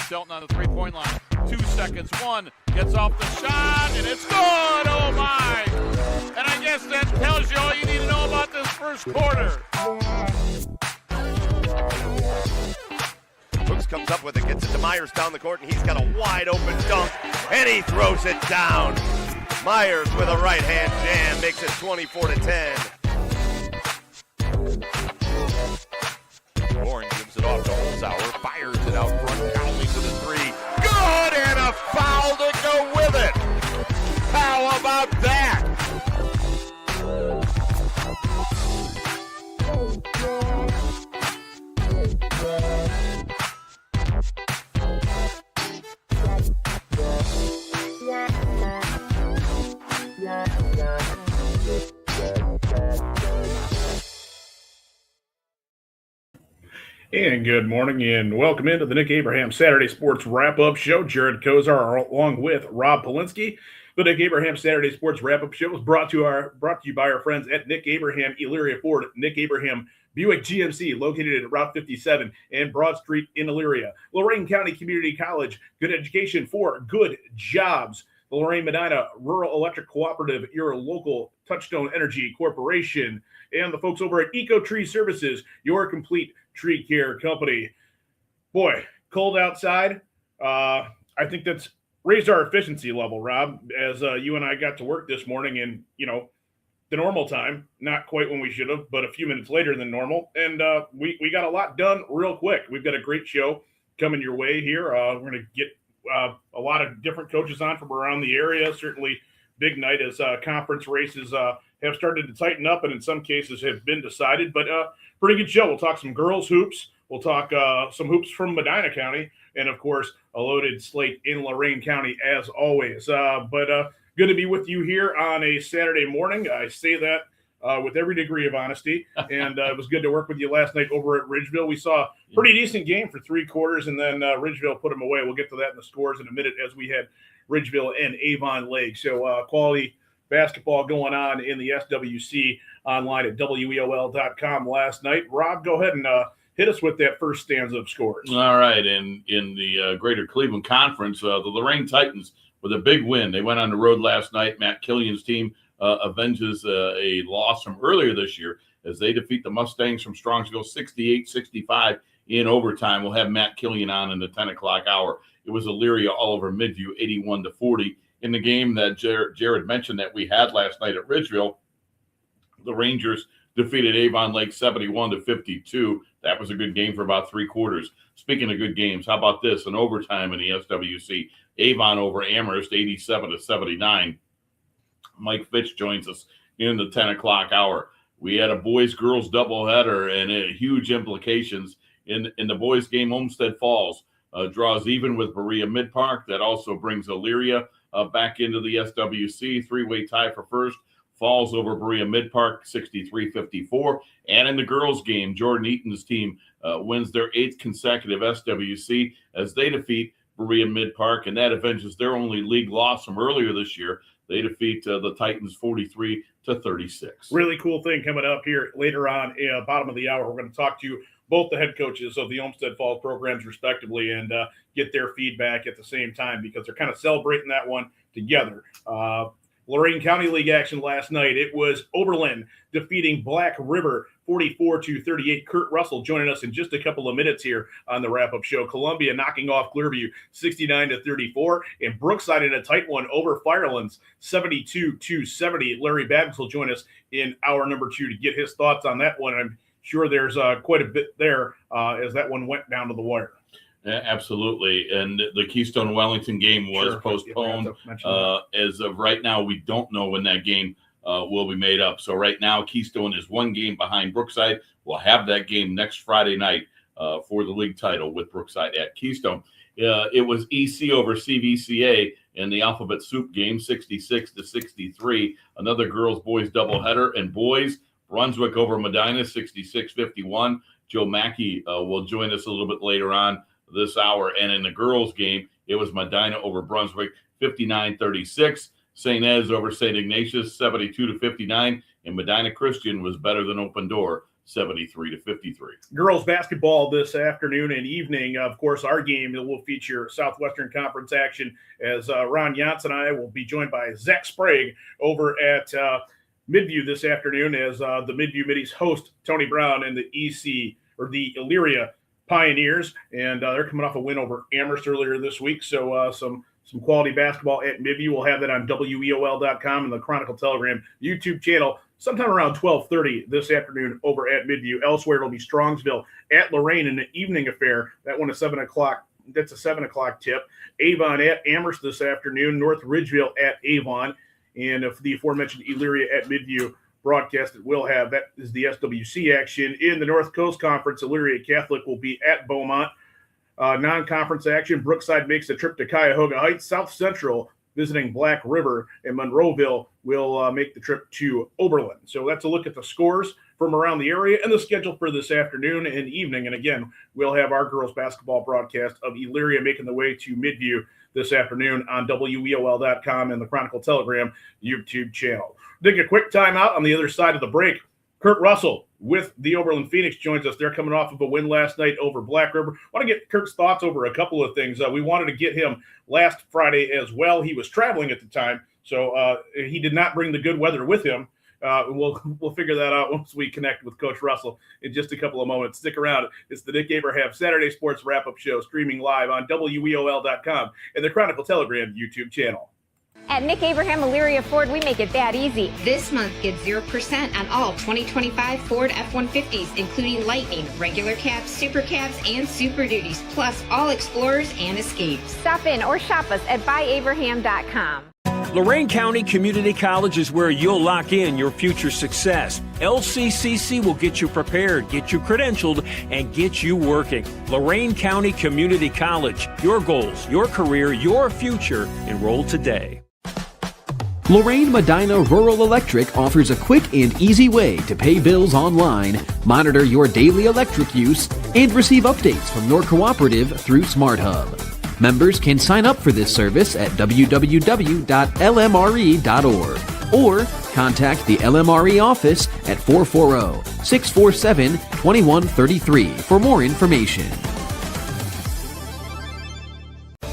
Shelton on the three-point line. 2 seconds. One gets off the shot, and it's good. Oh, my. And I guess that tells you all you need to know about this first quarter. Brooks comes up with it, gets it to Myers down the court, and he's got a wide-open dunk, and he throws it down. Myers with a right-hand jam makes it 24-10. Warren gives it off to Holzhauer, fires it out front, Conley for the three. Good, and a foul to go with it. How about that? And good morning and welcome into the Nick Abraham Saturday Sports Wrap-Up Show. Jared Kozar along with Rob Polinsky. The Nick Abraham Saturday Sports Wrap-Up Show is brought to you by our friends at Nick Abraham Elyria Ford, Nick Abraham Buick GMC, located at Route 57 and Broad Street in Elyria. Lorain County Community College, good education for good jobs. The Lorain Medina Rural Electric Cooperative, your local Touchstone Energy Corporation, and the folks over at Eco Tree Services, your complete tree care company. Boy, cold outside. I think that's raised our efficiency level, Rob, as you and I got to work this morning in, the normal time, not quite when we should have, but a few minutes later than normal. And we got a lot done real quick. We've got a great show coming your way here. We're going to get a lot of different coaches on from around the area. Certainly big night as conference races have started to tighten up and in some cases have been decided, but pretty good show. We'll talk some girls hoops. We'll talk some hoops from Medina County and, of course, a loaded slate in Lorain County as always. But good to be with you here on a Saturday morning. I say that with every degree of honesty, and it was good to work with you last night over at Ridgeville. We saw a pretty decent game for 3 quarters, and then Ridgeville put them away. We'll get to that in the scores in a minute as we had Ridgeville and Avon Lake. So quality basketball going on in the SWC online at WEOL.com last night. Rob, go ahead and hit us with that first stanza of scores. All right. In the Greater Cleveland Conference, the Lorain Titans with a big win. They went on the road last night. Matt Killian's team avenges a loss from earlier this year as they defeat the Mustangs from Strongsville 68-65 in overtime. We'll have Matt Killian on in the 10 o'clock hour. It was Elyria all over Midview, 81-40. In the game that Jared mentioned that we had last night at Ridgeville, the Rangers defeated Avon Lake 71-52. That was a good game for about 3 quarters. Speaking of good games, how about this? An overtime in the SWC. Avon over Amherst 87-79. Mike Fitch joins us in the 10 o'clock hour. We had a boys-girls doubleheader and huge implications. In the boys' game, Olmsted Falls draws even with Berea Mid-Park. That also brings Elyria back into the SWC. 3-way tie for first. Falls over Berea Mid-Park 63-54. And in the girls' game, Jordan Eaton's team wins their 8th consecutive SWC as they defeat Berea Mid-Park, and that avenges their only league loss from earlier this year. They defeat the Titans 43-36. Really cool thing coming up here later on, bottom of the hour. We're going to talk to both the head coaches of the Olmsted Falls programs respectively and get their feedback at the same time because they're kind of celebrating that one together. Lorain County League action last night. It was Oberlin defeating Black River 44-38. Kurt Russell joining us in just a couple of minutes here on the wrap-up show. Columbia knocking off Clearview 69-34. And Brookside in a tight one over Firelands 72-70. Larry Babs will join us in hour number 2 to get his thoughts on that one. I'm sure there's quite a bit there as that one went down to the wire. Yeah, absolutely. And the Keystone Wellington game was postponed. As of right now, we don't know when that game will be made up. So right now, Keystone is 1 game behind Brookside. We'll have that game next Friday night for the league title with Brookside at Keystone. It was EC over CVCA in the Alphabet Soup game, 66-63. Another girls-boys doubleheader. And boys, Brunswick over Medina, 66-51. Joe Mackey will join us a little bit later on this hour. And in the girls' game, it was Medina over Brunswick, 59-36. St. Ed's over St. Ignatius, 72-59. And Medina Christian was better than Open Door, 73-53. Girls basketball this afternoon and evening. Of course, our game will feature Southwestern Conference action as Ron Yance and I will be joined by Zach Sprague over at Midview this afternoon as the Midview Middies host Tony Brown and the EC or the Elyria Pioneers, and they're coming off a win over Amherst earlier this week. So some quality basketball at Midview. We'll have that on WEOL.com and the Chronicle Telegram YouTube channel sometime around 12:30 this afternoon over at Midview. Elsewhere, it'll be Strongsville at Lorraine in an evening affair. That one is 7 o'clock. That's a 7 o'clock tip. Avon at Amherst this afternoon. North Ridgeville at Avon. And if the aforementioned Elyria at Midview broadcast that we'll have, that is the SWC action. In the North Coast Conference, Elyria Catholic will be at Beaumont. Non-conference action, Brookside makes the trip to Cuyahoga Heights. South Central visiting Black River, and Monroeville will make the trip to Oberlin. So that's a look at the scores from around the area and the schedule for this afternoon and evening. And again, we'll have our girls basketball broadcast of Elyria making the way to Midview this afternoon on WEOL.com and the Chronicle Telegram YouTube channel. Take a quick timeout on the other side of the break. Kurt Russell with the Oberlin Phoenix joins us. They're coming off of a win last night over Black River. I want to get Kurt's thoughts over a couple of things. We wanted to get him last Friday as well. He was traveling at the time, so he did not bring the good weather with him. We'll figure that out once we connect with Coach Russell in just a couple of moments. Stick around. It's the Nick Abraham Saturday Sports Wrap-Up Show, streaming live on WEOL.com and the Chronicle Telegram YouTube channel. At Nick Abraham Elyria Ford, we make it that easy. This month, get 0% on all 2025 Ford F-150s, including Lightning, regular cabs, super cabs, and Super Duties, plus all Explorers and Escapes. Stop in or shop us at buyabraham.com. Lorain County Community College is where you'll lock in your future success. LCCC will get you prepared, get you credentialed, and get you working. Lorain County Community College. Your goals, your career, your future. Enroll today. Lorraine Medina Rural Electric offers a quick and easy way to pay bills online, monitor your daily electric use, and receive updates from your cooperative through SmartHub. Members can sign up for this service at www.lmre.org or contact the LMRE office at 440-647-2133 for more information.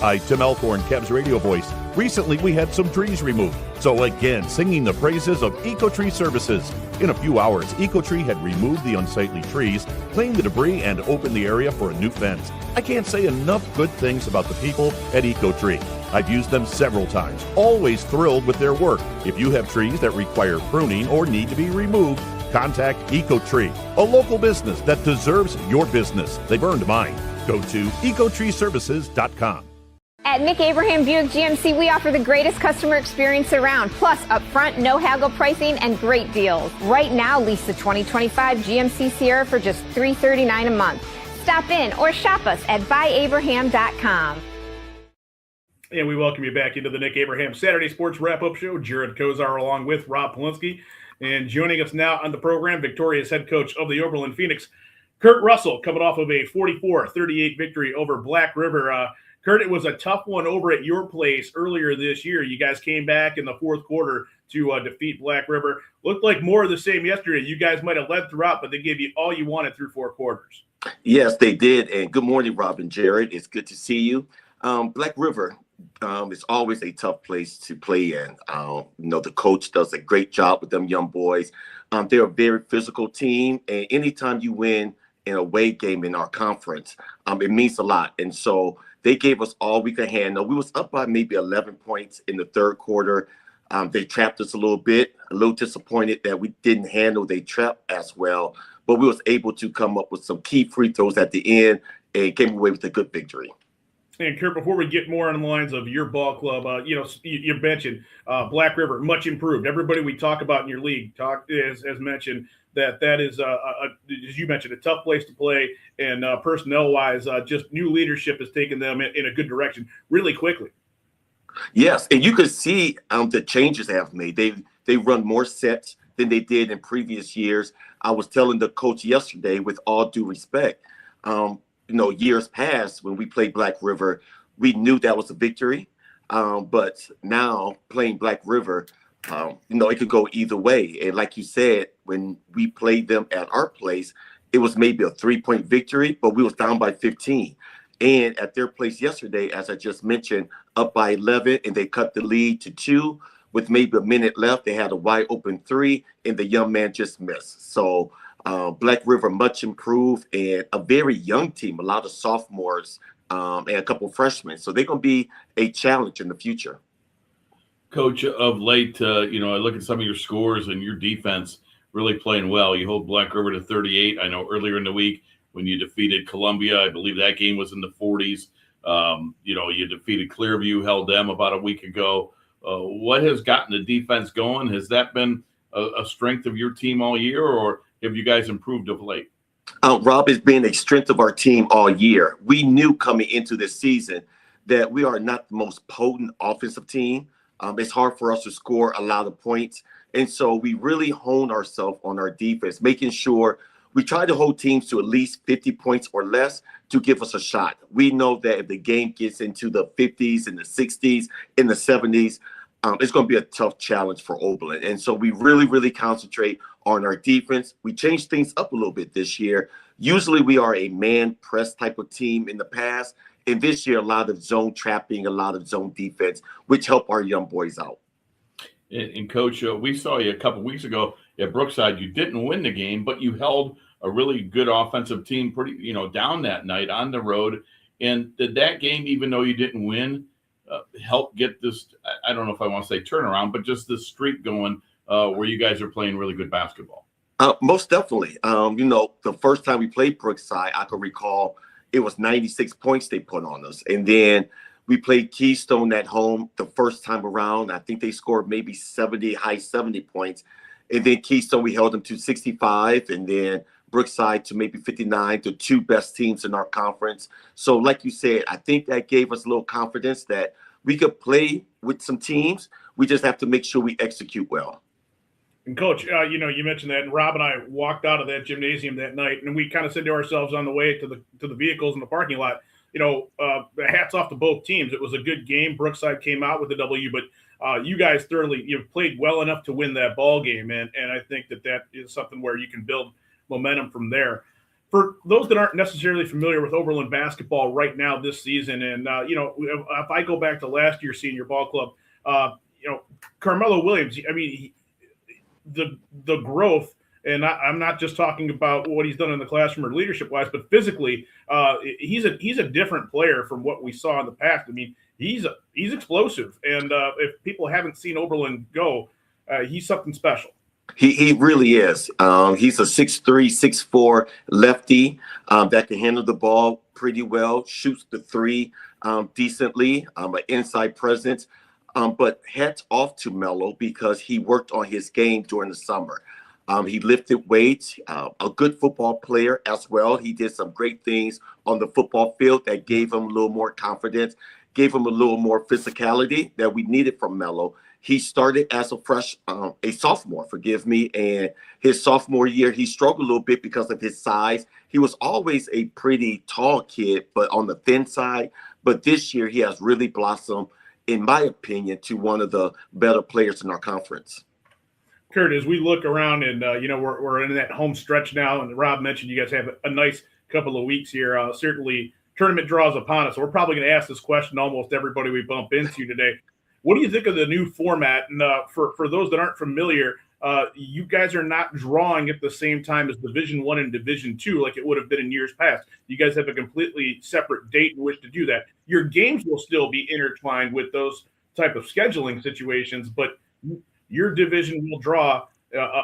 Hi, Tim Elkhorn, Cavs radio voice. Recently, we had some trees removed. So again, singing the praises of EcoTree Services. In a few hours, EcoTree had removed the unsightly trees, cleaned the debris, and opened the area for a new fence. I can't say enough good things about the people at EcoTree. I've used them several times, always thrilled with their work. If you have trees that require pruning or need to be removed, contact EcoTree, a local business that deserves your business. They've earned mine. Go to ecotreeservices.com. At Nick Abraham Buick GMC, we offer the greatest customer experience around, plus upfront, no haggle pricing and great deals. Right now, lease the 2025 GMC Sierra for just $339 a month. Stop in or shop us at buyabraham.com. And we welcome you back into the Nick Abraham Saturday Sports Wrap-Up Show. Jared Kozar along with Rob Polinsky. And joining us now on the program, Victoria's head coach of the Oberlin Phoenix, Kurt Russell, coming off of a 44-38 victory over Black River. Kurt, it was a tough one over at your place earlier this year. You guys came back in the fourth quarter to defeat Black River. Looked like more of the same yesterday. You guys might have led throughout, but they gave you all you wanted through four quarters. Yes, they did. And good morning, Rob and Jared. It's good to see you. Black River is always a tough place to play in. The coach does a great job with them young boys. They're a very physical team, and anytime you win an away game in our conference, it means a lot. And so they gave us all we could handle. We was up by maybe 11 points in the third quarter. They trapped us a little bit, a little disappointed that we didn't handle their trap as well, but we was able to come up with some key free throws at the end and came away with a good victory. And Kurt, before we get more on the lines of your ball club, you mentioned Black River, much improved. Everybody we talk about in your league has mentioned that is, as you mentioned, a tough place to play. And personnel-wise, just new leadership has taken them in a good direction really quickly. Yes, and you could see the changes they have made. They run more sets than they did in previous years. I was telling the coach yesterday, with all due respect, years past when we played Black River, we knew that was a victory. But now playing Black River, it could go either way. And like you said, when we played them at our place, it was maybe a 3-point victory, but we was down by 15. And at their place yesterday, as I just mentioned, up by 11, and they cut the lead to 2 with maybe a minute left. They had a wide open 3, and the young man just missed. So Black River much improved, and a very young team, a lot of sophomores and a couple of freshmen. So they're going to be a challenge in the future. Coach, of late, I look at some of your scores and your defense really playing well. You hold Black River to 38. I know earlier in the week when you defeated Columbia, I believe that game was in the 40s. You defeated Clearview, held them about a week ago. What has gotten the defense going? Has that been a strength of your team all year, or have you guys improved of late? Rob, has been a strength of our team all year. We knew coming into this season that we are not the most potent offensive team. It's hard for us to score a lot of points. And so we really hone ourselves on our defense, making sure we try to hold teams to at least 50 points or less to give us a shot. We know that if the game gets into the 50s and the 60s and the 70s, it's going to be a tough challenge for Oberlin. And so we really, really concentrate on our defense. We changed things up a little bit this year. Usually we are a man press type of team in the past. And this year, a lot of zone trapping, a lot of zone defense, which help our young boys out. And Coach, we saw you a couple weeks ago at Brookside. You didn't win the game, but you held a really good offensive team pretty, down that night on the road. And did that game, even though you didn't win, help get this, I don't know if I want to say turnaround, but just this streak going where you guys are playing really good basketball? Most definitely. The first time we played Brookside, I can recall it was 96 points they put on us. And then we played Keystone at home the first time around. I think they scored maybe high 70 points. And then Keystone, we held them to 65. And then Brookside to maybe 59, the 2 best teams in our conference. So like you said, I think that gave us a little confidence that we could play with some teams. We just have to make sure we execute well. And Coach, you mentioned that, and Rob and I walked out of that gymnasium that night, and we kind of said to ourselves on the way to the vehicles in the parking lot, hats off to both teams. It was a good game. Brookside came out with the W, but you guys you've played well enough to win that ball game, and I think that is something where you can build momentum from there. For those that aren't necessarily familiar with Oberlin basketball right now this season, and if I go back to last year's senior ball club, Carmelo Williams, the growth, and I'm not just talking about what he's done in the classroom or leadership wise, but physically, he's a different player from what we saw in the past. I mean, he's explosive, and if people haven't seen Oberlin go, he's something special. He really is. He's a 6'3", 6'4" lefty that can handle the ball pretty well, shoots the 3 decently, an inside presence. But hats off to Melo because he worked on his game during the summer. He lifted weights, a good football player as well. He did some great things on the football field that gave him a little more confidence, gave him a little more physicality that we needed from Melo. He started as a sophomore, and his sophomore year, he struggled a little bit because of his size. He was always a pretty tall kid, but on the thin side. But this year, he has really blossomed, in my opinion, to one of the better players in our conference. Kurt, as we look around and, we're in that home stretch now, and Rob mentioned you guys have a nice couple of weeks here. Certainly, tournament draws upon us. So we're probably going to ask this question to almost everybody we bump into today. What do you think of the new format? And for those that aren't familiar, you guys are not drawing at the same time as Division I and Division II like it would have been in years past. You guys have a completely separate date in which to do that. Your games will still be intertwined with those type of scheduling situations, but your division will draw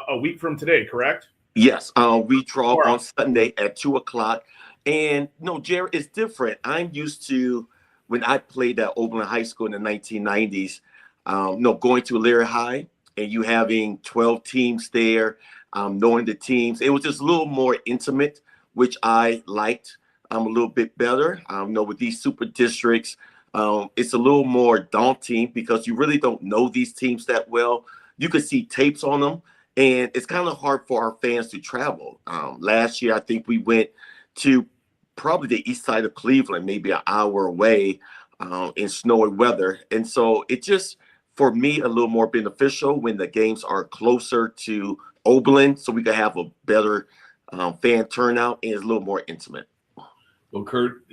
a week from today, correct? Yes, we draw on Sunday at 2:00. And no, Jared, it's different. I'm used to when I played at Oberlin High School in the 1990s, going to Elyria High and you having 12 teams there, knowing the teams. It was just a little more intimate, which I liked a little bit better. With these super districts, it's a little more daunting because you really don't know these teams that well. You could see tapes on them, and it's kind of hard for our fans to travel. Last year, I think we went to probably the east side of Cleveland, maybe an hour away in snowy weather. And so it just for me, a little more beneficial when the games are closer to Oberlin, so we can have a better fan turnout and it's a little more intimate. Well, Kurt,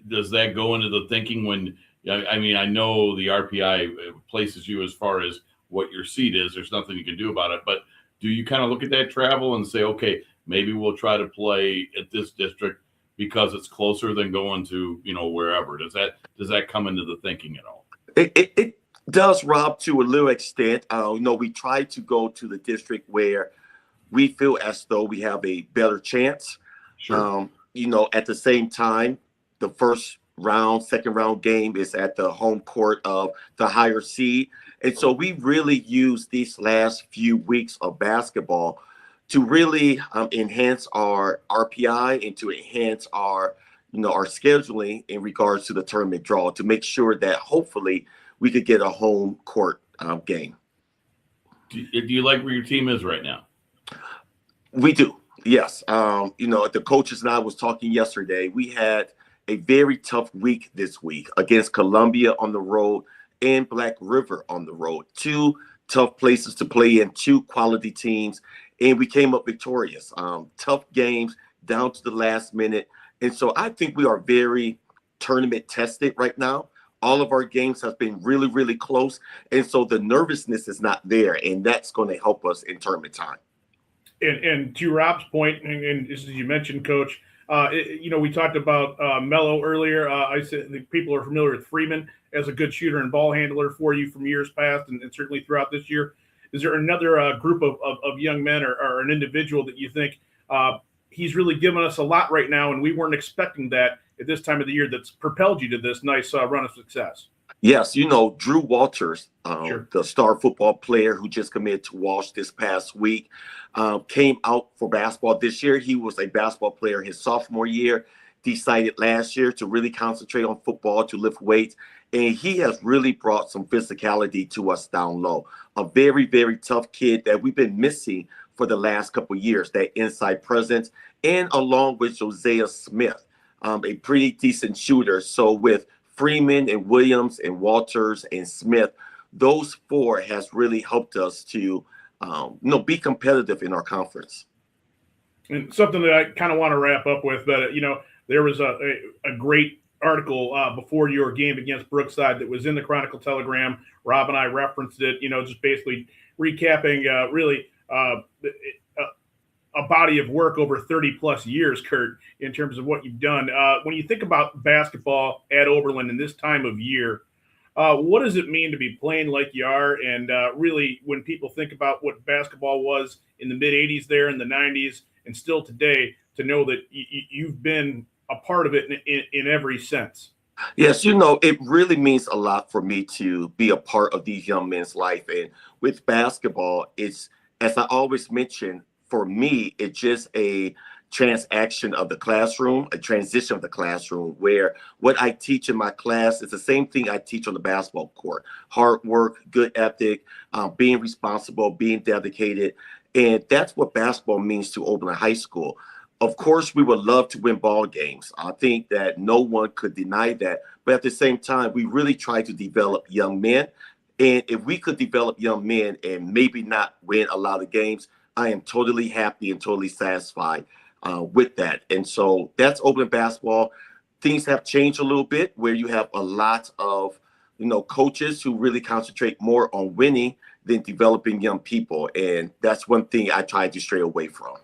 does that go into the thinking when, I mean, I know the RPI places you as far as what your seat is. There's nothing you can do about it. But do you kind of look at that travel and say, okay, maybe we'll try to play at this district because it's closer than going to, wherever? Does that come into the thinking at all? It does, Rob, to a little extent. We try to go to the district where we feel as though we have a better chance. Sure. At the same time, the first round, second round game is at the home court of the higher seed. And so we really use these last few weeks of basketball to really enhance our RPI and to enhance our scheduling in regards to the tournament draw, to make sure that hopefully we could get a home court game. Do you like where your team is right now? We do, yes. The coaches and I was talking yesterday. We had a very tough week this week against Columbia on the road and Black River on the road. Two tough places to play in, two quality teams, and we came up victorious. Tough games down to the last minute. And so I think we are very tournament tested right now. All of our games have been really, really close. And so the nervousness is not there, and that's going to help us in tournament time. And to Rob's point, and as you mentioned, Coach, we talked about Mello earlier. I said that people are familiar with Freeman as a good shooter and ball handler for you from years past and certainly throughout this year. Is there another group of young men or an individual that you think he's really given us a lot right now, and we weren't expecting that at this time of the year, that's propelled you to this nice run of success? Yes, Drew Walters, Sure. the star football player who just committed to Walsh this past week, came out for basketball this year. He was a basketball player his sophomore year, decided last year to really concentrate on football, to lift weights, and he has really brought some physicality to us down low. A very, very tough kid that we've been missing for the last couple of years, that inside presence, and along with Josiah Smith, a pretty decent shooter. So with Freeman and Williams and Walters and Smith, those four has really helped us to, be competitive in our conference. And something that I kind of want to wrap up with, but there was a great article before your game against Brookside that was in the Chronicle Telegram. Rob and I referenced it, just basically recapping really a body of work over 30 plus years, Kurt, in terms of what you've done. When you think about basketball at Oberlin in this time of year, what does it mean to be playing like you are? And really, when people think about what basketball was in the mid 80s there, in the 90s, and still today, to know that you've been a part of it in every sense. Yes, it really means a lot for me to be a part of these young men's life. And with basketball, it's, as I always mention, for me, it's just a transaction of the classroom, a transition of the classroom, where what I teach in my class is the same thing I teach on the basketball court. Hard work, good ethic, being responsible, being dedicated. And that's what basketball means to Oberlin High School. Of course, we would love to win ball games. I think that no one could deny that. But at the same time, we really try to develop young men. And if we could develop young men and maybe not win a lot of games, I am totally happy and totally satisfied with that. And so that's Oberlin basketball. Things have changed a little bit where you have a lot of, coaches who really concentrate more on winning than developing young people. And that's one thing I try to stray away from.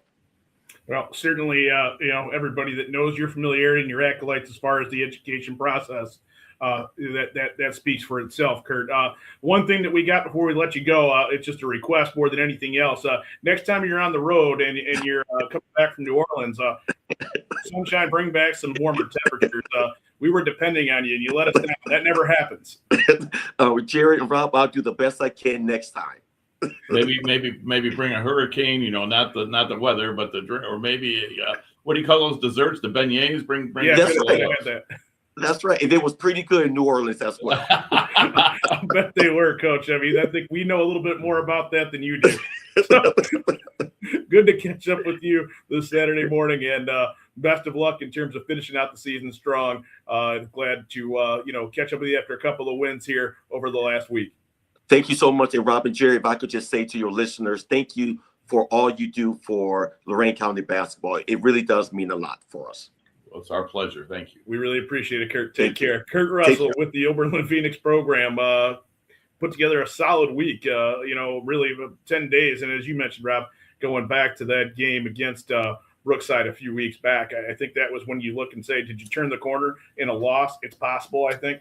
Well, certainly, everybody that knows your familiarity and your acolytes as far as the education process, that speaks for itself, Kurt. One thing that we got before we let you go, it's just a request more than anything else. Next time you're on the road and you're coming back from New Orleans, sunshine, bring back some warmer temperatures. We were depending on you, and you let us down. That never happens. Jared and Rob, I'll do the best I can next time. maybe bring a hurricane, not the weather, but the drink, or maybe what do you call those desserts? The beignets. Bring. Yeah, that's right. That's right. And it was pretty good in New Orleans as well. I bet they were, Coach. I mean, I think we know a little bit more about that than you do. So, good to catch up with you this Saturday morning, and best of luck in terms of finishing out the season strong. Glad to catch up with you after a couple of wins here over the last week. Thank you so much. And Rob and Jerry, if I could just say to your listeners, thank you for all you do for Lorain County basketball. It really does mean a lot for us. Well, it's our pleasure. Thank you. We really appreciate it, Kurt. Take care. Kurt Russell with the Oberlin Phoenix program put together a solid week, really 10 days. And as you mentioned, Rob, going back to that game against Brookside a few weeks back, I think that was when you look and say, did you turn the corner in a loss? It's possible, I think.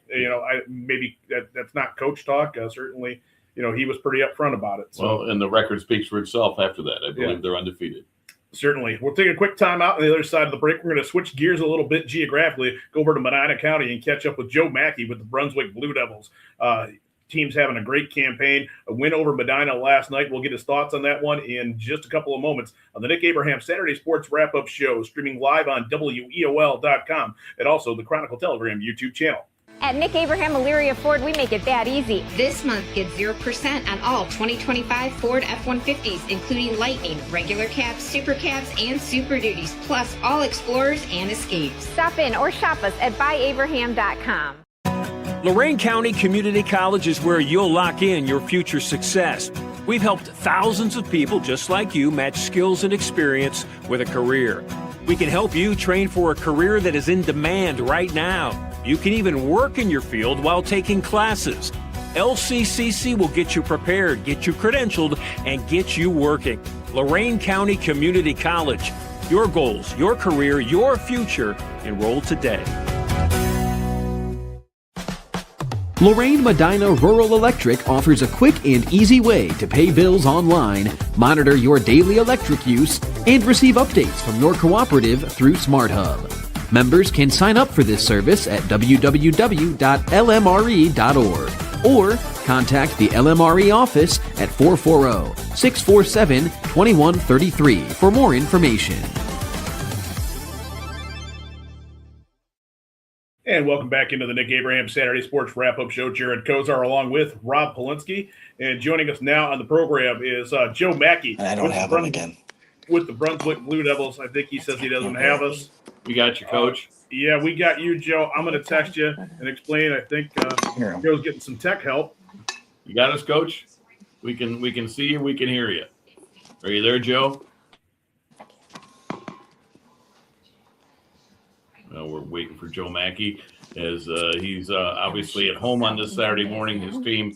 Maybe that's not coach talk. Certainly, he was pretty upfront about it. So. Well, and the record speaks for itself after that. I believe they're undefeated. Certainly. We'll take a quick time out on the other side of the break. We're going to switch gears a little bit geographically, go over to Medina County and catch up with Joe Mackey with the Brunswick Blue Devils. Team's having a great campaign. A win over Medina last night. We'll get his thoughts on that one in just a couple of moments on the Nick Abraham Saturday Sports Wrap-Up Show, streaming live on WEOL.com and also the Chronicle Telegram YouTube channel. At Nick Abraham Elyria Ford, we make it that easy. This month, get 0% on all 2025 Ford F-150s, including Lightning, regular cabs, super cabs, and Super Duties, plus all Explorers and Escapes. Stop in or shop us at buyabraham.com. Lorain County Community College is where you'll lock in your future success. We've helped thousands of people just like you match skills and experience with a career. We can help you train for a career that is in demand right now. You can even work in your field while taking classes. LCCC will get you prepared, get you credentialed, and get you working. Lorain County Community College. Your goals, your career, your future. Enroll today. Lorain Medina Rural Electric offers a quick and easy way to pay bills online, monitor your daily electric use, and receive updates from your cooperative through SmartHub. Members can sign up for this service at www.lmre.org or contact the LMRE office at 440-647-2133 for more information. And welcome back into the Nick Abraham Saturday Sports Wrap-Up Show. Jared Kozar along with Rob Polinsky. And joining us now on the program is Joe Mackey. I don't have him again. With the Brunswick Blue Devils. I think he says he doesn't have us. We got you, Coach. Yeah, we got you, Joe. I'm going to text you and explain. I think Joe's getting some tech help. You got us, Coach? We can see you. We can hear you. Are you there, Joe? We're waiting for Joe Mackey as he's obviously at home on this Saturday morning. His team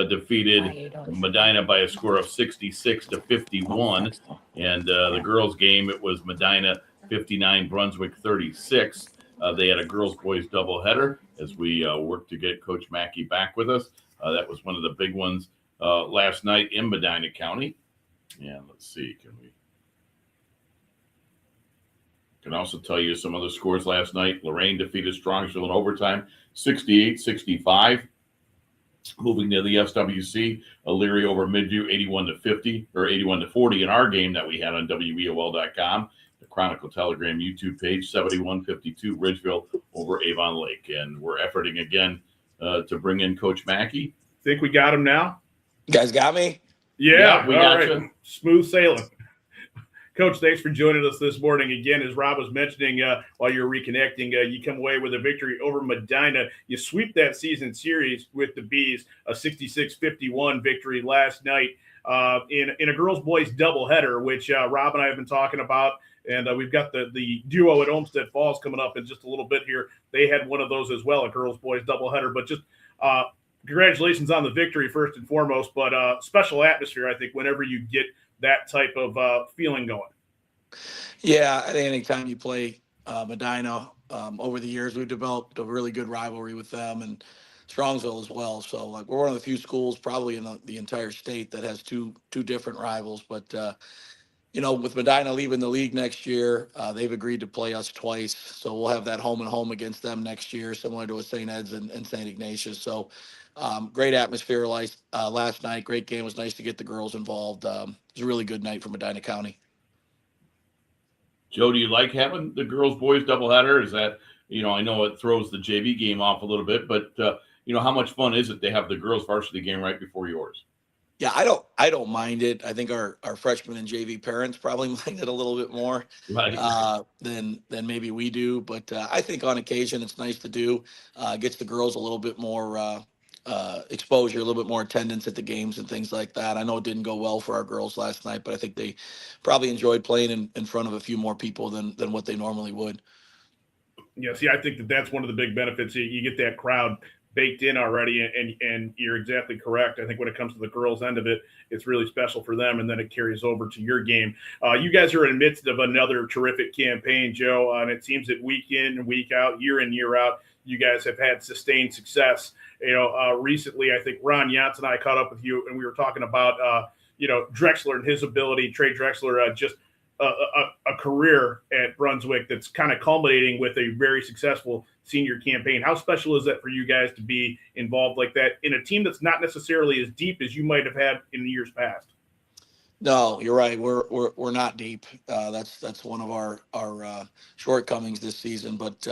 defeated Medina by a score of 66-51. And the girls' game, it was Medina 59, Brunswick 36. They had a girls-boys doubleheader as we worked to get Coach Mackey back with us. That was one of the big ones last night in Medina County. And let's see, can also tell you some other scores last night. Lorain defeated Strongsville in overtime, 68-65. Moving to the SWC, Elyria over Midview, 81-50 or 81-40 in our game that we had on WEOL.com. The Chronicle Telegram YouTube page, 71-52 Ridgeville over Avon Lake. And we're efforting again to bring in Coach Mackey. Think we got him now? You guys got me? Yeah, we got you. Smooth sailing. Coach, thanks for joining us this morning. Again, as Rob was mentioning, while you're reconnecting, you come away with a victory over Medina. You sweep that season series with the Bees, a 66-51 victory last night in a girls-boys doubleheader, which Rob and I have been talking about. And we've got the duo at Olmsted Falls coming up in just a little bit here. They had one of those as well, a girls-boys doubleheader. But just congratulations on the victory first and foremost. But special atmosphere, I think, whenever you get that type of feeling going. Yeah, I think anytime you play Medina, over the years we've developed a really good rivalry with them and Strongsville as well. So like we're one of the few schools probably in the entire state that has two different rivals. But with Medina leaving the league next year, they've agreed to play us twice. So we'll have that home and home against them next year, similar to a St. Ed's and St. Ignatius. So great atmosphere last night. Great game. It was nice to get the girls involved. It was a really good night for Medina County. Joe, do you like having the girls-boys doubleheader? Is that, I know it throws the JV game off a little bit, but, how much fun is it to have the girls varsity game right before yours? Yeah, I don't mind it. I think our freshmen and JV parents probably mind it a little bit more than maybe we do. But I think on occasion it's nice to do. Gets the girls a little bit more exposure, a little bit more attendance at the games and things like that. I know it didn't go well for our girls last night, but I think they probably enjoyed playing in front of a few more people than what they normally would. Yeah, see, I think that's one of the big benefits. You get that crowd baked in already, and you're exactly correct. I think when it comes to the girls' end of it, it's really special for them, and then it carries over to your game. You guys are in the midst of another terrific campaign, Joe, and it seems that week in and week out, year in, year out, you guys have had sustained success. Recently, I think Ron Yance and I caught up with you, and we were talking about, Drexler and his ability, Trey Drexler, just a career at Brunswick that's kind of culminating with a very successful senior campaign. How special is that for you guys to be involved like that in a team that's not necessarily as deep as you might have had in the years past? No, you're right. We're not deep. That's one of our shortcomings this season. But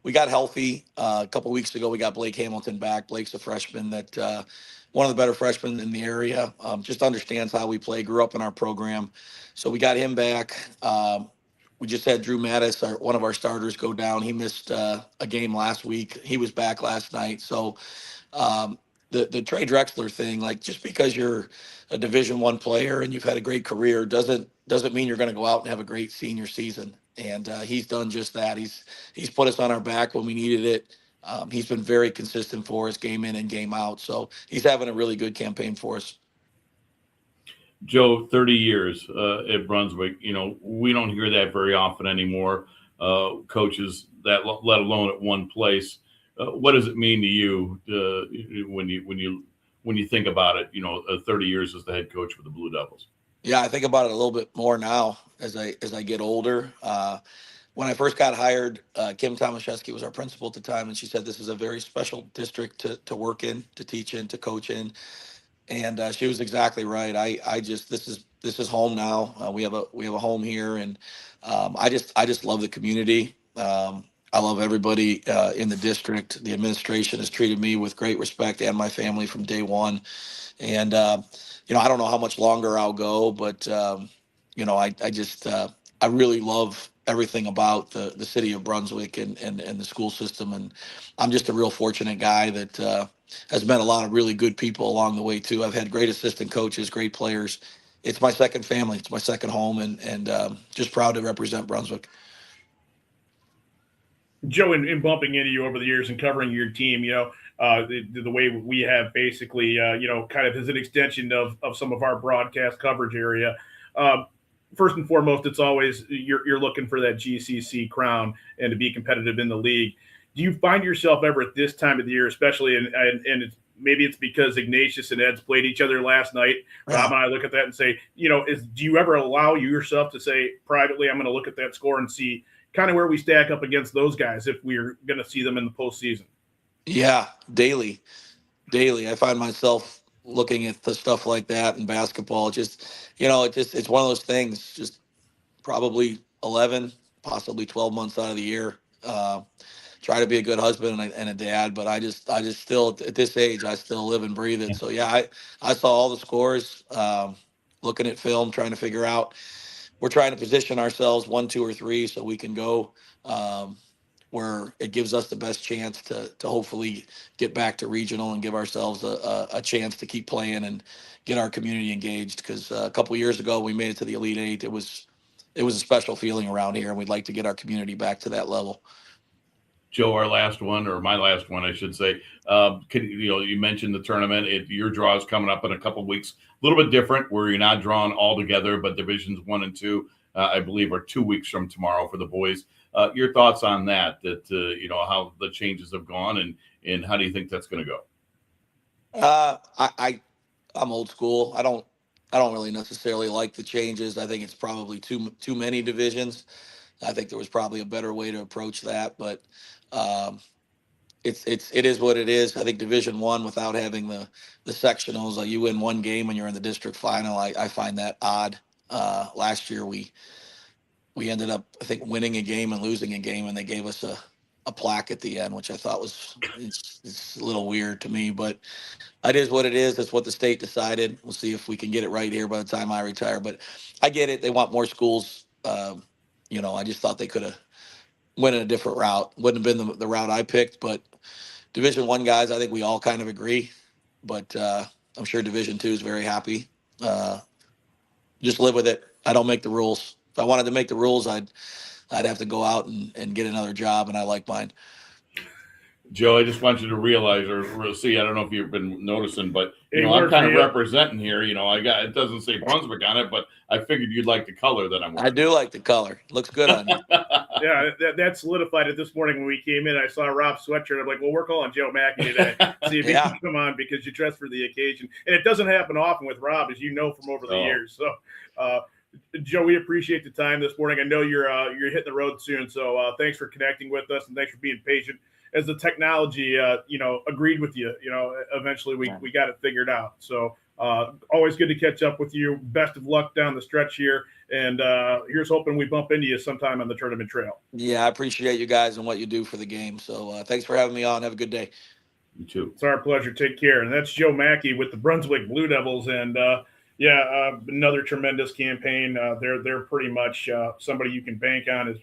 we got healthy a couple weeks ago. We got Blake Hamilton back. Blake's a freshman that one of the better freshmen in the area. Just understands how we play. Grew up in our program, so we got him back. We just had Drew Mattis, one of our starters, go down. He missed a game last week. He was back last night. So the Trey Drexler thing, like, just because you're a Division I player and you've had a great career doesn't mean you're going to go out and have a great senior season. And he's done just that. He's put us on our back when we needed it. He's been very consistent for us, game in and game out. So he's having a really good campaign for us. Joe, 30 years at Brunswick. We don't hear that very often anymore. Coaches that, let alone at one place. What does it mean to you when you think about it? 30 years as the head coach for the Blue Devils. Yeah, I think about it a little bit more now as I get older. When I first got hired, Kim Tomaszewski was our principal at the time, and she said this is a very special district to work in, to teach in, to coach in. And she was exactly right. This is home now. We have a home here, and I just love the community. I love everybody in the district. The administration has treated me with great respect, and my family, from day one. And I don't know how much longer I'll go, but I really love everything about the city of Brunswick and the school system. And I'm just a real fortunate guy that has met a lot of really good people along the way too. I've had great assistant coaches, great players. It's my second family. It's my second home, and just proud to represent Brunswick. Joe, in bumping into you over the years and covering your team, the way we have basically, kind of as an extension of some of our broadcast coverage area. First and foremost, it's always you're looking for that GCC crown and to be competitive in the league. Do you find yourself ever at this time of the year, especially, and maybe it's because Ignatius and Ed's played each other last night. Rob and I look at that and say, do you ever allow yourself to say privately, I'm going to look at that score and see kind of where we stack up against those guys if we're going to see them in the postseason? Yeah, daily. I find myself looking at the stuff like that in basketball. It's one of those things, just probably 11, possibly 12 months out of the year. Try to be a good husband and a dad, but I just still, at this age, I still live and breathe it. So yeah, I saw all the scores, looking at film, trying to figure out, we're trying to position ourselves 1, 2, or 3 so we can go where it gives us the best chance to hopefully get back to regional and give ourselves a chance to keep playing and get our community engaged. Because a couple of years ago, we made it to the Elite Eight. It was a special feeling around here, and we'd like to get our community back to that level. Joe, our last one, or my last one, I should say. You mentioned the tournament. Your draw is coming up in a couple of weeks. A little bit different, where you're not drawn all together, but divisions 1 and 2, I believe, are 2 weeks from tomorrow for the boys. Your thoughts on that? How the changes have gone, and how do you think that's going to go? I'm old school. I don't really necessarily like the changes. I think it's probably too many divisions. I think there was probably a better way to approach that, but it is what it is. I think Division I, without having the sectionals, you win one game when you're in the district final. I find that odd. Last year we ended up, I think, winning a game and losing a game, and they gave us a plaque at the end, which I thought it's a little weird to me, but it is what it is. That's what the state decided. We'll see if we can get it right here by the time I retire, but I get it. They want more schools. I just thought they could have went in a different route. Wouldn't have been the route I picked, but Division I guys, I think we all kind of agree, but I'm sure Division II is very happy. Just live with it. I don't make the rules. If I wanted to make the rules, I'd have to go out and get another job, and I like mine. Joe, I just want you to realize or see, I don't know if you've been noticing, but Hey, I'm kind of Murphy, representing here. It doesn't say Brunswick on it, but I figured you'd like the color that I'm wearing. I do like the color. Looks good on you. Yeah, that solidified it this morning when we came in. I saw Rob's sweatshirt. I'm like, well, we're calling Joe Mackey today. See if he can come on because you dress for the occasion. And it doesn't happen often with Rob, as you know from over the years. So, Joe, we appreciate the time this morning. I know you're hitting the road soon, so thanks for connecting with us and thanks for being patient. As the technology, agreed with you, eventually we got it figured out. So always good to catch up with you. Best of luck down the stretch here. And here's hoping we bump into you sometime on the tournament trail. Yeah, I appreciate you guys and what you do for the game. So thanks for having me on. Have a good day. You too. It's our pleasure. Take care. And that's Joe Mackey with the Brunswick Blue Devils. And another tremendous campaign. They're pretty much somebody you can bank on.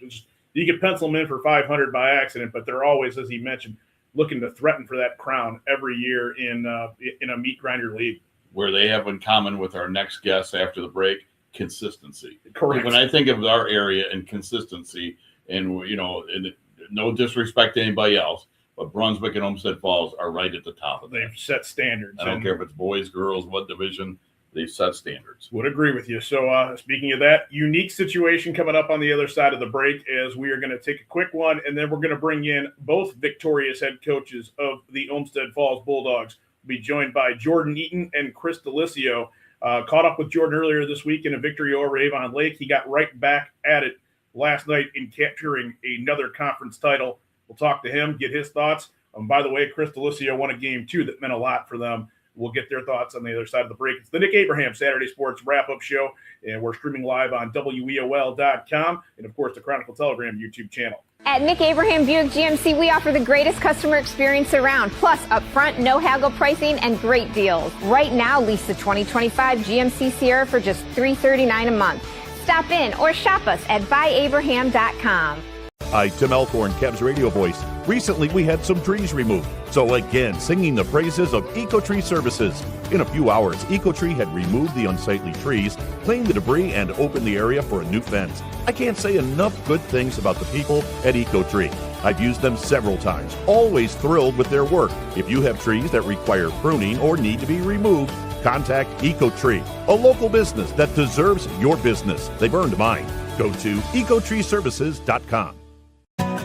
You can pencil them in for 500 by accident, but they're always, as he mentioned, looking to threaten for that crown every year in a meat grinder league. Where they have in common with our next guest after the break, consistency. Correct. When I think of our area and consistency, and and no disrespect to anybody else, but Brunswick and Olmsted Falls are right at the top of that. They've set standards. I don't care if it's boys, girls, what division. They set standards. Would agree with you. So speaking of that, unique situation coming up on the other side of the break as we are going to take a quick one, and then we're going to bring in both victorious head coaches of the Olmsted Falls Bulldogs. We'll be joined by Jordan Eaton and Chris Delisio. Caught up with Jordan earlier this week in a victory over Avon Lake. He got right back at it last night in capturing another conference title. We'll talk to him, get his thoughts. By the way, Chris Delisio won a game, too, that meant a lot for them. We'll get their thoughts on the other side of the break. It's the Nick Abraham Saturday Sports Wrap-Up Show, and we're streaming live on WEOL.com and, of course, the Chronicle Telegram YouTube channel. At Nick Abraham Buick GMC, we offer the greatest customer experience around, plus upfront, no haggle pricing and great deals. Right now, lease the 2025 GMC Sierra for just $339 a month. Stop in or shop us at buyabraham.com. Hi, Tim Elkhorn, Cavs radio voice. Recently, we had some trees removed. So again, singing the praises of EcoTree Services. In a few hours, EcoTree had removed the unsightly trees, cleaned the debris, and opened the area for a new fence. I can't say enough good things about the people at EcoTree. I've used them several times, always thrilled with their work. If you have trees that require pruning or need to be removed, contact EcoTree, a local business that deserves your business. They've earned mine. Go to ecotreeservices.com.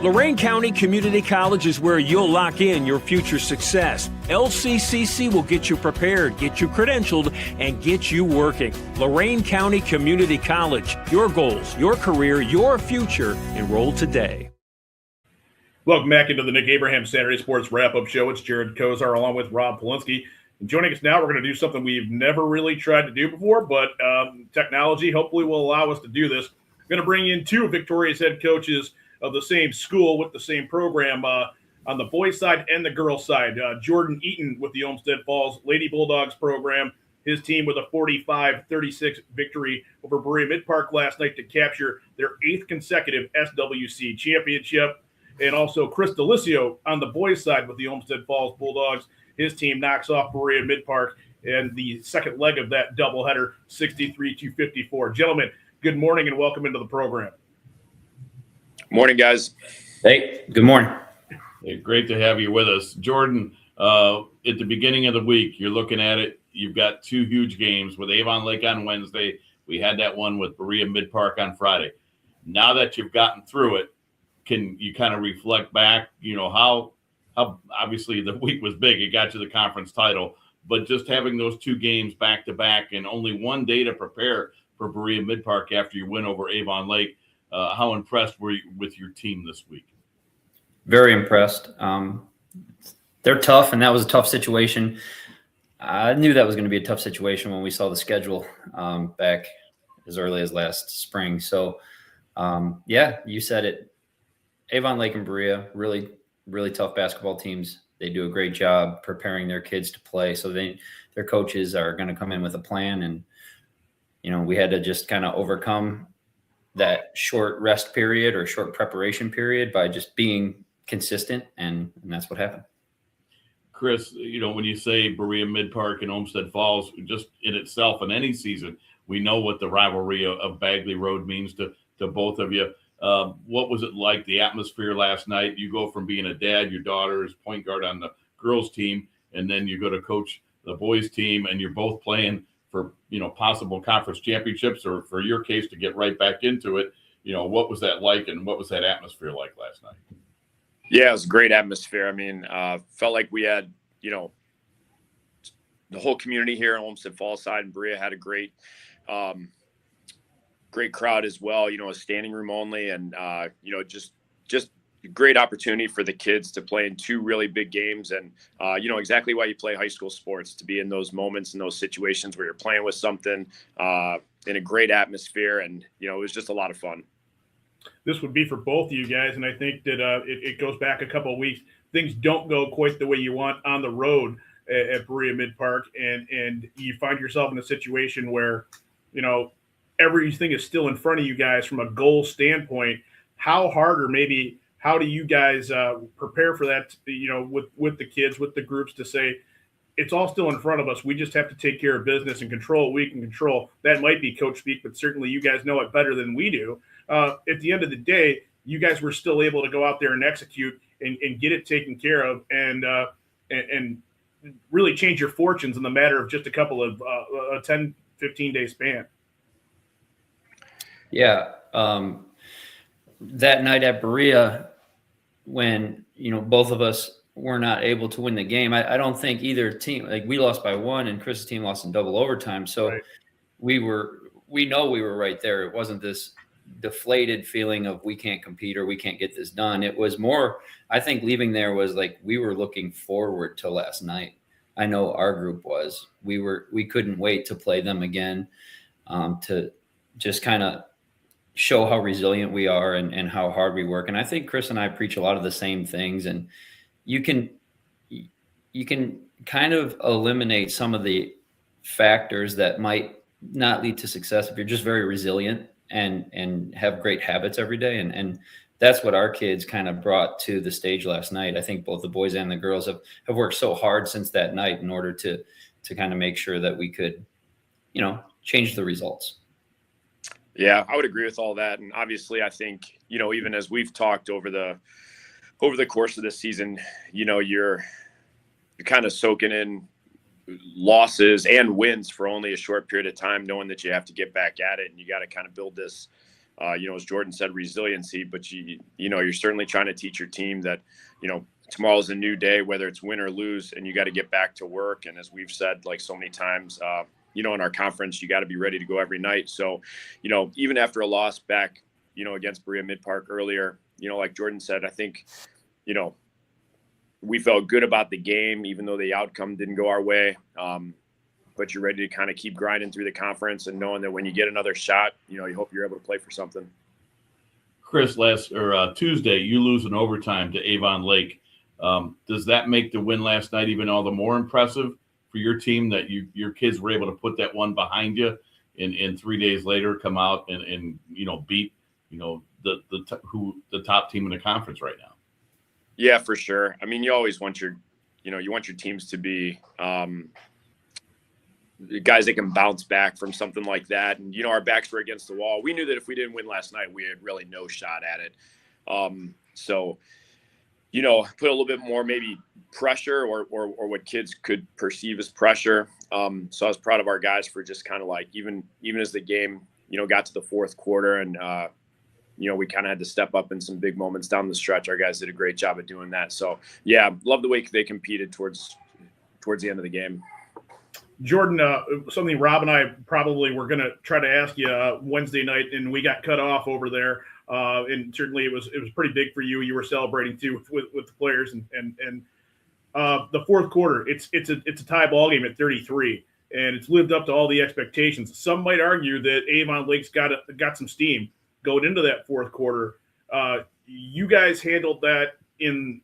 Lorain County Community College is where you'll lock in your future success. LCCC will get you prepared, get you credentialed, and get you working. Lorain County Community College. Your goals, your career, your future. Enroll today. Welcome back into the Nick Abraham Saturday Sports Wrap-Up Show. It's Jared Kozar along with Rob Polinsky. And joining us now, we're going to do something we've never really tried to do before, but technology hopefully will allow us to do this. We're going to bring in two victorious head coaches of the same school with the same program on the boys' side and the girls' side. Jordan Eaton with the Olmsted Falls Lady Bulldogs program, his team with a 45-36 victory over Berea Mid-Park last night to capture their 8th consecutive SWC championship. And also Chris Delisio on the boys' side with the Olmsted Falls Bulldogs. His team knocks off Berea Mid-Park in the second leg of that doubleheader, 63-54. Gentlemen, good morning and welcome into the program. Morning, guys. Hey, good morning. Hey, great to have you with us. Jordan, at the beginning of the week, you're looking at it. You've got two huge games with Avon Lake on Wednesday. We had that one with Berea Mid-Park on Friday. Now that you've gotten through it, can you kind of reflect back, how obviously the week was big. It got you the conference title, but just having those two games back to back and only one day to prepare for Berea Mid-Park after you win over Avon Lake, how impressed were you with your team this week? Very impressed. They're tough, and that was a tough situation. I knew that was going to be a tough situation when we saw the schedule back as early as last spring. So, you said it. Avon Lake and Berea, really, really tough basketball teams. They do a great job preparing their kids to play. So their coaches are going to come in with a plan, and we had to just kind of overcome that short rest period or short preparation period by just being consistent, and that's what happened. Chris, when you say Berea Mid Park and Olmsted Falls, just in itself in any season, we know what the rivalry of Bagley Road means to both of you. What was it like, the atmosphere last night? You go from being a dad, your daughter is point guard on the girls team, and then you go to coach the boys team, and you're both playing for, possible conference championships, or for your case to get right back into it. What was that like, and what was that atmosphere like last night? Yeah, it was a great atmosphere. I mean, felt like we had, the whole community here in Olmsted Falls side and Berea had a great crowd as well, a standing room only, and, just a great opportunity for the kids to play in two really big games. And, exactly why you play high school sports, to be in those moments and those situations where you're playing with something in a great atmosphere. And, it was just a lot of fun. This would be for both of you guys, and I think that it goes back a couple of weeks. Things don't go quite the way you want on the road at Berea Mid Park, and you find yourself in a situation where, everything is still in front of you guys from a goal standpoint. How hard, or maybe how do you guys prepare for that, with the kids, with the groups, to say, it's all still in front of us. We just have to take care of business and control what we can control. That might be coach speak, but certainly you guys know it better than we do. At the end of the day, you guys were still able to go out there and execute and get it taken care of, and really change your fortunes in the matter of just a couple of a 10, 15-day span. Yeah. That night at Berea, when, both of us were not able to win the game, I don't think either team, like, we lost by one and Chris's team lost in double overtime. So right. we know we were right there. It wasn't this deflated feeling of we can't compete or we can't get this done. It was more, I think leaving there was like, we were looking forward to last night. I know our group was. We couldn't wait to play them again, to just kind of show how resilient we are and how hard we work. And I think Chris and I preach a lot of the same things, and you can kind of eliminate some of the factors that might not lead to success if you're just very resilient and have great habits every day. And that's what our kids kind of brought to the stage last night. I think both the boys and the girls have worked so hard since that night in order to kind of make sure that we could, change the results. Yeah, I would agree with all that. And obviously I think, even as we've talked over the course of this season, you're kind of soaking in losses and wins for only a short period of time, knowing that you have to get back at it, and you got to kind of build this, as Jordan said, resiliency. But you're certainly trying to teach your team that, tomorrow's a new day, whether it's win or lose, and you got to get back to work. And as we've said, like so many times, in our conference, you got to be ready to go every night. So, even after a loss back, against Berea Mid Park earlier, like Jordan said, I think, we felt good about the game, even though the outcome didn't go our way. But you're ready to kind of keep grinding through the conference and knowing that when you get another shot, you hope you're able to play for something. Chris, Tuesday, you lose in overtime to Avon Lake. Does that make the win last night even all the more impressive for your team, that your kids were able to put that one behind you and 3 days later come out and beat, the top team in the conference right now? Yeah, for sure. I mean, you always want your teams to be guys that can bounce back from something like that. And, our backs were against the wall. We knew that if we didn't win last night, we had really no shot at it. So, put a little bit more maybe pressure or what kids could perceive as pressure. So I was proud of our guys for just kind of like, even as the game, got to the fourth quarter and, we kind of had to step up in some big moments down the stretch. Our guys did a great job at doing that. So, yeah, love the way they competed towards the end of the game. Jordan, something Rob and I probably were going to try to ask you Wednesday night, and we got cut off over there. And certainly it was pretty big for you. You were celebrating too with the players, and the fourth quarter, it's a tie ball game at 33, and it's lived up to all the expectations. Some might argue that Avon Lake's got some steam going into that fourth quarter. You guys handled that in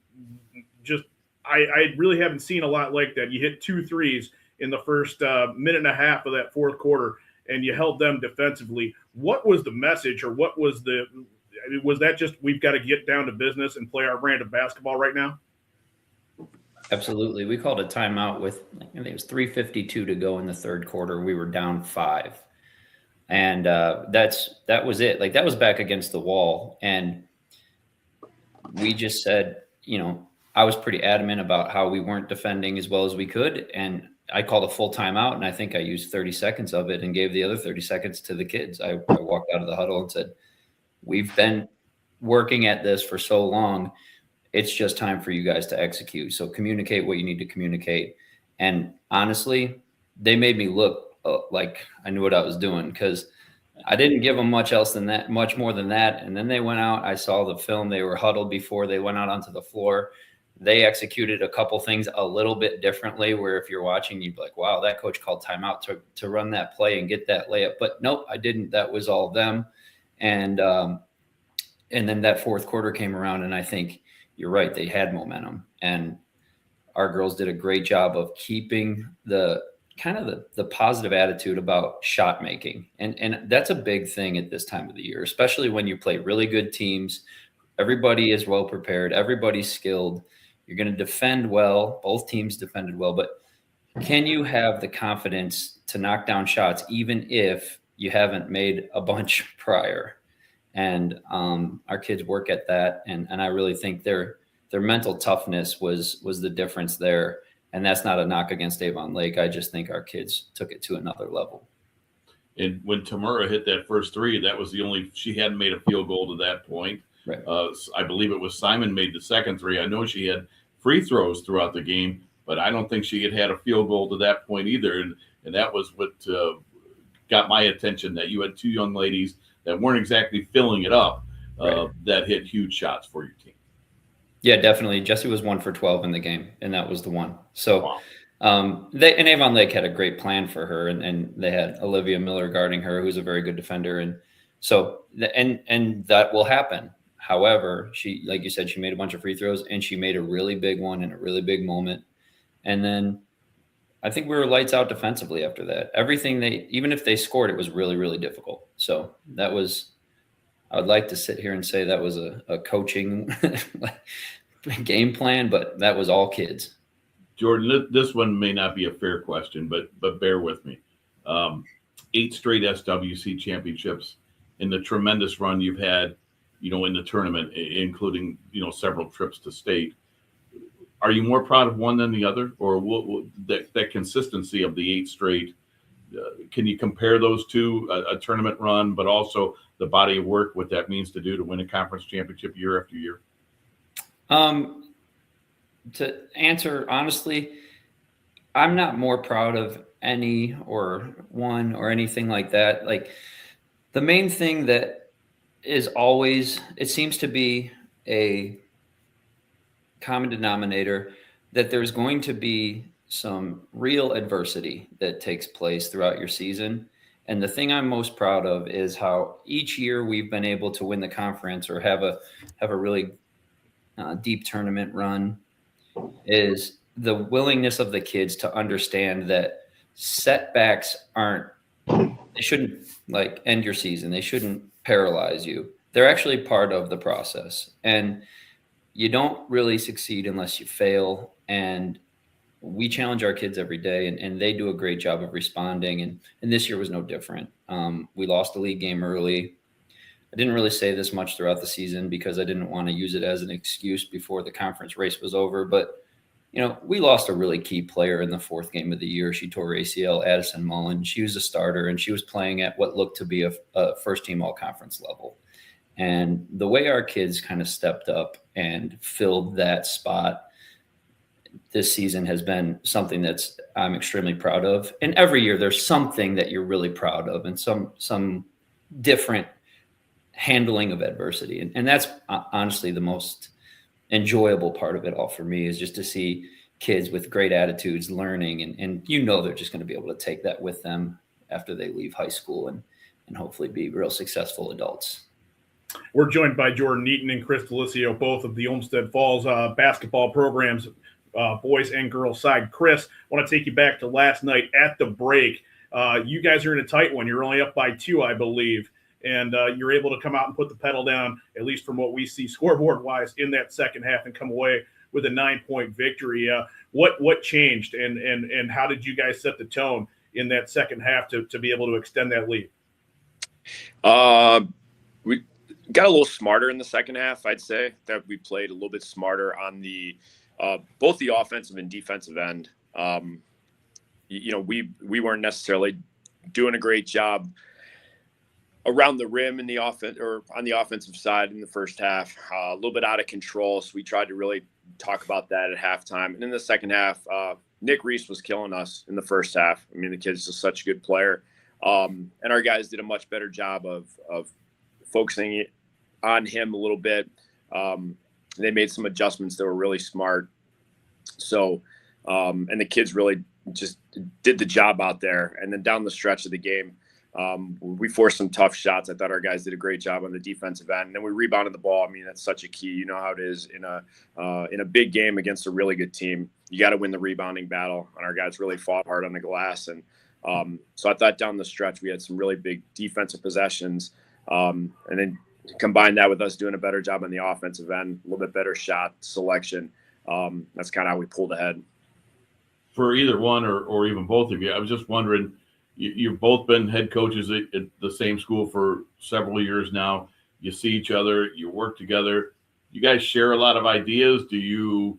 just I really haven't seen a lot like that. You hit 2 threes in the first minute and a half of that fourth quarter, and you held them defensively. What was the message, or what was was that just, we've got to get down to business and play our brand of basketball right now? Absolutely. We called a timeout with, I think it was 3:52 to go in the third quarter. We were down 5. And that was it. Like, that was back against the wall. And we just said, I was pretty adamant about how we weren't defending as well as we could. And I called a full timeout, and I think I used 30 seconds of it and gave the other 30 seconds to the kids. I walked out of the huddle and said, we've been working at this for so long. It's just time for you guys to execute. So communicate what you need to communicate. And honestly, they made me look like I knew what I was doing, because I didn't give them much more than that. And then they went out. I saw the film. They were huddled before they went out onto the floor. They executed a couple things a little bit differently, where if you're watching, you'd be like, wow, that coach called timeout to run that play and get that layup. But nope, I didn't. That was all them. And then that fourth quarter came around, and I think you're right. They had momentum, and our girls did a great job of keeping the positive attitude about shot making. And that's a big thing at this time of the year, especially when you play really good teams. Everybody is well prepared. Everybody's skilled. You're going to defend well. Both teams defended well, but can you have the confidence to knock down shots even if you haven't made a bunch prior? And our kids work at that. And I really think their mental toughness was the difference there. And that's not a knock against Avon Lake. I just think our kids took it to another level. And when Tamura hit that first three, that was she hadn't made a field goal to that point. Right. I believe it was Simon made the second three. I know she had free throws throughout the game, but I don't think she had a field goal to that point either. And that was what got my attention, that you had two young ladies that weren't exactly filling it up, that hit huge shots for your team. Yeah, definitely. Jessie was 1 for 12 in the game, and that was the one. So and Avon Lake had a great plan for her, and they had Olivia Miller guarding her, who's a very good defender. And so, and that will happen. However, she, like you said, she made a bunch of free throws, and she made a really big one in a really big moment. And then I think we were lights out defensively after that. Everything even if they scored, it was really, really difficult. So that was, I would like to sit here and say that was a coaching game plan, but that was all kids. Jordan, this one may not be a fair question, but bear with me. 8 straight SWC championships, and the tremendous run you've had, in the tournament, including, several trips to state. Are you more proud of one than the other, or that consistency of the 8 straight? Can you compare those two, a tournament run, but also the body of work, what that means to do to win a conference championship year after year? To answer honestly, I'm not more proud of any or one or anything like that. Like, the main thing that is always, it seems to be a common denominator, that there's going to be some real adversity that takes place throughout your season. And the thing I'm most proud of is how each year we've been able to win the conference or have a really deep tournament run, is the willingness of the kids to understand that setbacks they shouldn't end your season. They shouldn't paralyze you. They're actually part of the process. And you don't really succeed unless you fail. And we challenge our kids every day, and they do a great job of responding. And this year was no different. We lost the league game early. I didn't really say this much throughout the season because I didn't want to use it as an excuse before the conference race was over. But, we lost a really key player in the 4th game of the year. She tore ACL, Addison Mullen. She was a starter, and she was playing at what looked to be a first-team all-conference level. And the way our kids kind of stepped up and filled that spot this season has been something I'm extremely proud of. And every year there's something that you're really proud of, and some different handling of adversity. And that's honestly the most enjoyable part of it all for me, is just to see kids with great attitudes learning. And they're just going to be able to take that with them after they leave high school and hopefully be real successful adults. We're joined by Jordan Eaton and Chris Delisio, both of the Olmsted Falls basketball programs, boys and girls side. Chris, I want to take you back to last night at the break. You guys are in a tight one. You're only up by 2, I believe. And you're able to come out and put the pedal down, at least from what we see scoreboard-wise, in that second half and come away with a 9-point victory. What changed, and how did you guys set the tone in that second half to be able to extend that lead? We got a little smarter in the second half. I'd say that we played a little bit smarter on the both the offensive and defensive end. We weren't necessarily doing a great job around the rim in the offense or on the offensive side in the first half, a little bit out of control. So we tried to really talk about that at halftime. And in the second half, Nick Reese was killing us in the first half. I mean, the kid's just such a good player. And our guys did a much better job of focusing on him a little bit. They made some adjustments that were really smart. So, and the kids really just did the job out there. And then down the stretch of the game, we forced some tough shots. I thought our guys did a great job on the defensive end, and then we rebounded the ball. I mean, that's such a key. You know how it is in a big game against a really good team. You got to win the rebounding battle, and our guys really fought hard on the glass. And so I thought down the stretch we had some really big defensive possessions, and then combine that with us doing a better job on the offensive end, a little bit better shot selection. That's kind of how we pulled ahead. For either one or even both of you, I was just wondering. You've both been head coaches at the same school for several years now. You see each other, you work together. You guys share a lot of ideas. Do you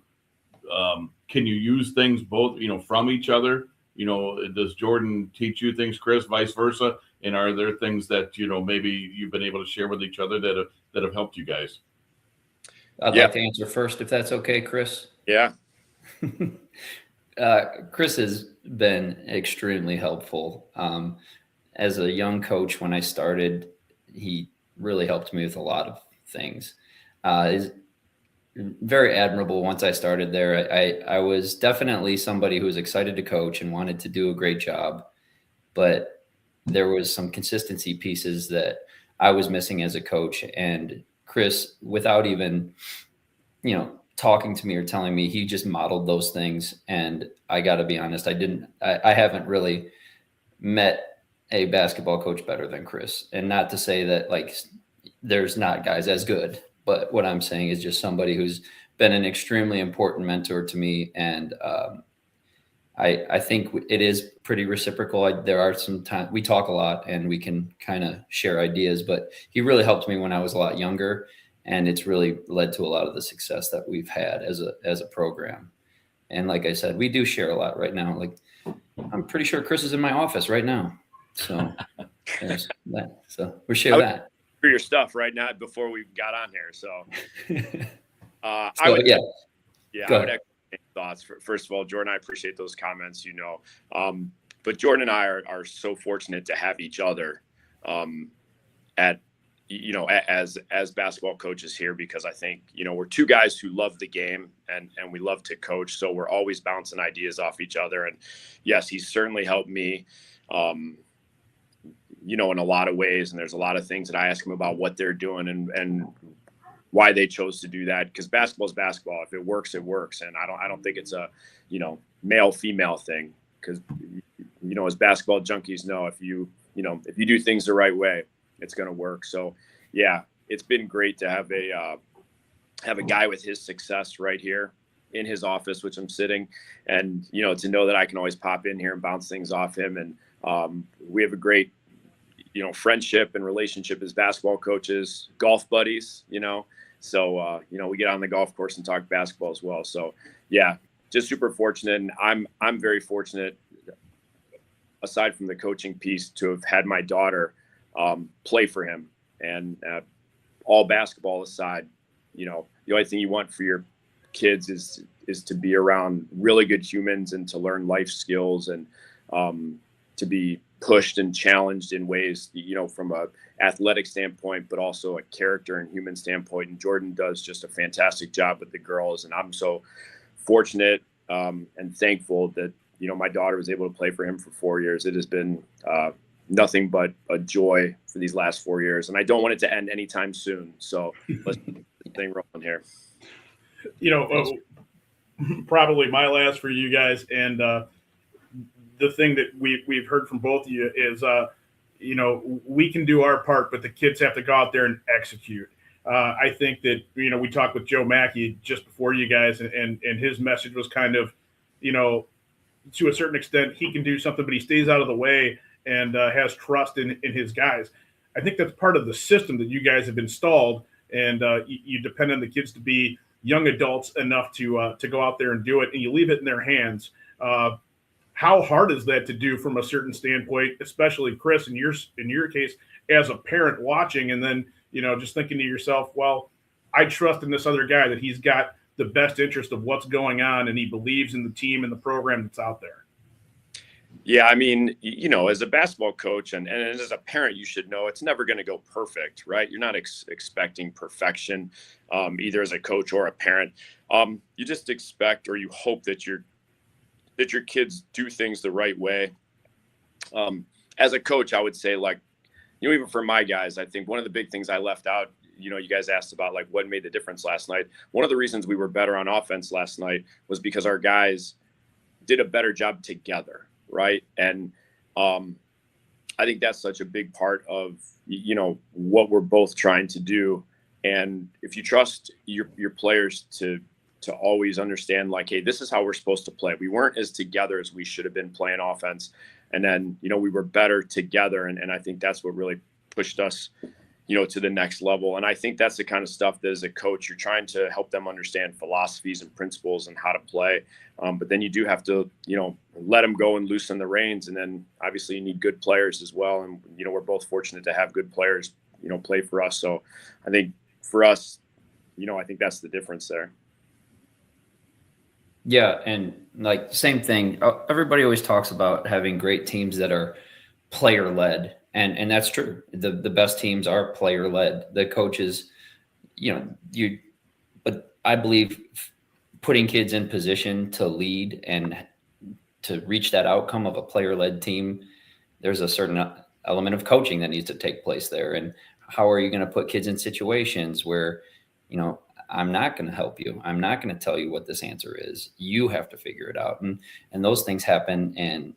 can you use things both, from each other? Does Jordan teach you things, Chris, vice versa? And are there things that, maybe you've been able to share with each other that have helped you guys? I'd like to answer first, if that's okay, Chris. Yeah. Chris has been extremely helpful. As a young coach, when I started, he really helped me with a lot of things. Is very admirable. Once I started there, I was definitely somebody who was excited to coach and wanted to do a great job, but there was some consistency pieces that I was missing as a coach. And Chris, without even, talking to me or telling me, he just modeled those things. And I got to be honest, I haven't really met a basketball coach better than Chris. And not to say that there's not guys as good, but what I'm saying is just somebody who's been an extremely important mentor to me. And I think it is pretty reciprocal. There are some times we talk a lot and we can kind of share ideas, but he really helped me when I was a lot younger. And it's really led to a lot of the success that we've had as a program. And like I said, we do share a lot right now. I'm pretty sure Chris is in my office right now. So there's that. So we share that. For your stuff right now before we got on here. So, I would echo thoughts. First of all, Jordan, I appreciate those comments, but Jordan and I are so fortunate to have each other as basketball coaches here, because I think, we're two guys who love the game and we love to coach. So we're always bouncing ideas off each other. And yes, he's certainly helped me, in a lot of ways. And there's a lot of things that I ask him about what they're doing and why they chose to do that. Because basketball is basketball. If it works, it works. And I don't think it's a, male female thing, because, as basketball junkies know, if you do things the right way, it's going to work. So yeah, it's been great to have a guy with his success right here in his office, which I'm sitting, and, to know that I can always pop in here and bounce things off him. And we have a great, friendship and relationship as basketball coaches, golf buddies, so, we get on the golf course and talk basketball as well. So yeah, just super fortunate. And I'm very fortunate, aside from the coaching piece, to have had my daughter play for him. And all basketball aside, the only thing you want for your kids is to be around really good humans and to learn life skills and to be pushed and challenged in ways, from a athletic standpoint, but also a character and human standpoint. And Jordan does just a fantastic job with the girls. And I'm so fortunate and thankful that, my daughter was able to play for him for 4 years. It has been nothing but a joy for these last 4 years. And I don't want it to end anytime soon. So let's get this thing rolling here. Probably my last for you guys. And the thing that we've heard from both of you is, we can do our part, but the kids have to go out there and execute. I think that, we talked with Joe Mackey just before you guys, and his message was kind of, to a certain extent, he can do something, but he stays out of the way and has trust in his guys. I think that's part of the system that you guys have installed, and you depend on the kids to be young adults enough to go out there and do it, and you leave it in their hands. How hard is that to do from a certain standpoint, especially Chris, in your case, as a parent watching, and then just thinking to yourself, well, I trust in this other guy that he's got the best interest of what's going on, and he believes in the team and the program that's out there. Yeah, I mean, as a basketball coach and as a parent, you should know it's never going to go perfect, right? You're not expecting perfection, either as a coach or a parent. You just expect, or you hope that your kids do things the right way. As a coach, I would say, even for my guys, I think one of the big things I left out, you guys asked about what made the difference last night. One of the reasons we were better on offense last night was because our guys did a better job together. Right. And I think that's such a big part of, what we're both trying to do. And if you trust your players to always understand, hey, this is how we're supposed to play. We weren't as together as we should have been playing offense. And then, we were better together. And I think that's what really pushed us, to the next level. And I think that's the kind of stuff that as a coach, you're trying to help them understand philosophies and principles and how to play. But then you do have to, let them go and loosen the reins. And then obviously you need good players as well. And, we're both fortunate to have good players, play for us. So I think for us, I think that's the difference there. Yeah. And same thing. Everybody always talks about having great teams that are player led. And that's true. The best teams are player led. The coaches, but I believe putting kids in position to lead and to reach that outcome of a player led team, there's a certain element of coaching that needs to take place there. And how are you going to put kids in situations where, I'm not going to help you. I'm not going to tell you what this answer is. You have to figure it out. And those things happen, and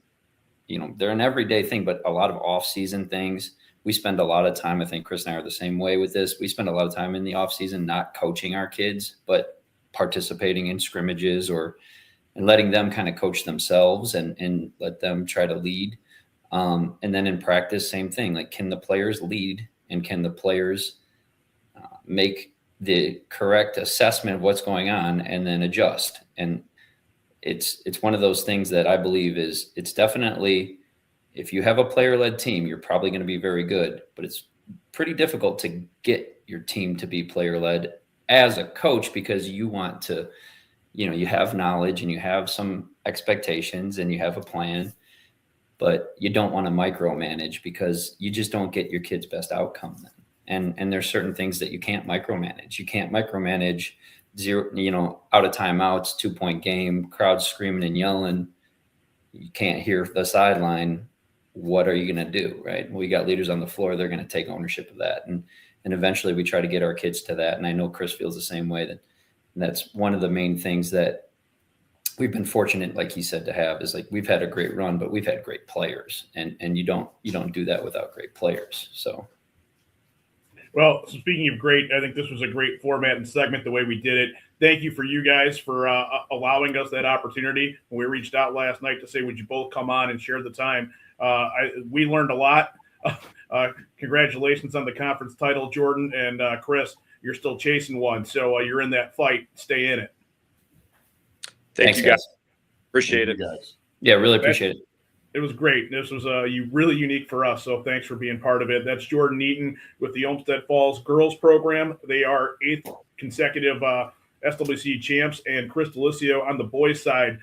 they're an everyday thing, but a lot of off-season things. We spend a lot of time, I think Chris and I are the same way with this. We spend a lot of time in the off-season not coaching our kids, but participating in scrimmages and letting them kind of coach themselves and let them try to lead. And then in practice, same thing. Can the players lead, and can the players make the correct assessment of what's going on and then adjust? And it's one of those things that I believe it's definitely, if you have a player-led team, you're probably going to be very good, but it's pretty difficult to get your team to be player-led as a coach, because you want to, you have knowledge and you have some expectations and you have a plan, but you don't want to micromanage, because you just don't get your kid's best outcome then. And there's certain things that you can't micromanage. You can't micromanage out of timeouts, 2-point game, crowd screaming and yelling. You can't hear the sideline. What are you going to do? Right. We got leaders on the floor. They're going to take ownership of that. And eventually we try to get our kids to that. And I know Chris feels the same way. That's one of the main things that we've been fortunate, like he said, to have is we've had a great run, but we've had great players, and you don't do that without great players. So. Well, so speaking of great, I think this was a great format and segment the way we did it. Thank you for you guys for allowing us that opportunity. When we reached out last night to say, would you both come on and share the time? We learned a lot. Congratulations on the conference title, Jordan, and Chris. You're still chasing one, so you're in that fight. Stay in it. Thanks, you guys. Appreciate it, guys. Yeah, really appreciate it. It was great. This was really unique for us, so thanks for being part of it. That's Jordan Eaton with the Olmsted Falls girls program. They are 8th consecutive SWC champs, and Chris Delisio on the boys' side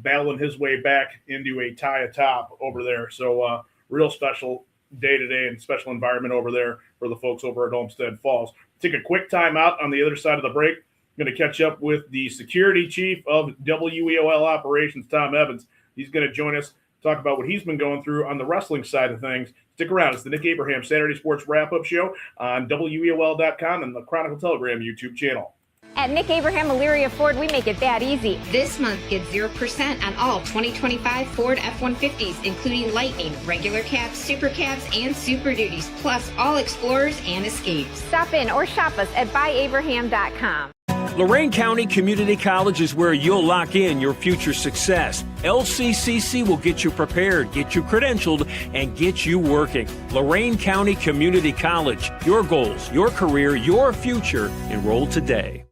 battling his way back into a tie atop over there. So real special day today and special environment over there for the folks over at Olmsted Falls. Take a quick time out on the other side of the break. I'm going to catch up with the security chief of WEOL operations, Tom Evans. He's going to join us, talk about what he's been going through on the wrestling side of things. Stick around. It's the Nick Abraham Saturday Sports Wrap-Up Show on WEOL.com and the Chronicle Telegram YouTube channel. At Nick Abraham Elyria Ford, we make it that easy. This month, get 0% on all 2025 Ford F-150s, including Lightning, regular cabs, super cabs, and Super Duties, plus all Explorers and Escapes. Stop in or shop us at buyabraham.com. Lorain County Community College is where you'll lock in your future success. LCCC will get you prepared, get you credentialed, and get you working. Lorain County Community College. Your goals, your career, your future. Enroll today.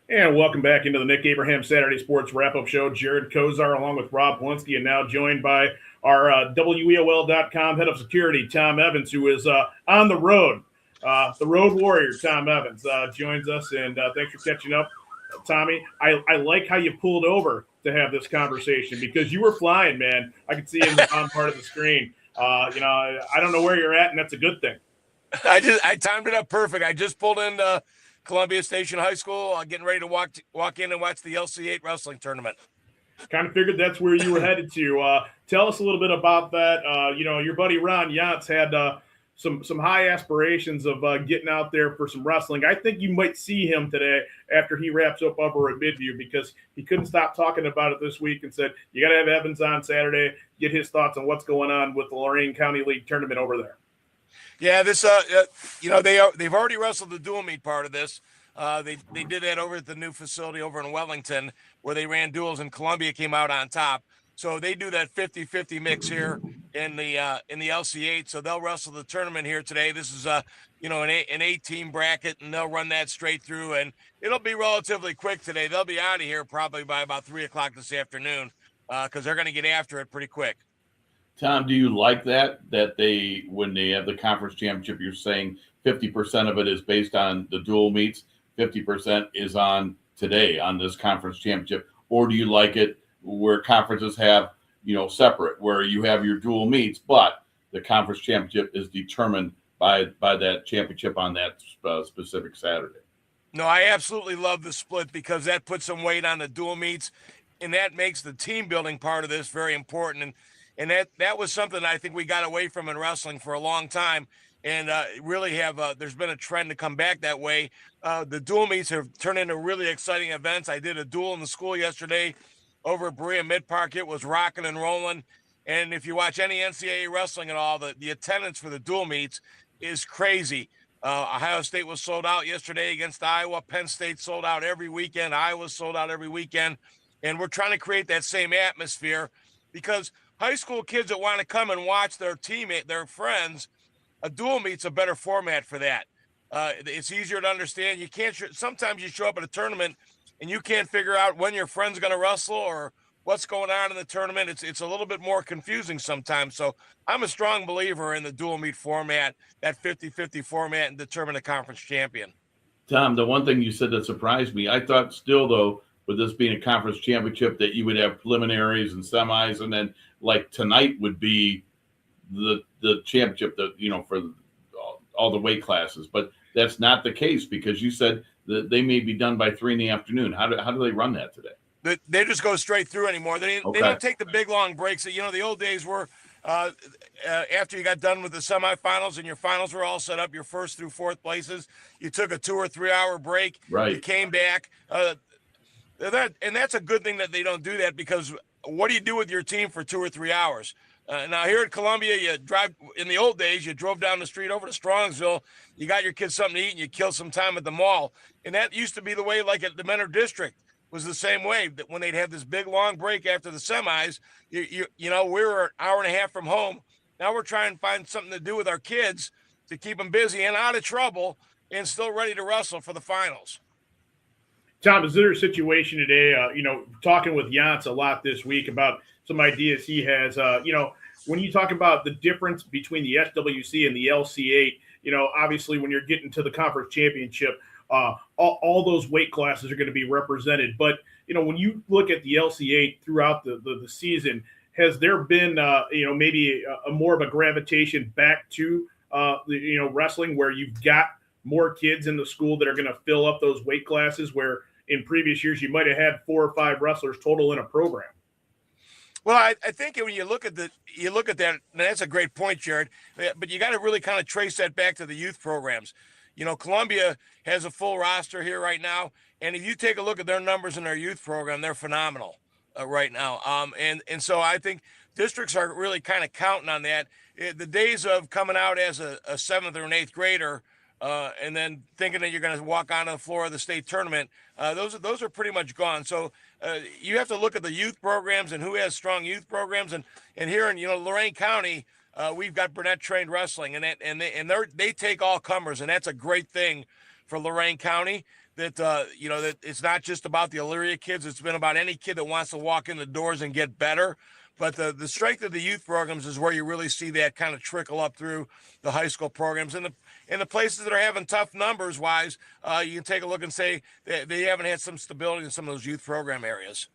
And welcome back into the Nick Abraham Saturday Sports Wrap-Up Show. Jared Kozar along with Rob Polinsky, and now joined by our WEOL.com head of security, Tom Evans, who is on the road. The road warrior, Tom Evans, joins us, and thanks for catching up, Tommy. I like how you pulled over to have this conversation because you were flying, man. I could see in the bottom part of the screen. I don't know where you're at, and that's a good thing. I timed it up perfect. I just pulled into Columbia Station High School, getting ready to walk in and watch the LC8 wrestling tournament. Kind of figured that's where you were headed to. Tell us a little bit about that. Your buddy Ron Yantz had some high aspirations of getting out there for some wrestling. I think you might see him today after he wraps up over at Midview because he couldn't stop talking about it this week and said, you got to have Evans on Saturday, get his thoughts on what's going on with the Lorain County League tournament over there. Yeah, this they've already wrestled the dual meet part of this. They did that over at the new facility over in Wellington where they ran duels and Columbia came out on top. So they do that 50-50 mix here in the LC8. So they'll wrestle the tournament here today. This is an 8-team bracket, and they'll run that straight through, and it'll be relatively quick today. They'll be out of here probably by about 3:00 this afternoon because they're going to get after it pretty quick. Tom, do you like that they, when they have the conference championship, you're saying 50% of it is based on the dual meets, 50% is on today on this conference championship? Or do you like it where conferences have, separate, where you have your dual meets, but the conference championship is determined by that championship on that specific Saturday? No, I absolutely love the split because that puts some weight on the dual meets, and that makes the team building part of this very important. And that was something I think we got away from in wrestling for a long time, and really have there's been a trend to come back that way. The dual meets have turned into really exciting events. I did a duel in the school yesterday over at Berea Mid Park. It was rocking and rolling. And if you watch any NCAA wrestling at all, the attendance for the dual meets is crazy. Ohio State was sold out yesterday against Iowa. Penn State sold out every weekend. Iowa sold out every weekend. And we're trying to create that same atmosphere because high school kids that want to come and watch their teammate, their friends, a dual meet's a better format for that. It's easier to understand. You can't. Sometimes you show up at a tournament and you can't figure out when your friend's going to wrestle or what's going on in the tournament. It's a little bit more confusing sometimes. So I'm a strong believer in the dual meet format, that 50-50 format, and determine the conference champion. Tom, the one thing you said that surprised me, I thought still though, with this being a conference championship, that you would have preliminaries and semis, and then like tonight would be the championship that, for all the weight classes. But that's not the case because you said that they may be done by 3 p.m. How do they run that today? They just go straight through anymore. They don't take the big long breaks. The old days were after you got done with the semifinals and your finals were all set up, your first through fourth places, you took a 2 or 3 hour break. Right. You came back. And that's a good thing that they don't do that because what do you do with your team for 2 or 3 hours? Now here at Columbia, you drive. In the old days, you drove down the street over to Strongsville. You got your kids something to eat, and you killed some time at the mall. And that used to be the way, like at the Menor District, was the same way. That when they'd have this big long break after the semis, we were an hour and a half from home. Now we're trying to find something to do with our kids to keep them busy and out of trouble, and still ready to wrestle for the finals. Tom, is there a situation today, talking with Yantz a lot this week about some ideas he has, when you talk about the difference between the SWC and the LC8, obviously when you're getting to the conference championship, all those weight classes are going to be represented. But, when you look at the LC8 throughout the season, has there been, maybe a more of a gravitation back to, wrestling where you've got more kids in the school that are going to fill up those weight classes where in previous years you might have had 4 or 5 wrestlers total in a program? Well, I think when you look at that, and that's a great point, Jared, but you got to really kind of trace that back to the youth programs. Columbia has a full roster here right now, and if you take a look at their numbers in their youth program, they're phenomenal right now. And so I think districts are really kind of counting on that. The days of coming out as a 7th or an 8th grader and then thinking that you're going to walk onto the floor of the state tournament, those are pretty much gone. So you have to look at the youth programs and who has strong youth programs. And here in Lorain County, we've got Burnett Trained Wrestling, and they take all comers, and that's a great thing for Lorain County. That that it's not just about the Elyria kids; it's been about any kid that wants to walk in the doors and get better. But the strength of the youth programs is where you really see that kind of trickle up through the high school programs. And the places that are having tough numbers wise, you can take a look and say they haven't had some stability in some of those youth program areas.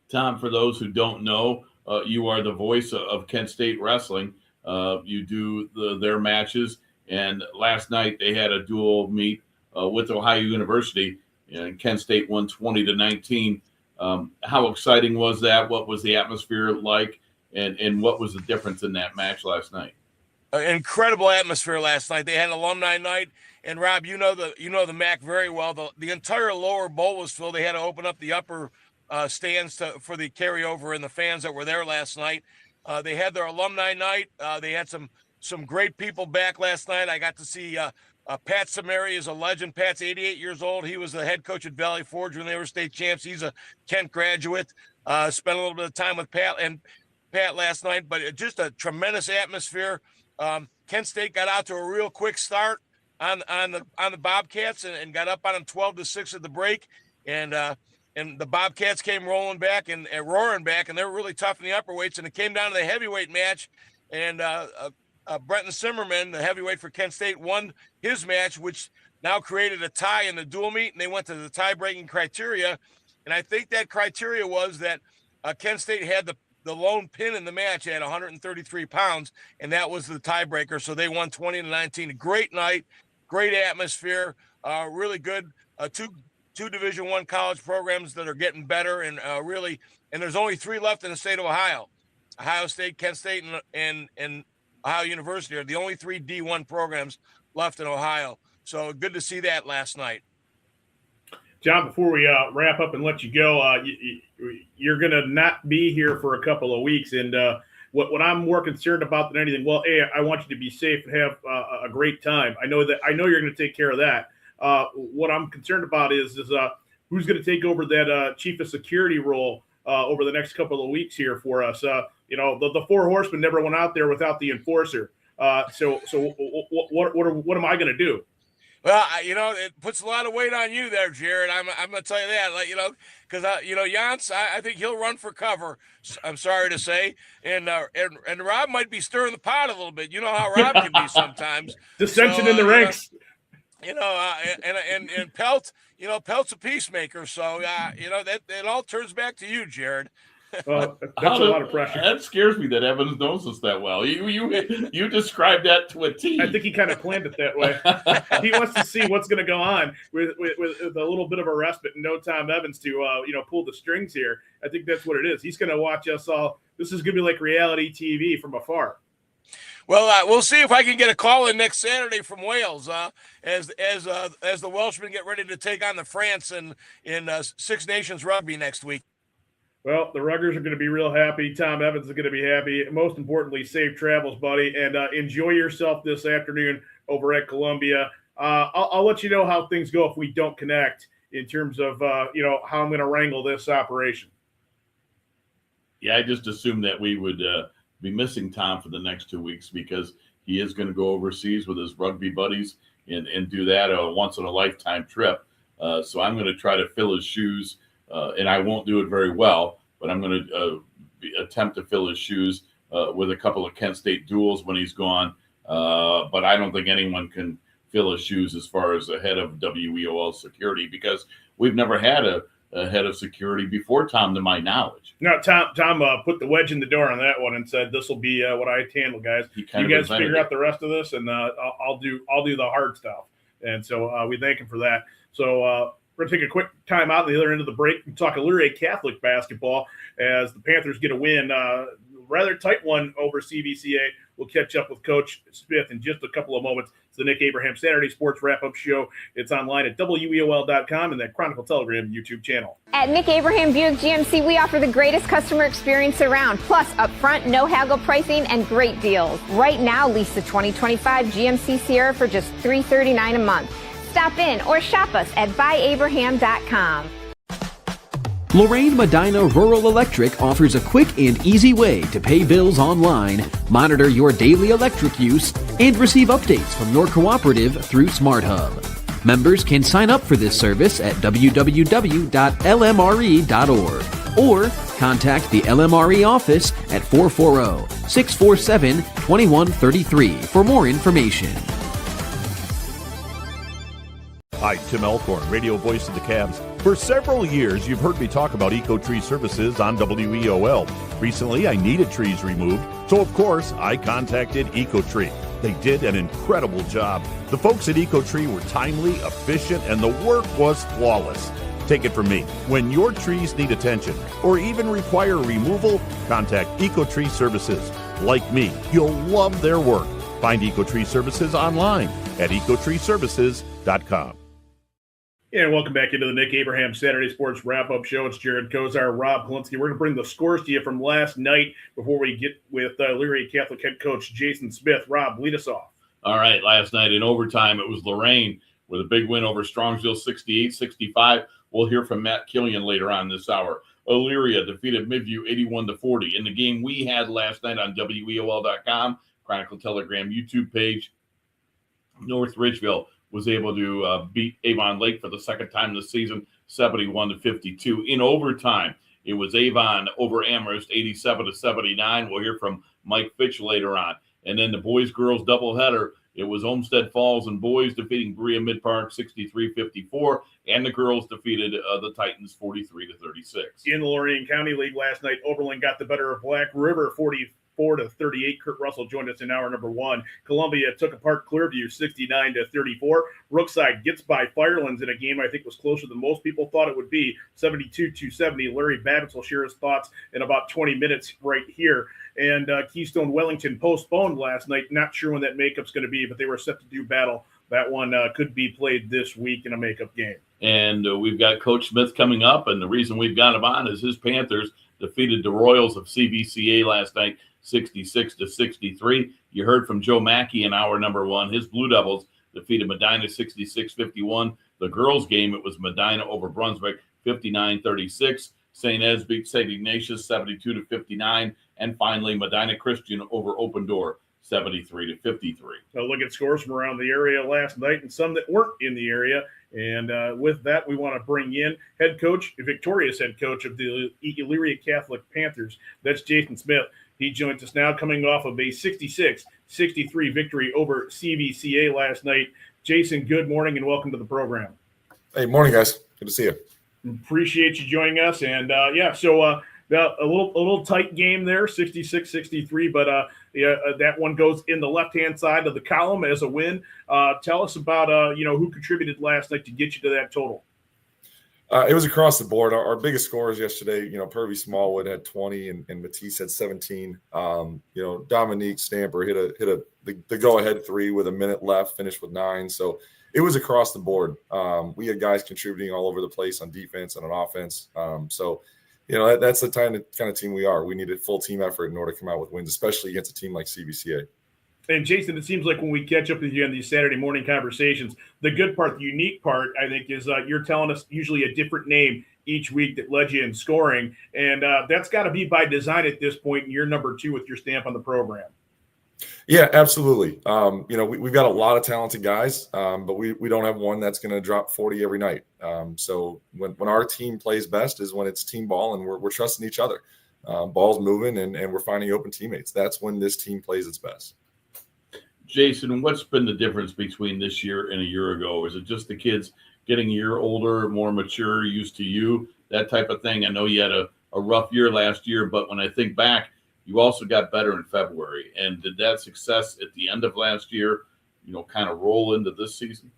Tom, for those who don't know, you are the voice of Kent State Wrestling. You do their matches, and last night they had a dual meet with Ohio University, and Kent State won 20-19. How exciting was that? What was the atmosphere like, and what was the difference in that match last night? Incredible atmosphere last night. They had alumni night, and Rob, you know the MAC very well. The entire lower bowl was filled. They had to open up the upper stands for the carryover and the fans that were there last night. They had their alumni night. They had some great people back last night. I got to see Pat Samari is a legend. Pat's 88 years old. He was the head coach at Valley Forge when they were state champs. He's a Kent graduate. Spent a little bit of time with Pat last night, but just a tremendous atmosphere. Kent State got out to a real quick start on the Bobcats and got up on them 12-6 at the break, and the Bobcats came rolling back and roaring back, and they were really tough in the upper weights, and it came down to the heavyweight match, and Brenton Zimmerman, the heavyweight for Kent State, won his match, which now created a tie in the dual meet, and they went to the tie-breaking criteria. And I think that criteria was that Kent State had the lone pin in the match at 133 pounds, and that was the tiebreaker. So they won 20-19. A great night, great atmosphere, really good. Two Division I college programs that are getting better, and really, and there's only 3 left in the state of Ohio. Ohio State, Kent State, and Ohio University are the only 3 D1 programs left in Ohio. So good to see that last night. John, before we wrap up and let you go, you're going to not be here for a couple of weeks. And what I'm more concerned about than anything, I want you to be safe and have a great time. I know you're going to take care of that. What I'm concerned about is who's going to take over that chief of security role over the next couple of weeks here for us. The 4 horsemen never went out there without the enforcer. So what am I going to do? Well, it puts a lot of weight on you there, Jared. I'm going to tell you that, because Jans, I think he'll run for cover. I'm sorry to say, and Rob might be stirring the pot a little bit. You know how Rob can be sometimes. Dissension in the ranks. And Pelt, Pelt's a peacemaker. So that it all turns back to you, Jared. Well, that's a lot of pressure. That scares me that Evans knows us that well. You described that to a T. I think he kind of planned it that way. He wants to see what's going to go on with a little bit of a respite and no Tom Evans to pull the strings here. I think that's what it is. He's going to watch us all. This is going to be like reality TV from afar. Well, we'll see if I can get a call in next Saturday from Wales as the Welshmen get ready to take on the France in Six Nations rugby next week. Well, the Ruggers are going to be real happy. Tom Evans is going to be happy. Most importantly, safe travels, buddy, and enjoy yourself this afternoon over at Columbia. I'll let you know how things go if we don't connect in terms of how I'm going to wrangle this operation. Yeah, I just assumed that we would be missing Tom for the next 2 weeks because he is going to go overseas with his rugby buddies and do that a once-in-a-lifetime trip. So I'm going to try to fill his shoes. And I won't do it very well, but I'm going to attempt to fill his shoes with a couple of Kent State duels when he's gone. But I don't think anyone can fill his shoes as far as the head of WEOL security because we've never had a head of security before Tom, to my knowledge. No, Tom put the wedge in the door on that one and said, "This will be what I handle, guys. You guys figure out the rest of this, and I'll do the hard stuff." And so we thank him for that. So. We're going to take a quick time out on the other end of the break and talk Elyria Catholic basketball as the Panthers get a win. Rather tight one over CVCA. We'll catch up with Coach Smith in just a couple of moments. It's the Nick Abraham Saturday Sports Wrap-Up Show. It's online at WEOL.com and that Chronicle Telegram YouTube channel. At Nick Abraham Buick GMC, we offer the greatest customer experience around, plus upfront, no haggle pricing and great deals. Right now, lease the 2025 GMC Sierra for just $339 a month. Stop in or shop us at buyabraham.com. Lorraine Medina Rural Electric offers a quick and easy way to pay bills online, monitor your daily electric use, and receive updates from your cooperative through SmartHub. Members can sign up for this service at www.lmre.org or contact the LMRE office at 440-647-2133 for more information. Hi, Tim Elkhorn, radio voice of the Cavs. For several years, you've heard me talk about EcoTree Services on WEOL. Recently, I needed trees removed, so of course, I contacted EcoTree. They did an incredible job. The folks at EcoTree were timely, efficient, and the work was flawless. Take it from me. When your trees need attention or even require removal, contact EcoTree Services. Like me, you'll love their work. Find EcoTree Services online at ecotreeservices.com. And welcome back into the Nick Abraham Saturday Sports Wrap-Up Show. It's Jared Kozar, Rob Polinsky. We're going to bring the scores to you from last night before we get with Elyria Catholic head coach Jason Smith. Rob, lead us off. All right, last night in overtime, it was Lorraine with a big win over Strongsville, 68-65. We'll hear from Matt Killian later on this hour. Elyria defeated Midview 81-40. In the game we had last night on WEOL.com, Chronicle Telegram YouTube page, North Ridgeville was able to beat Avon Lake for the second time this season, 71-52. In overtime, it was Avon over Amherst, 87-79. We'll hear from Mike Fitch later on. And then the boys-girls doubleheader, it was Olmsted Falls and boys defeating Berea Mid-Park 63-54, and the girls defeated the Titans 43-36. In the Lorain County League last night, Oberlin got the better of Black River 44-38. Kurt Russell joined us in hour number one. Columbia took apart Clearview 69-34. Brookside gets by Firelands in a game I think was closer than most people thought it would be, 72-70. Larry Babbitts will share his thoughts in about 20 minutes right here. And Keystone Wellington postponed last night. Not sure when that makeup's going to be, but they were set to do battle. That one could be played this week in a makeup game. And we've got Coach Smith coming up, and the reason we've got him on is his Panthers defeated the Royals of CVCA last night, 66-63. You heard from Joe Mackey in hour number one. His Blue Devils defeated Medina 66-51. The girls' game, it was Medina over Brunswick, 59-36. St. Ed's beat St. Ignatius 72-59. And finally, Medina Christian over Open Door, 73-53. So look at scores from around the area last night and some that weren't in the area. And with that, we want to bring in victorious head coach of the Elyria Catholic Panthers. That's Jason Smith. He joins us now coming off of a 66-63 victory over CVCA last night. Jason, good morning and welcome to the program. Hey, morning, guys. Good to see you. Appreciate you joining us. And a little tight game there, 66-63, but that one goes in the left-hand side of the column as a win. Tell us about, who contributed last night to get you to that total. It was across the board. Our biggest scorers yesterday, Purvey Smallwood had 20 and Matisse had 17. Dominique Stamper hit the go-ahead three with a minute left, finished with 9. So it was across the board. We had guys contributing all over the place on defense and on offense. That's the kind of team we are. We need a full team effort in order to come out with wins, especially against a team like CVCA. And Jason, it seems like when we catch up with you on these Saturday morning conversations, the good part, the unique part, I think, is you're telling us usually a different name each week that led you in scoring. And that's got to be by design at this point, and you're number 2 with your stamp on the program. Yeah, absolutely. We've got a lot of talented guys, but we don't have one that's going to drop 40 every night. So when our team plays best is when it's team ball and we're trusting each other. Ball's moving and we're finding open teammates. That's when this team plays its best. Jason, what's been the difference between this year and a year ago? Is it just the kids getting a year older, more mature, used to you, that type of thing? I know you had a rough year last year, but when I think back, you also got better in February. And did that success at the end of last year, kind of roll into this season?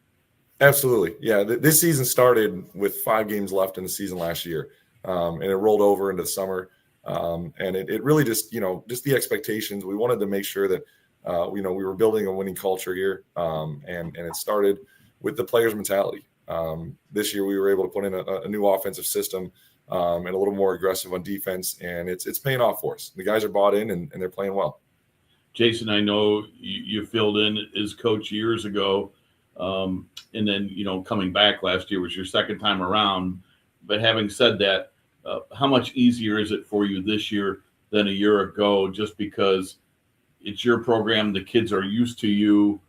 Absolutely. Yeah. This season started with 5 games left in the season last year. And it rolled over into the summer. And it really just the expectations. We wanted to make sure that We were building a winning culture here, and it started with the players' mentality. This year, we were able to put in a new offensive system and a little more aggressive on defense, and it's paying off for us. The guys are bought in, and they're playing well. Jason, I know you filled in as coach years ago, and then, coming back last year was your second time around. But having said that, how much easier is it for you this year than a year ago, just because it's your program, the kids are used to you?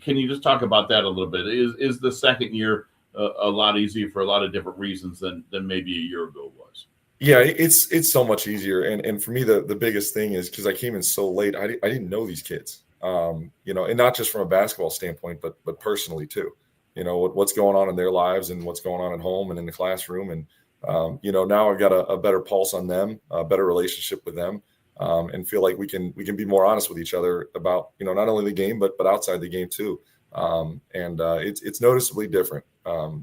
Can you just talk about that a little bit? Is the second year a lot easier for a lot of different reasons than maybe a year ago was? Yeah, it's so much easier. And for me, the biggest thing is because I came in so late, I didn't know these kids, and not just from a basketball standpoint, but personally too, what's going on in their lives and what's going on at home and in the classroom. And, now I've got a better pulse on them, a better relationship with them, and feel like we can be more honest with each other about, not only the game, but outside the game too. It's noticeably different,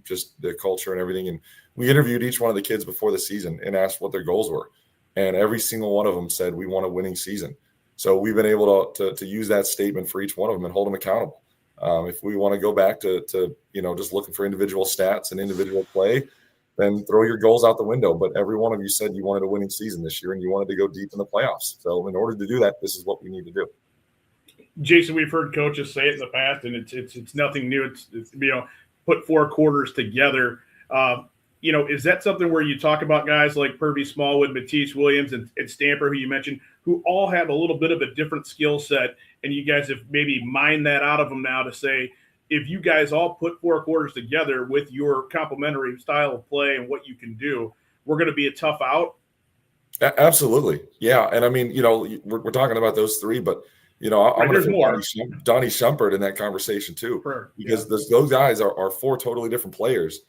just the culture and everything. And we interviewed each one of the kids before the season and asked what their goals were. And every single one of them said, we want a winning season. So we've been able to use that statement for each one of them and hold them accountable. If we want to go back to just looking for individual stats and individual play, then throw your goals out the window. But every one of you said you wanted a winning season this year and you wanted to go deep in the playoffs. So in order to do that, this is what we need to do. Jason, we've heard coaches say it in the past, and it's nothing new. It's put 4 quarters together. Is that something where you talk about guys like Purvey Smallwood, Matisse Williams, and Stamper, who you mentioned, who all have a little bit of a different skill set, and you guys have maybe mined that out of them now to say, if you guys all put 4 quarters together with your complementary style of play and what you can do, we're going to be a tough out? Absolutely. Yeah. And I mean, we're talking about those 3, but I'm going to put Donnie Shumpert in that conversation too, because those guys are 4 totally different players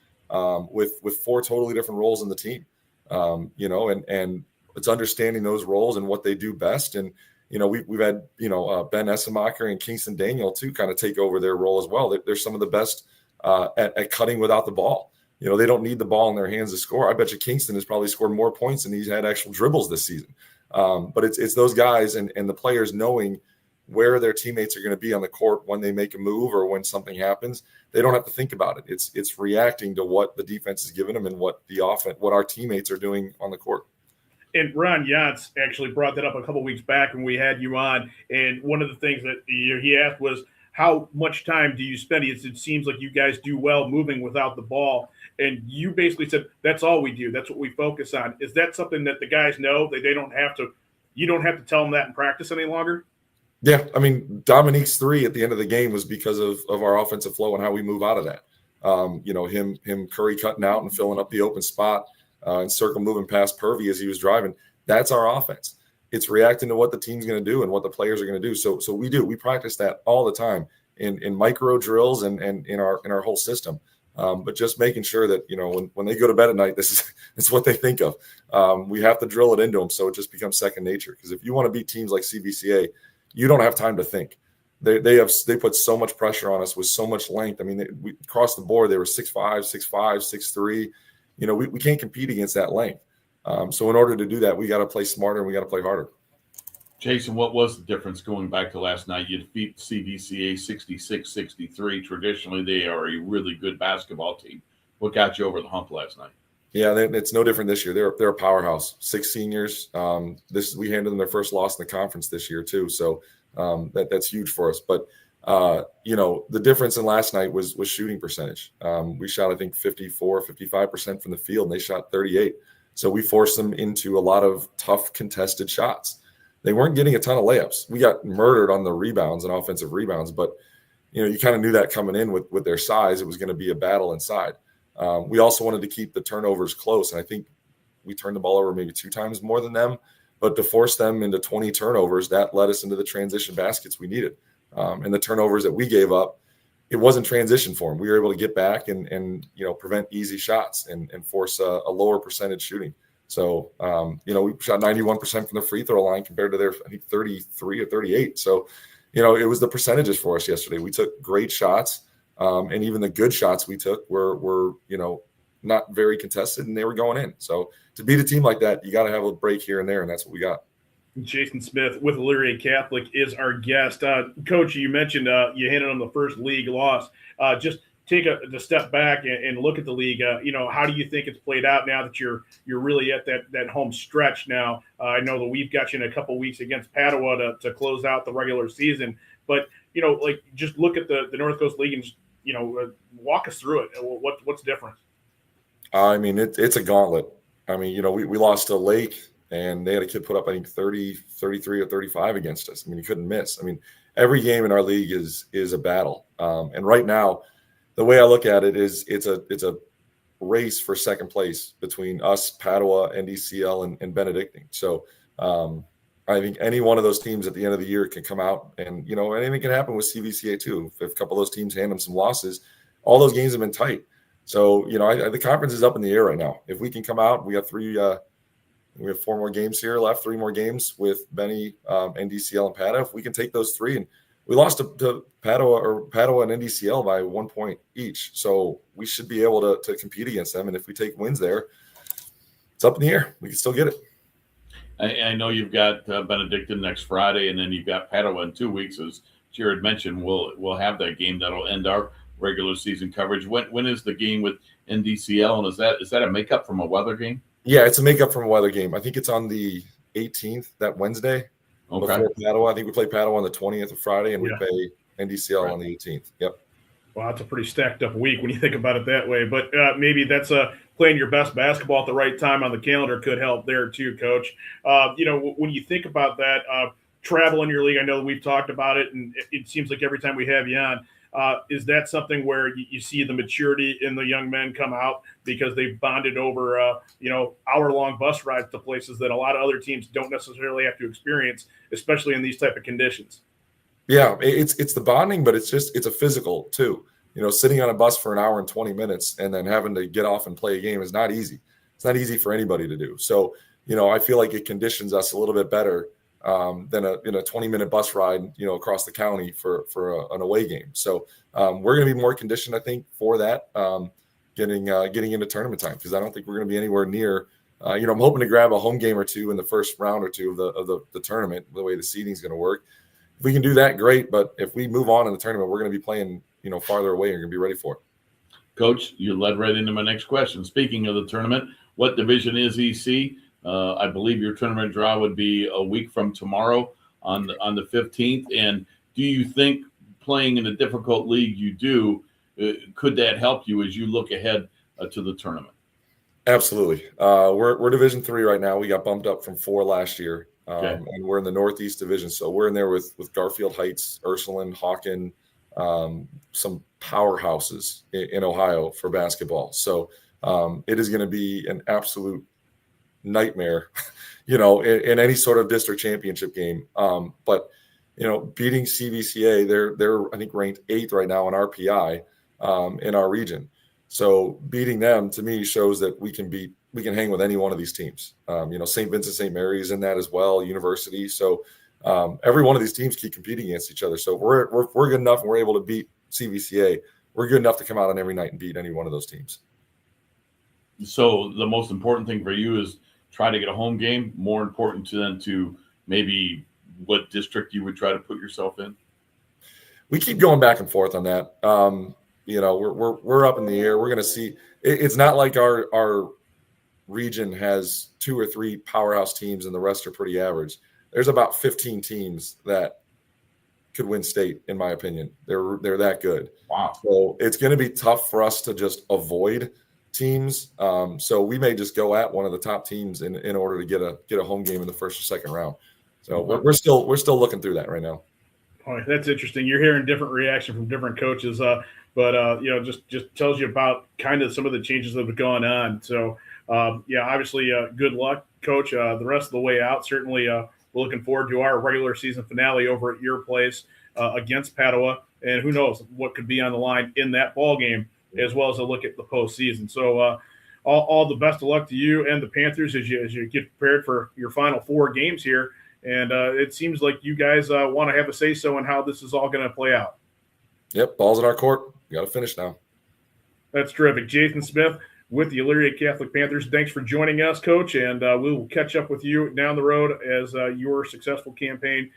with 4 totally different roles in the team, and it's understanding those roles and what they do best. And, we've had, Ben Essemacher and Kingston Daniel too kind of take over their role as well. They're some of the best at cutting without the ball. They don't need the ball in their hands to score. I bet you Kingston has probably scored more points than he's had actual dribbles this season. But it's those guys and the players knowing where their teammates are going to be on the court when they make a move or when something happens. They don't have to think about it. It's reacting to what the defense is giving them and what our teammates are doing on the court. And Ron Yance actually brought that up a couple weeks back when we had you on. And one of the things that he asked was, how much time do you spend? It seems like you guys do well moving without the ball. And you basically said, that's all we do. That's what we focus on. Is that something that the guys know that you don't have to tell them that in practice any longer? Yeah. I mean, Dominique's 3 at the end of the game was because of our offensive flow and how we move out of that. Him Curry cutting out and filling up the open spot and circle moving past Purvey as he was driving. That's our offense. It's reacting to what the team's going to do and what the players are going to do. So we practice that all the time in micro drills and in our whole system. But just making sure that, when they go to bed at night, it's what they think of. We have to drill it into them so it just becomes second nature. Because if you want to beat teams like CVCA, you don't have time to think. They put so much pressure on us with so much length. I mean, we across the board, they were 6'5", 6'5", 6'3". We can't compete against that length. So in order to do that, we got to play smarter and we got to play harder. Jason, what was the difference going back to last night? You defeat CVCA 66-63. Traditionally, they are a really good basketball team. What got you over the hump last night? Yeah, it's no different this year. They're a powerhouse. 6 seniors. We handed them their first loss in the conference this year too. So that's huge for us. But the difference in last night was shooting percentage. We shot, I think, 55% from the field, and they shot 38%. So we forced them into a lot of tough contested shots. They weren't getting a ton of layups. We got murdered on the rebounds and offensive rebounds, but you kind of knew that coming in with their size, it was going to be a battle inside. We also wanted to keep the turnovers close, and I think we turned the ball over maybe 2 times more than them. But to force them into 20 turnovers, that led us into the transition baskets we needed. And the turnovers that we gave up, it wasn't transition for them. We were able to get back and prevent easy shots and force a lower percentage shooting. So, we shot 91% from the free throw line compared to their, I think, 33 or 38. So, it was the percentages for us yesterday. We took great shots, and even the good shots we took were not very contested, and they were going in. So to beat a team like that, you got to have a break here and there, and that's what we got. Jason Smith with Elyria Catholic is our guest. Coach, you mentioned you handed them the first league loss. Just take a step back and look at the league. How do you think it's played out now that you're really at that home stretch now? I know that we've got you in a couple weeks against Padua to close out the regular season. But, just look at the North Coast League and just, walk us through it. What's different? I mean, it's a gauntlet. I mean, we lost to Lake, and they had a kid put up, I think, 30, 33 or 35 against us. I mean, you couldn't miss. I mean, every game in our league is a battle. And right now, the way I look at it is it's a race for second place between us, Padua, NDCL, and Benedictine. So I think any one of those teams at the end of the year can come out, and anything can happen with CVCA too. If a couple of those teams hand them some losses, all those games have been tight. So the conference is up in the air right now. If we can come out, we got we have 4 more games here left, 3 more games with Benny, NDCL, and Padua. If we can take those 3, and we lost to Padua and NDCL by 1 point each, so we should be able to compete against them. And if we take wins there, it's up in the air. We can still get it. I know you've got Benedictine next Friday, and then you've got Padua in 2 weeks. As Jared mentioned, we'll have that game that'll end our regular season coverage. When is the game with NDCL, and is that a makeup from a weather game? Yeah, it's a makeup from a weather game. I think it's on the 18th, that Wednesday. Okay. Before Padua. I think we play Padua on the 20th of Friday, and we play NDCL on the 18th. Yep. Well, that's a pretty stacked up week when you think about it that way. But maybe that's playing your best basketball at the right time on the calendar could help there too, Coach. When you think about that, travel in your league, I know we've talked about it, and it seems like every time we have you on, is that something where you see the maturity in the young men come out because they've bonded over, hour-long bus rides to places that a lot of other teams don't necessarily have to experience, especially in these type of conditions? Yeah, it's the bonding, but it's a physical too. Sitting on a bus for an hour and 20 minutes and then having to get off and play a game is not easy. It's not easy for anybody to do. So, I feel like it conditions us a little bit better than a 20-minute bus ride, across the county for an away game. So we're going to be more conditioned, I think, for that, getting into tournament time, because I don't think we're going to be anywhere near. I'm hoping to grab a home game or 2 in the first round or 2 of the tournament, the way the seeding is going to work. If we can do that, great. But if we move on in the tournament, we're going to be playing, farther away, and you're going to be ready for it. Coach, you led right into my next question. Speaking of the tournament, what division is EC? I believe your tournament draw would be a week from tomorrow on the 15th. And do you think playing in a difficult league you do, could that help you as you look ahead to the tournament? Absolutely. We're Division III right now. We got bumped up from 4 last year, and we're in the Northeast Division. So we're in there with Garfield Heights, Ursuline, Hawken, some powerhouses in Ohio for basketball. So it is going to be an absolute nightmare, in any sort of district championship game. But beating CVCA, they're I think ranked 8th right now in RPI in our region. So beating them, to me, shows that we can hang with any one of these teams. St. Vincent St. Mary's in that as well, University. So every one of these teams keep competing against each other. So we're good enough, and we're able to beat CVCA. We're good enough to come out on every night and beat any one of those teams. So the most important thing for you is try to get a home game. More important to maybe what district you would try to put yourself in? We keep going back and forth on that. We're up in the air. We're going to see. It's not like our region has 2 or 3 powerhouse teams and the rest are pretty average. There's about 15 teams that could win state, in my opinion. They're that good. Wow. So it's going to be tough for us to just avoid teams. So we may just go at one of the top teams in order to get a home game in the first or second round. So we're still looking through that right now. Oh, that's interesting. You're hearing different reaction from different coaches, but just tells you about kind of some of the changes that have gone on. So obviously, good luck, Coach. The rest of the way out. Certainly, we're looking forward to our regular season finale over at your place against Padua, and who knows what could be on the line in that ball game, as well as a look at the postseason. So all the best of luck to you and the Panthers as you get prepared for your final 4 games here. And it seems like you guys want to have a say-so in how this is all going to play out. Yep, ball's in our court. We got to finish now. That's terrific. Jason Smith with the Elyria Catholic Panthers. Thanks for joining us, Coach, and we will catch up with you down the road as your successful campaign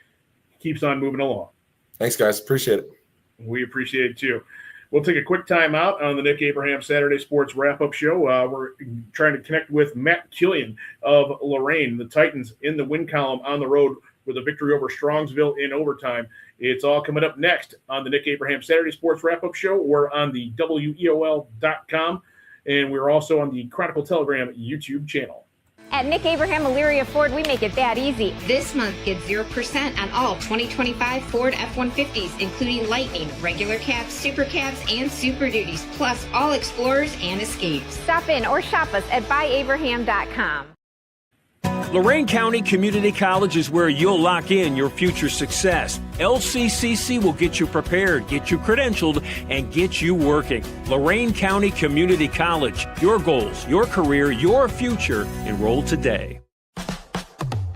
keeps on moving along. Thanks, guys. Appreciate it. We appreciate it, too. We'll take a quick time out on the Nick Abraham Saturday Sports Wrap-Up Show. We're trying to connect with Matt Killian of Lorain, the Titans in the win column on the road with a victory over Strongsville in overtime. It's all coming up next on the Nick Abraham Saturday Sports Wrap-Up Show. We're on the WEOL.com, and we're also on the Chronicle Telegram YouTube channel. At Nick Abraham Elyria Ford, we make it that easy. This month, get 0% on all 2025 Ford F-150s, including Lightning, regular cabs, super cabs, and Super Duties, plus all Explorers and Escapes. Stop in or shop us at buyabraham.com. Lorain County Community College is where you'll lock in your future success. LCCC will get you prepared, get you credentialed, and get you working. Lorain County Community College. Your goals, your career, your future. Enroll today.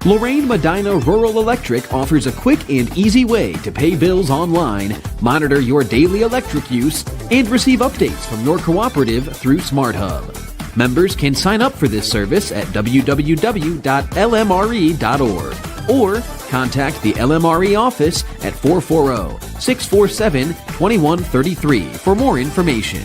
Lorain Medina Rural Electric offers a quick and easy way to pay bills online, monitor your daily electric use, and receive updates from your cooperative through SmartHub. Members can sign up for this service at www.lmre.org or contact the LMRE office at 440-647-2133 for more information.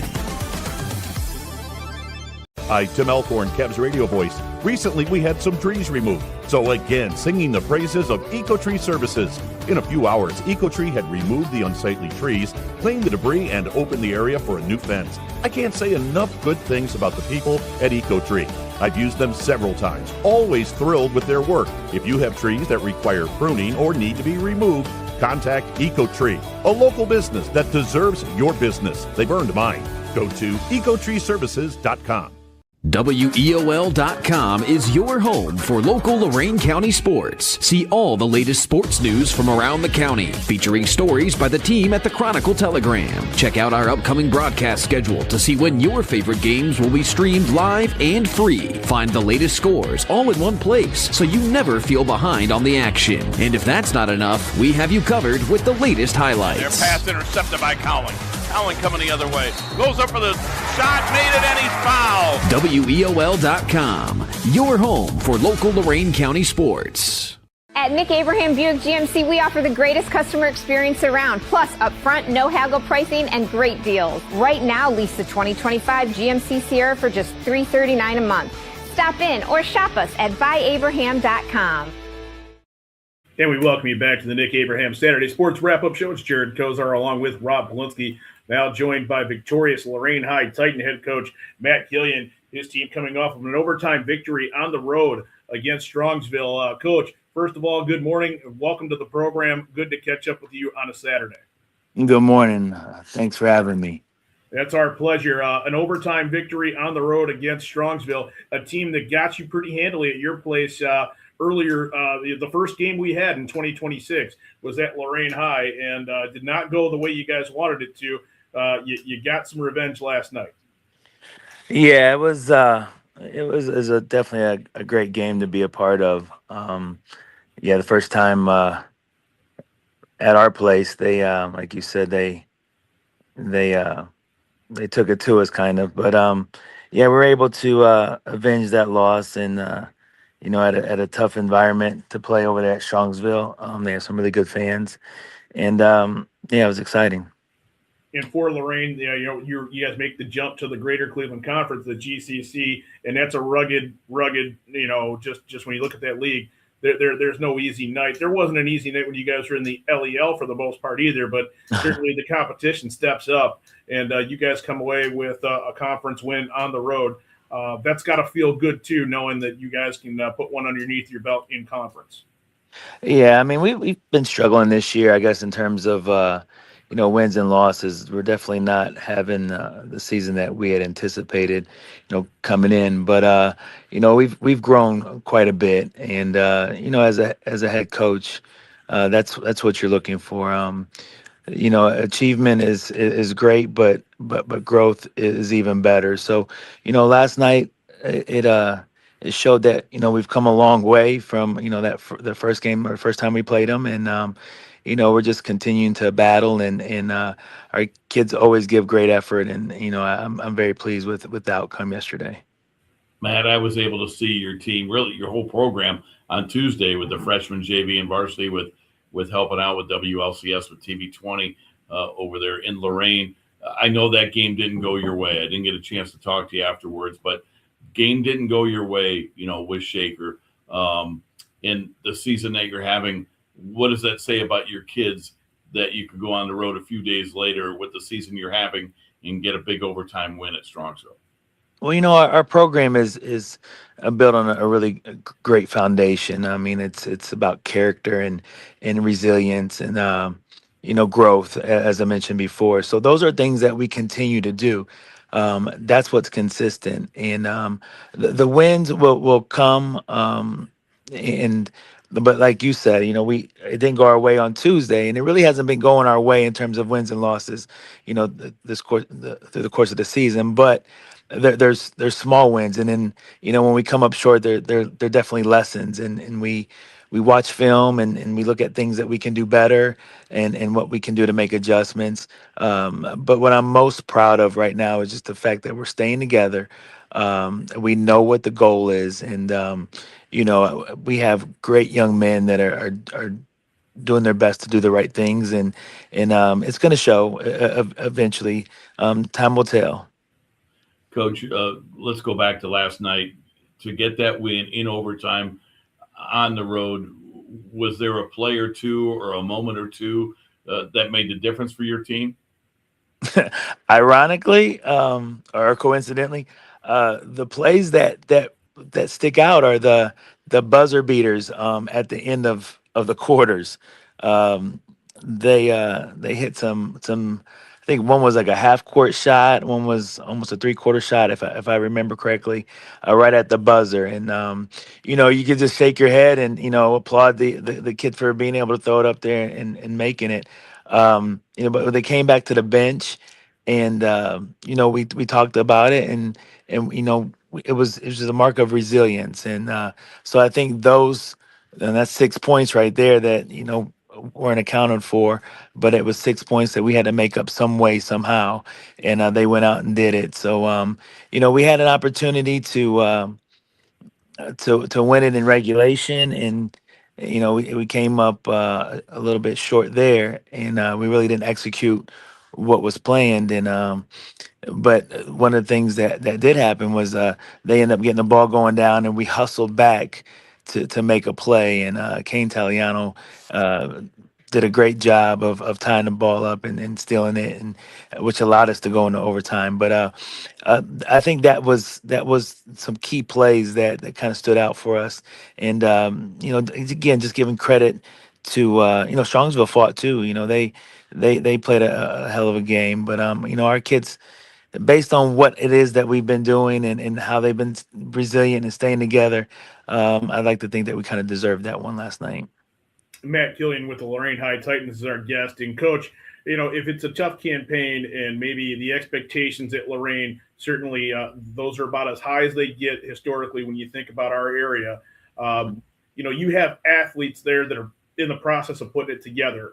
Hi, Tim Elkhorn, Cavs radio voice. Recently, we had some trees removed. So again, singing the praises of EcoTree Services. In a few hours, EcoTree had removed the unsightly trees, cleaned the debris, and opened the area for a new fence. I can't say enough good things about the people at EcoTree. I've used them several times, always thrilled with their work. If you have trees that require pruning or need to be removed, contact EcoTree, a local business that deserves your business. They've earned mine. Go to ecotreeservices.com. WEOL.com is your home for local Lorain County sports. See all the latest sports news from around the county, featuring stories by the team at the Chronicle Telegram. Check out our upcoming broadcast schedule to see when your favorite games will be streamed live and free. Find the latest scores all in one place so you never feel behind on the action. And if that's not enough, we have you covered with the latest highlights. Their pass intercepted by Cowan. Cowan coming the other way. Goes up for the shot, made it, and he's fouled. WEOL.com, your home for local Lorain County sports. At Nick Abraham Buick GMC, we offer the greatest customer experience around, plus upfront, no haggle pricing and great deals. Right now, lease the 2025 GMC Sierra for just $339 a month. Stop in or shop us at buyabraham.com. And we welcome you back to the Nick Abraham Saturday Sports Wrap-Up Show. It's Jared Kozar along with Rob Polinsky, now joined by victorious Lorain High Titan head coach Matt Killian. His team coming off of an overtime victory on the road against Strongsville. Coach, first of all, good morning. Welcome to the program. Good to catch up with you on a Saturday. Good morning. Thanks for having me. That's our pleasure. An overtime victory on the road against Strongsville, a team that got you pretty handily at your place earlier. The first game we had in 2026 was at Lorain High, and did not go the way you guys wanted it to. You got some revenge last night. Yeah, it was definitely a great game to be a part of. The first time at our place, they like you said, they took it to us kind of, but we're able to avenge that loss and at a tough environment to play over there at Strongsville. They have some really good fans, and it was exciting. And for Lorain, you guys make the jump to the Greater Cleveland Conference, the GCC, and that's a rugged. Just when you look at that league, there's no easy night. There wasn't an easy night when you guys were in the LEL for the most part either, but certainly the competition steps up, and you guys come away with a conference win on the road. That's got to feel good too, knowing that you guys can put one underneath your belt in conference. Yeah, I mean, we've been struggling this year, I guess, in terms of wins and losses. We're definitely not having the season that we had anticipated, coming in. But we've grown quite a bit, and as a head coach, that's what you're looking for. Achievement is great, but growth is even better. So, last night it showed that we've come a long way from the first game or first time we played them, and we're just continuing to battle, and our kids always give great effort, and I'm very pleased with the outcome yesterday. Matt, I was able to see your team, really your whole program, on Tuesday with the freshman JV and varsity with helping out with WLCS with TB20 over there in Lorain. I know that game didn't go your way. I didn't get a chance to talk to you afterwards, but game didn't go your way, with Shaker. In the season that you're having, what does that say about your kids that you could go on the road a few days later with the season you're having and get a big overtime win at Strongsville? Well, our program is built on a really great foundation. I mean, it's about character and resilience and growth, as I mentioned before. So those are things that we continue to do. That's what's consistent, and the wins will come. But like you said, it didn't go our way on Tuesday, and it really hasn't been going our way in terms of wins and losses, through the course of the season. But there's small wins, and then when we come up short, they're definitely lessons, and we watch film and we look at things that we can do better and what we can do to make adjustments. But what I'm most proud of right now is just the fact that we're staying together. We know what the goal is, and we have great young men that are doing their best to do the right things, and it's going to show eventually. Time will tell. Coach, let's go back to last night. To get that win in overtime on the road, was there a play or two or a moment or two that made the difference for your team? Ironically, or coincidentally, the plays that stick out are the buzzer beaters at the end of the quarters. They hit some. I think one was like a half court shot. One was almost a 3/4 shot, if I remember correctly, right at the buzzer. And you could just shake your head and applaud the kid for being able to throw it up there and making it. But when they came back to the bench, and we talked about it, and it was just a mark of resilience. And so I think that's 6 points right there that weren't accounted for, but it was 6 points that we had to make up some way, somehow, and they went out and did it. So we had an opportunity to win it in regulation, and we came up a little bit short there, and we really didn't execute what was planned. And but one of the things that did happen was they ended up getting the ball going down, and we hustled back to make a play, and Kane Taliano did a great job of tying the ball up and stealing it, and which allowed us to go into overtime. But I think that was some key plays that kind of stood out for us. And again, just giving credit to Strongsville fought too. They played a hell of a game. But our kids, based on what it is that we've been doing and how they've been resilient and staying together, I'd like to think that we kind of deserved that one last night. Matt Killian with the Lorain High Titans is our guest. And Coach, if it's a tough campaign and maybe the expectations at Lorain, certainly those are about as high as they get historically when you think about our area. You have athletes there that are in the process of putting it together,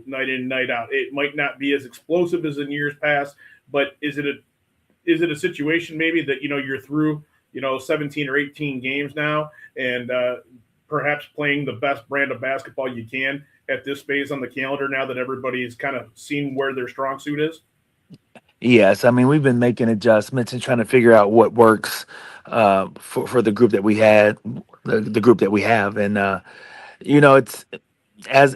night in, night out. It might not be as explosive as in years past, but is it a situation maybe that, you're through, 17 or 18 games now, and perhaps playing the best brand of basketball you can at this phase on the calendar now that everybody's kind of seen where their strong suit is? Yes. I mean, we've been making adjustments and trying to figure out what works for the group that we had, the group that we have. And, it's as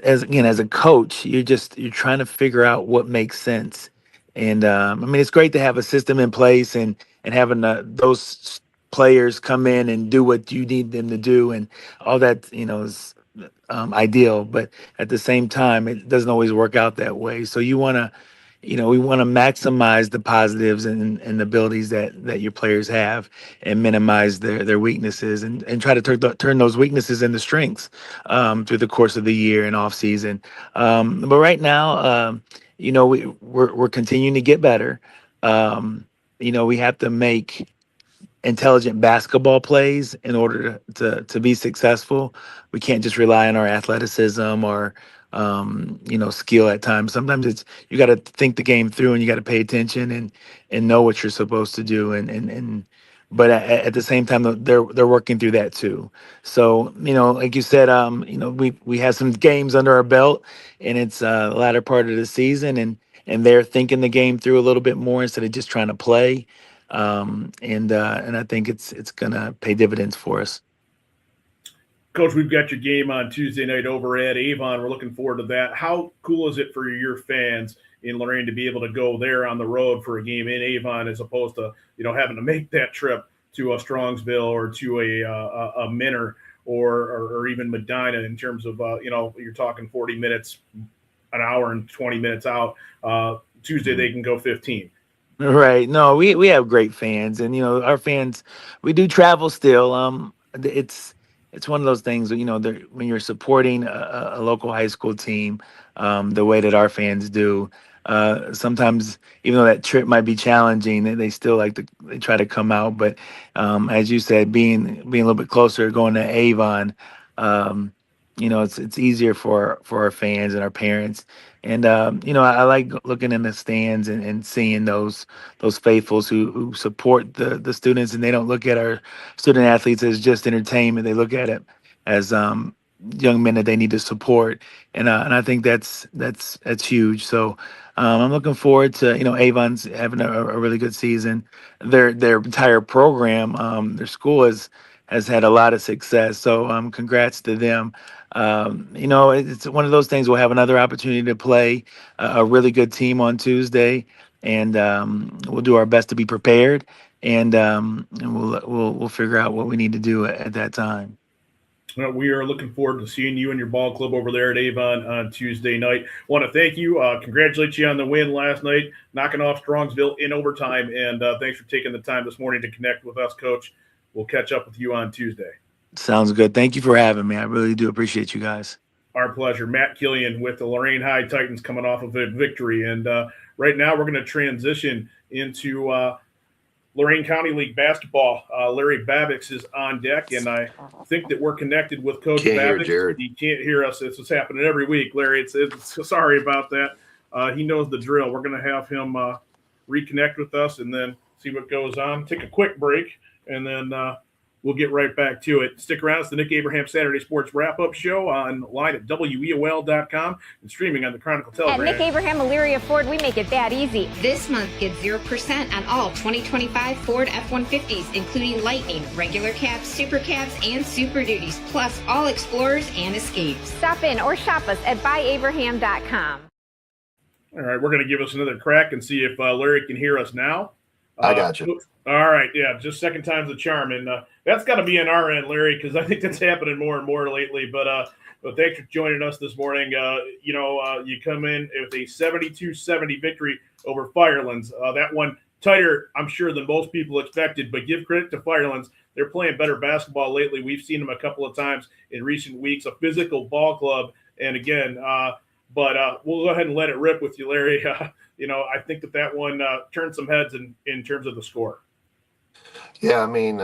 a coach, you're trying to figure out what makes sense. And, it's great to have a system in place and having those players come in and do what you need them to do, and all that, is ideal. But at the same time, it doesn't always work out that way. So we want to maximize the positives and the abilities that your players have, and minimize their weaknesses, and try to turn those weaknesses into strengths through the course of the year and off season. But right now, we're continuing to get better. We have to make intelligent basketball plays in order to be successful. We can't just rely on our athleticism or skill at times. Sometimes you got to think the game through and you got to pay attention and know what you're supposed to do. But at the same time, they're working through that too. So, like you said, we have some games under our belt, and it's the latter part of the season, and they're thinking the game through a little bit more instead of just trying to play. And I think it's gonna pay dividends for us. Coach, we've got your game on Tuesday night over at Avon. We're looking forward to that. How cool is it for your fans in Lorain to be able to go there on the road for a game in Avon as opposed to, having to make that trip to a Strongsville or to a Minner or even Medina in terms of, you're talking 40 minutes, an hour and 20 minutes out. Tuesday, they can go 15. Right. No, we have great fans, and our fans, we do travel still. It's one of those things, when you're supporting a local high school team, the way that our fans do, sometimes even though that trip might be challenging, they still they try to come out. But as you said, being a little bit closer, going to Avon, it's easier for our fans and our parents. And I like looking in the stands and seeing those faithfuls who support the students, and they don't look at our student athletes as just entertainment. They look at it as young men that they need to support, and I think that's huge. So I'm looking forward to Avon's having a really good season. Their entire program, their school has had a lot of success. So congrats to them. It's one of those things. We'll have another opportunity to play a really good team on Tuesday, and we'll do our best to be prepared, and we'll figure out what we need to do at that time. Well, we are looking forward to seeing you and your ball club over there at Avon on Tuesday night. Want to thank you, congratulate you on the win last night, knocking off Strongsville in overtime, and thanks for taking the time this morning to connect with us, Coach. We'll catch up with you on Tuesday. Sounds good. Thank you for having me. I really do appreciate you guys. Our pleasure. Matt Killian with the Lorain High Titans coming off of a victory. And right now we're going to transition into Lorain County League basketball. Larry Babix is on deck, and I think that we're connected with Coach Babix. He can't hear us. This is happening every week, Larry. It's sorry about that. He knows the drill. We're going to have him reconnect with us and then see what goes on. Take a quick break, and then we'll get right back to it. Stick around. It's the Nick Abraham Saturday Sports Wrap-Up Show online at WEOL.com and streaming on the Chronicle Telegram. At Nick Abraham Elyria Ford, we make it that easy. This month, get 0% on all 2025 Ford F-150s, including Lightning, regular cabs, super cabs, and Super Duties, plus all Explorers and Escapes. Stop in or shop us at buyabraham.com. All right, we're going to give us another crack and see if Larry can hear us now. I got you. All right, yeah, just second time's the charm, and that's got to be on our end, Larry, because I think that's happening more and more lately. But thanks for joining us this morning. You come in with a 72-70 victory over Firelands. That one tighter, I'm sure, than most people expected. But give credit to Firelands; they're playing better basketball lately. We've seen them a couple of times in recent weeks. A physical ball club, and again, but we'll go ahead and let it rip with you, Larry. I think that one turned some heads in terms of the score. Yeah, I mean,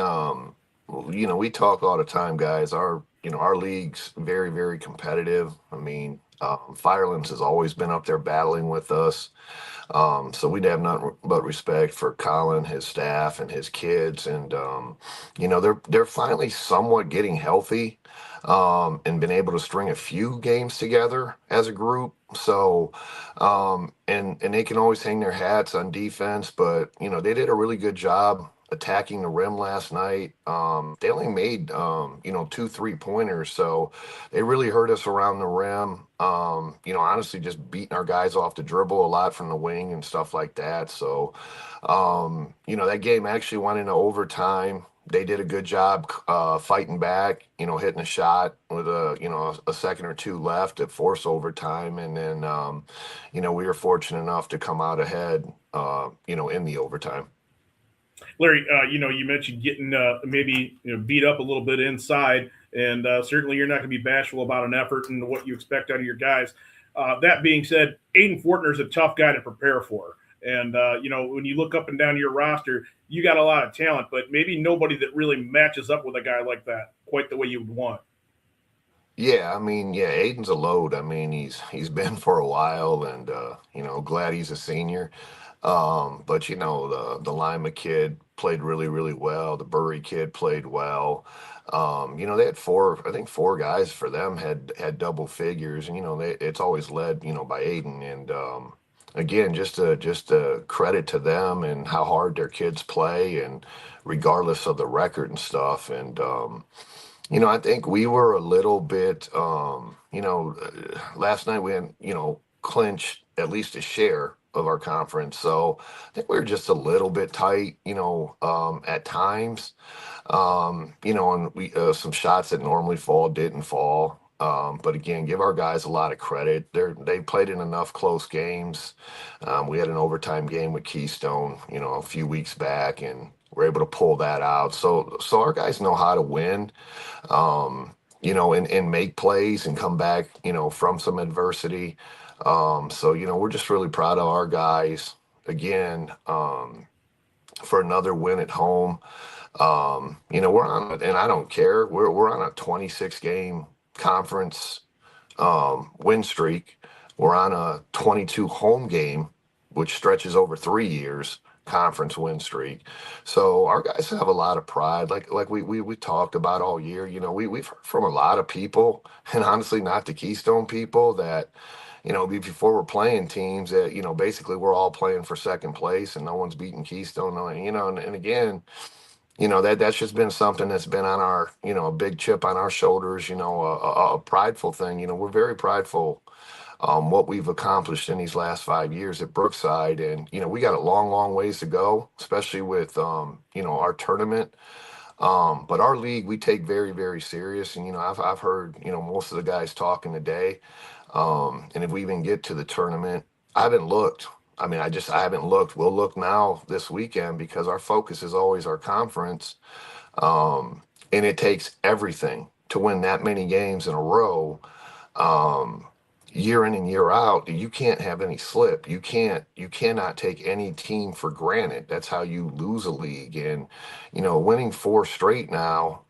we talk all the time, guys. Our league's very, very competitive. I mean, Firelands has always been up there battling with us. So we'd have nothing but respect for Colin, his staff, and his kids. And, they're finally somewhat getting healthy and been able to string a few games together as a group. So, and they can always hang their hats on defense, but, they did a really good job attacking the rim last night. They only made, 2 3-pointers. So they really hurt us around the rim. Honestly, just beating our guys off the dribble a lot from the wing and stuff like that. So, that game actually went into overtime. They did a good job fighting back, hitting a shot with a second or two left to force overtime. And then, we were fortunate enough to come out ahead, in the overtime. Larry, you mentioned getting maybe beat up a little bit inside, and certainly you're not going to be bashful about an effort and what you expect out of your guys. That being said, Aiden Fortner's a tough guy to prepare for. And, when you look up and down your roster, you got a lot of talent, but maybe nobody that really matches up with a guy like that quite the way you would want. Yeah, I mean, yeah, Aiden's a load. I mean, he's been for a while, and glad he's a senior. But the Lima kid played really, really well. The Burry kid played well. They had four guys for them had double figures, and it's always led by Aiden. And again, just a credit to them and how hard their kids play, and regardless of the record and stuff. And I think we were a little bit, last night we had, clinched at least a share of our conference. So I think we were just a little bit tight, at times, and we, some shots that normally fall didn't fall. But again, give our guys a lot of credit. They played in enough close games. We had an overtime game with Keystone, a few weeks back, and we're able to pull that out. So our guys know how to win, and make plays and come back, from some adversity. We're just really proud of our guys again, for another win at home. We're on, and I don't care. We're on a 26-game conference win streak. We're on a 22 home game, which stretches over 3 years, conference win streak. So our guys have a lot of pride, like we talked about all year. We've heard from a lot of people, and honestly not the Keystone people, that before we're playing teams that basically we're all playing for second place and no one's beating Keystone. And again, that's just been something that's been on our, a big chip on our shoulders, a prideful thing. We're very prideful what we've accomplished in these last 5 years at Brookside. And, we got a long, long ways to go, especially with, our tournament. But our league, we take very, very serious. And, I've heard, most of the guys talking today. And if we even get to the tournament, I haven't looked. I haven't looked. We'll look now this weekend, because our focus is always our conference. And it takes everything to win that many games in a row. Year in and year out, you can't have any slip. You cannot take any team for granted. That's how you lose a league. And, winning 4 straight now,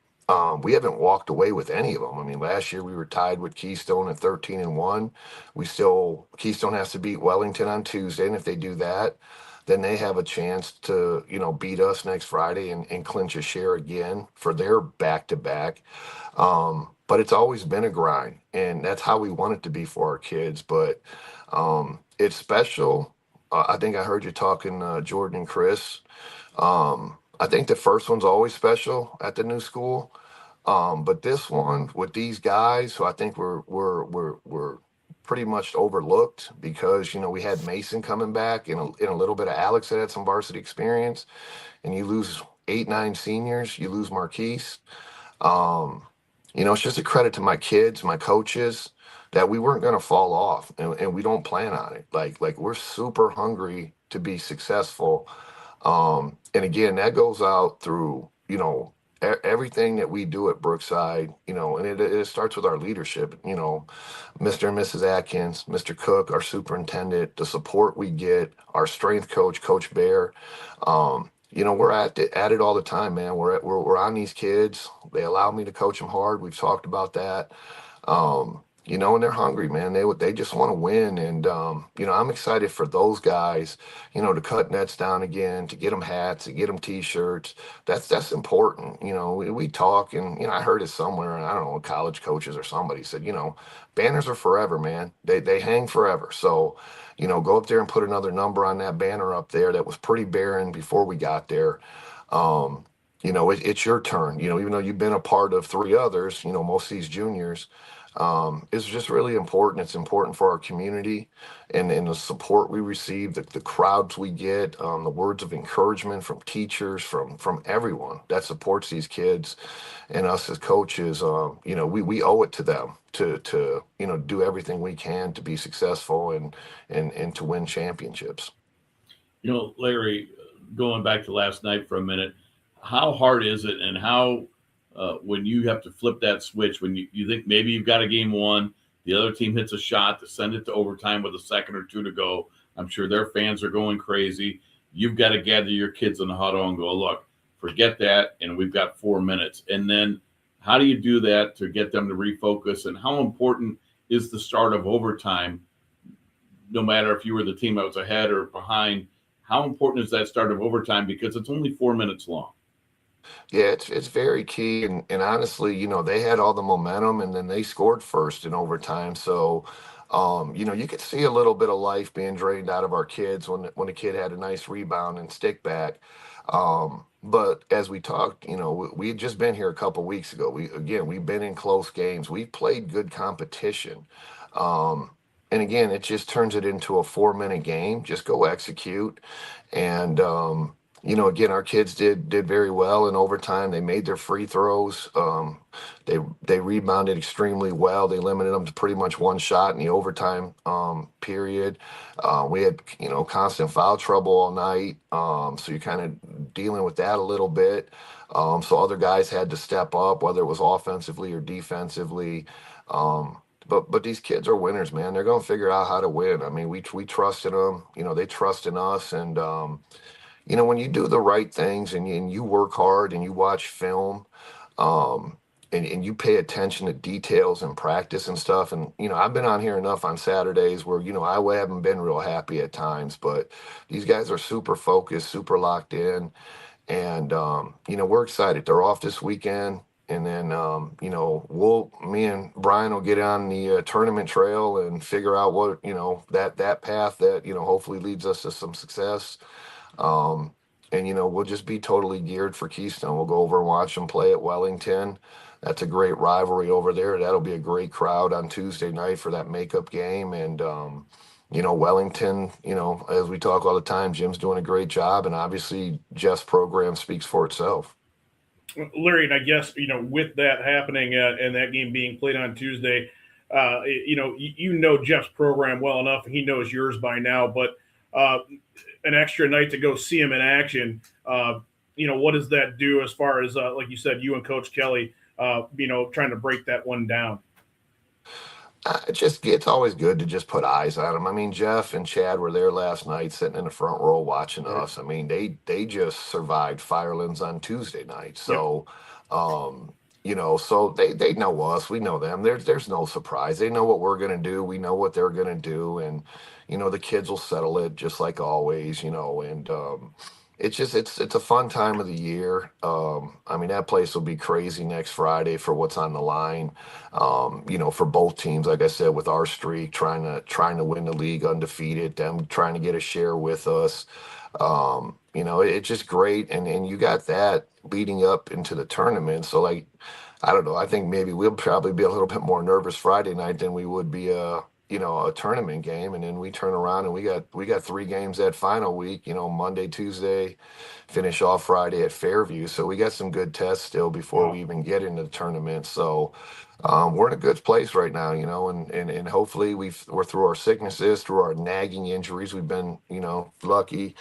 we haven't walked away with any of them. Last year we were tied with Keystone at 13-1. Keystone has to beat Wellington on Tuesday. And if they do that, then they have a chance to, beat us next Friday and clinch a share again for their back-to-back. But it's always been a grind, and that's how we want it to be for our kids. But it's special. I think I heard you talking, Jordan and Chris. I think the first one's always special at the new school. But this one with these guys, who I think we're pretty much overlooked, because, we had Mason coming back and a little bit of Alex that had some varsity experience, and you lose 8-9 seniors, you lose Marquise. It's just a credit to my kids, my coaches, that we weren't going to fall off, and we don't plan on it. Like we're super hungry to be successful. And again, that goes out through, everything that we do at Brookside, and it starts with our leadership, Mr. and Mrs. Atkins, Mr. Cook, our superintendent, the support we get, our strength coach, Coach Bear. We're at it all the time, man. We're on these kids. They allow me to coach them hard. We've talked about that. And they're hungry, man. They just want to win. And, I'm excited for those guys, to cut nets down again, to get them hats, to get them T-shirts. That's important. We talk, and, I heard it somewhere, and I don't know, college coaches or somebody said, banners are forever, man. They hang forever. So, go up there and put another number on that banner up there that was pretty barren before we got there. It's your turn, even though you've been a part of 3 others, most of these juniors. It's just really important. It's important for our community and the support we receive, the crowds we get, the words of encouragement from teachers, from everyone that supports these kids and us as coaches. We owe it to them to do everything we can to be successful and to win championships. Larry, going back to last night for a minute, how hard is it, and how when you have to flip that switch, when you think maybe you've got a game won, the other team hits a shot to send it to overtime with a second or 2 to go. I'm sure their fans are going crazy. You've got to gather your kids in the huddle and go, look, forget that, and we've got 4 minutes. And then How do you do that to get them to refocus? And how important is the start of overtime, no matter if you were the team that was ahead or behind? How important is that start of overtime? Because it's only 4 minutes long. Yeah, it's very key, and honestly, they had all the momentum, and then they scored first in overtime. So, you could see a little bit of life being drained out of our kids when a kid had a nice rebound and stick back. But as we talked, we had just been here a couple weeks ago. We've been in close games. We've played good competition. And again, it just turns it into a 4-minute game. Just go execute. And, again, our kids did very well in overtime. They made their free throws. They rebounded extremely well. They limited them to pretty much one shot in the overtime period. We had, constant foul trouble all night. So you're kind of dealing with that a little bit. So other guys had to step up, whether it was offensively or defensively. But these kids are winners, man. They're going to figure out how to win. I mean, we trusted them. They trust in us. And, when you do the right things and you work hard and you watch film and you pay attention to details and practice and stuff. And, I've been on here enough on Saturdays where, I haven't been real happy at times. But these guys are super focused, super locked in. And, we're excited. They're off this weekend. And then, me and Brian will get on the tournament trail and figure out what, that path that, hopefully leads us to some success. And, we'll just be totally geared for Keystone. We'll go over and watch them play at Wellington. That's a great rivalry over there. That'll be a great crowd on Tuesday night for that makeup game. And, Wellington, as we talk all the time, Jim's doing a great job. And obviously Jeff's program speaks for itself. Larry, and I guess, with that happening and that game being played on Tuesday, Jeff's program well enough, and he knows yours by now, but an extra night to go see him in action, what does that do as far as, like you said, you and Coach Kelly, trying to break that one down? It's always good to just put eyes on them. I mean, Jeff and Chad were there last night sitting in the front row watching us. I mean, they just survived Firelands on Tuesday night. So, so they know us. We know them. There's no surprise. They know what we're going to do. We know what they're going to do. And, the kids will settle it just like always, and it's a fun time of the year. I mean, that place will be crazy next Friday for what's on the line. For both teams, like I said, with our streak, trying to win the league undefeated, them trying to get a share with us. It's just great. And you got that leading up into the tournament. So I don't know, I think maybe we'll probably be a little bit more nervous Friday night than we would be a tournament game. And then we turn around and we got 3 games that final week, Monday, Tuesday, finish off Friday at Fairview. So we got some good tests still before we even get into the tournament. So we're in a good place right now, and hopefully we're through our sicknesses, through our nagging injuries. We've been, lucky.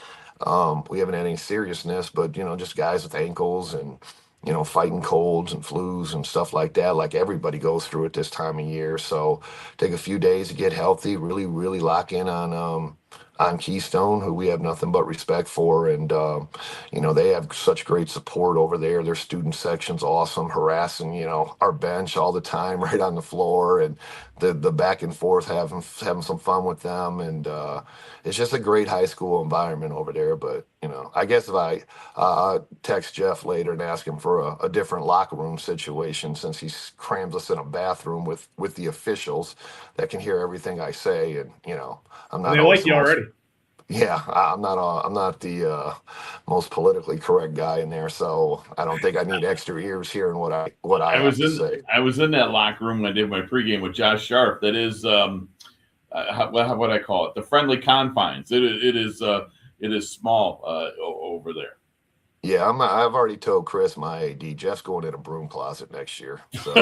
We haven't had any seriousness, but, just guys with ankles and, fighting colds and flus and stuff like that, like everybody goes through at this time of year. So take a few days to get healthy, really, really lock in on Keystone, who we have nothing but respect for. And, they have such great support over there. Their student section's awesome, harassing, our bench all the time right on the floor, and the back and forth, having some fun with them. And it's just a great high school environment over there. But, I guess if I text Jeff later and ask him for a different locker room situation, since he crams us in a bathroom with the officials that can hear everything I say. And, I'm not. They like you already. Yeah, I'm not the most politically correct guy in there, so I don't think I need extra ears hearing what I have to say. I was in that locker room when I did my pregame with Josh Sharp. That is, what would I call it? The friendly confines. It is small over there. Yeah, I've already told Chris my AD. Jeff's going in a broom closet next year. So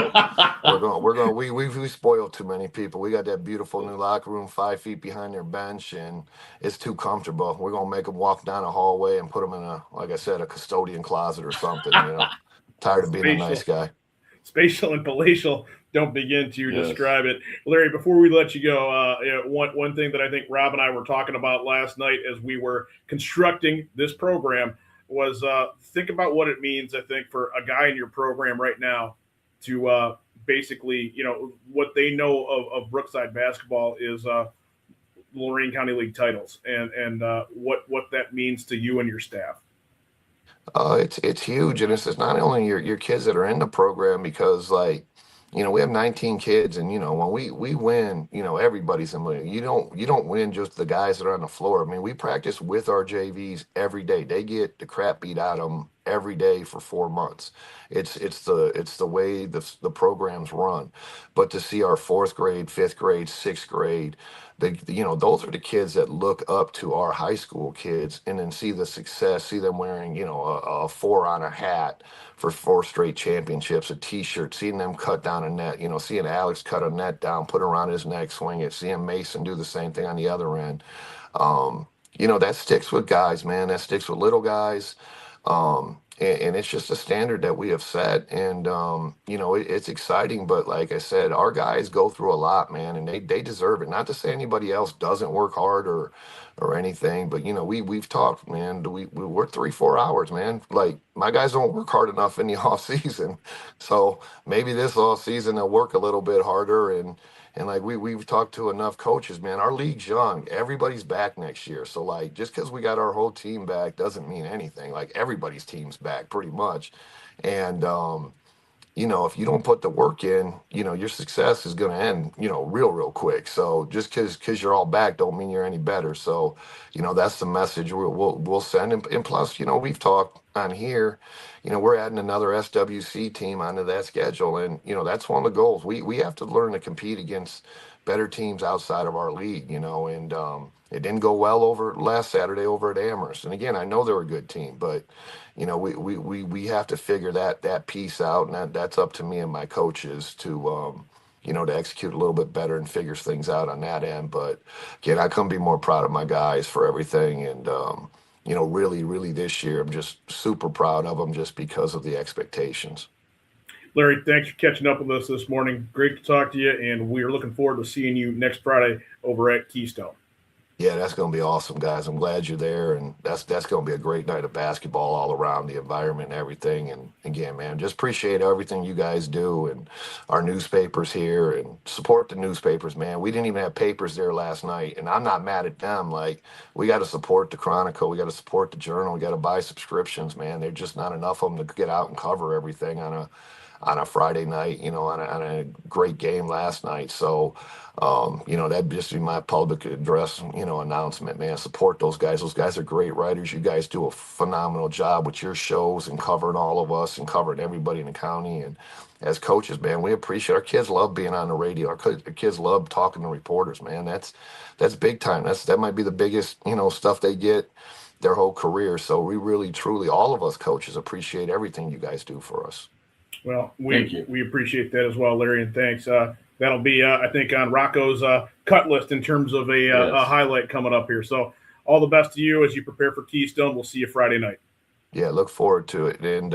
we spoiled too many people. We got that beautiful new locker room 5 feet behind their bench, and it's too comfortable. We're gonna make them walk down a hallway and put them in a custodian closet or something. Tired of being a nice guy. Spatial and palatial don't begin to describe it. Larry, before we let you go, one thing that I think Rob and I were talking about last night as we were constructing this program was think about what it means, I think, for a guy in your program right now to basically, what they know of Brookside basketball is Lorain County League titles, and what that means to you and your staff. It's huge, and it's not only your kids that are in the program, because we have 19 kids, and when we win, everybody's in the. You don't win just the guys that are on the floor. I mean, we practice with our JVs every day. They get the crap beat out of them every day for 4 months. It's the way the programs run. But to see our 4th grade, 5th grade, 6th grade, those are the kids that look up to our high school kids, and then see the success, see them wearing, a 4 on a hat for 4 straight championships, a t-shirt, seeing them cut down a net, seeing Alex cut a net down, put it around his neck, swing it, seeing Mason do the same thing on the other end. That sticks with guys, man. That sticks with little guys. And it's just a standard that we have set, and it's exciting. But like I said, our guys go through a lot, man, and they deserve it. Not to say anybody else doesn't work hard or anything, but we've talked, man. We work 3-4 hours, man. Like, my guys don't work hard enough in the off season, so maybe this off season they'll work a little bit harder. And like we've talked to enough coaches, man. Our league's young. Everybody's back next year. So just because we got our whole team back doesn't mean anything. Like, everybody's team's back pretty much. And if you don't put the work in, your success is going to end, real quick. So just because you're all back don't mean you're any better. So, that's the message we'll send. And plus, we've talked on here, we're adding another SWC team onto that schedule. And, that's one of the goals. We have to learn to compete against better teams outside of our league, and it didn't go well over last Saturday over at Amherst. And again, I know they're a good team, but we have to figure that piece out, and that's up to me and my coaches to to execute a little bit better and figure things out on that end. But again, I couldn't be more proud of my guys for everything, and really this year I'm just super proud of them just because of the expectations. Larry, thanks for catching up with us this morning. Great to talk to you, and we're looking forward to seeing you next Friday over at Keystone. Yeah, that's going to be awesome, guys. I'm glad you're there, and that's going to be a great night of basketball all around, the environment and everything. And again, man, just appreciate everything you guys do, and our newspapers here, and support the newspapers, man. We didn't even have papers there last night, and I'm not mad at them. Like, we got to support the Chronicle, we got to support the Journal, we got to buy subscriptions, man. There's just not enough of them to get out and cover everything on a Friday night, on a great game last night. So, that'd just be my public address, announcement, man. Support those guys. Those guys are great writers. You guys do a phenomenal job with your shows and covering all of us and covering everybody in the county. And as coaches, man, we appreciate. Our kids love being on the radio. Our kids love talking to reporters, man. That's big time. That might be the biggest, stuff they get their whole career. So we really, truly, all of us coaches appreciate everything you guys do for us. Well, we appreciate that as well, Larry, and thanks. That'll be, I think, on Rocco's cut list in terms of a highlight coming up here. So all the best to you as you prepare for Keystone. We'll see you Friday night. Yeah, look forward to it. And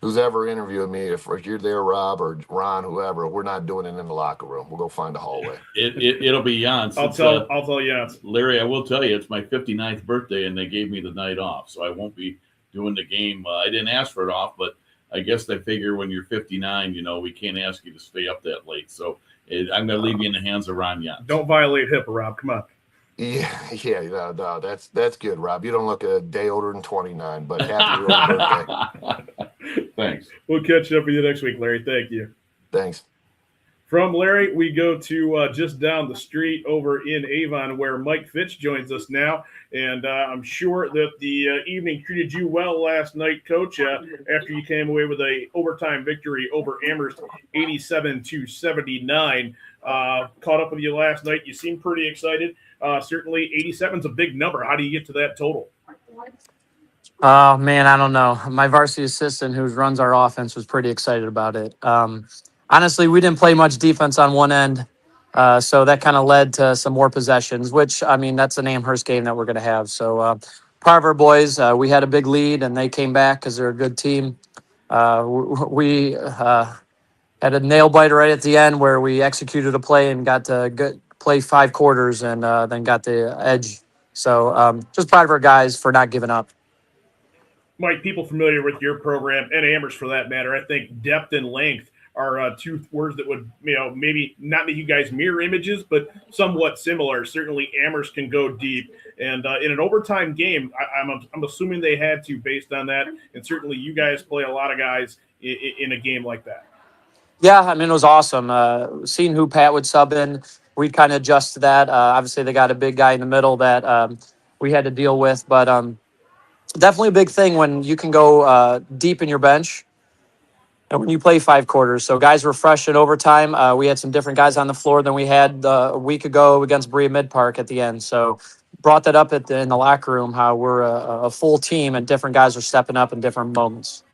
who's ever interviewing me, if you're there, Rob or Ron, whoever, we're not doing it in the locker room. We'll go find a hallway. It'll be Jans. I'll tell Jans. Larry, I will tell you, it's my 59th birthday, and they gave me the night off, so I won't be doing the game. I didn't ask for it off, but I guess they figure when you're 59, we can't ask you to stay up that late. So I'm going to leave you in the hands of Ron Jans. Don't violate HIPAA, Rob. Come on. Yeah, no, that's good, Rob. You don't look a day older than 29, but happy birthday. Thanks. We'll catch up with you next week, Larry. Thank you. Thanks. From Larry, we go to just down the street over in Avon, where Mike Fitch joins us now. And I'm sure that the evening treated you well last night, Coach, after you came away with a overtime victory over Amherst, 87-79. Caught up with you last night. You seemed pretty excited. Certainly 87 is a big number. How do you get to that total? Oh, man, I don't know. My varsity assistant who runs our offense was pretty excited about it. Honestly, we didn't play much defense on one end, so that kind of led to some more possessions, which, I mean, that's an Amherst game that we're going to have. So proud of our boys. We had a big lead, and they came back because they're a good team. We had a nail-biter right at the end where we executed a play and got to play 5 quarters and then got the edge. So just proud of our guys for not giving up. Mike, people familiar with your program and Amherst for that matter, I think depth and length are two words that would, maybe not make you guys mirror images, but somewhat similar. Certainly Amherst can go deep. And in an overtime game, I'm assuming they had to based on that. And certainly you guys play a lot of guys in a game like that. Yeah, I mean, it was awesome. Seeing who Pat would sub in, we'd kind of adjust to that. Obviously, they got a big guy in the middle that we had to deal with. But definitely a big thing when you can go deep in your bench and when you play 5 quarters. So guys were fresh in overtime. We had some different guys on the floor than we had a week ago against Berea Mid-Park at the end. So brought that up in the locker room, how we're a full team and different guys are stepping up in different moments.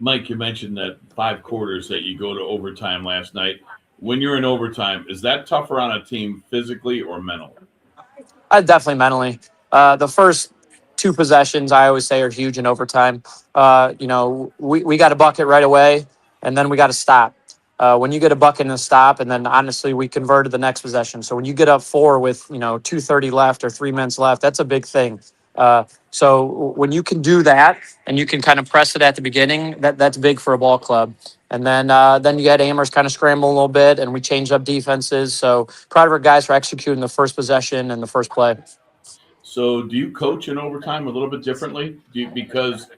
Mike, you mentioned that 5 quarters that you go to overtime last night. When you're in overtime, is that tougher on a team physically or mentally? Definitely mentally. The first 2 possessions, I always say, are huge in overtime. We got a bucket right away, and then we got to stop. When you get a bucket and a stop, and then honestly, we converted the next possession. So when you get up 4 with 2:30 left or 3 minutes left, that's a big thing. So when you can do that and you can kind of press it at the beginning, that's big for a ball club. And then you had Amherst kind of scramble a little bit, and we changed up defenses. So proud of our guys for executing the first possession and the first play. So do you coach in overtime a little bit differently? Because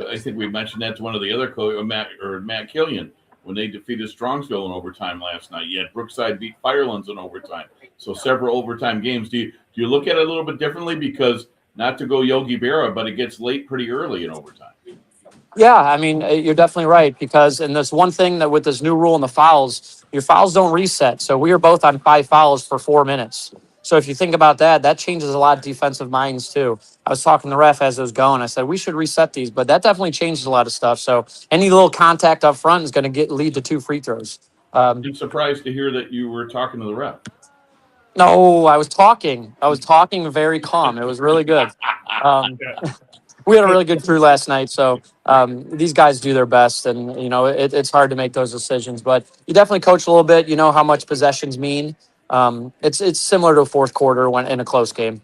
I think we mentioned that to one of the other coaches, Matt Killian, when they defeated Strongsville in overtime last night. You had Brookside beat Firelands in overtime. So several overtime games. Do you look at it a little bit differently? Because not to go Yogi Berra, but it gets late pretty early in overtime. Yeah, I mean, you're definitely right, because and there's one thing that with this new rule in the fouls, your fouls don't reset. So we were both on 5 fouls for 4 minutes. So if you think about that, that changes a lot of defensive minds too. I was talking to the ref as it was going. I said, we should reset these, but that definitely changes a lot of stuff. So any little contact up front is going to lead to 2 free throws. I'm surprised to hear that you were talking to the ref. No, I was talking very calm. It was really good. We had a really good crew last night. So these guys do their best, and, it's hard to make those decisions, but you definitely coach a little bit. You know how much possessions mean. It's similar to a fourth quarter when in a close game.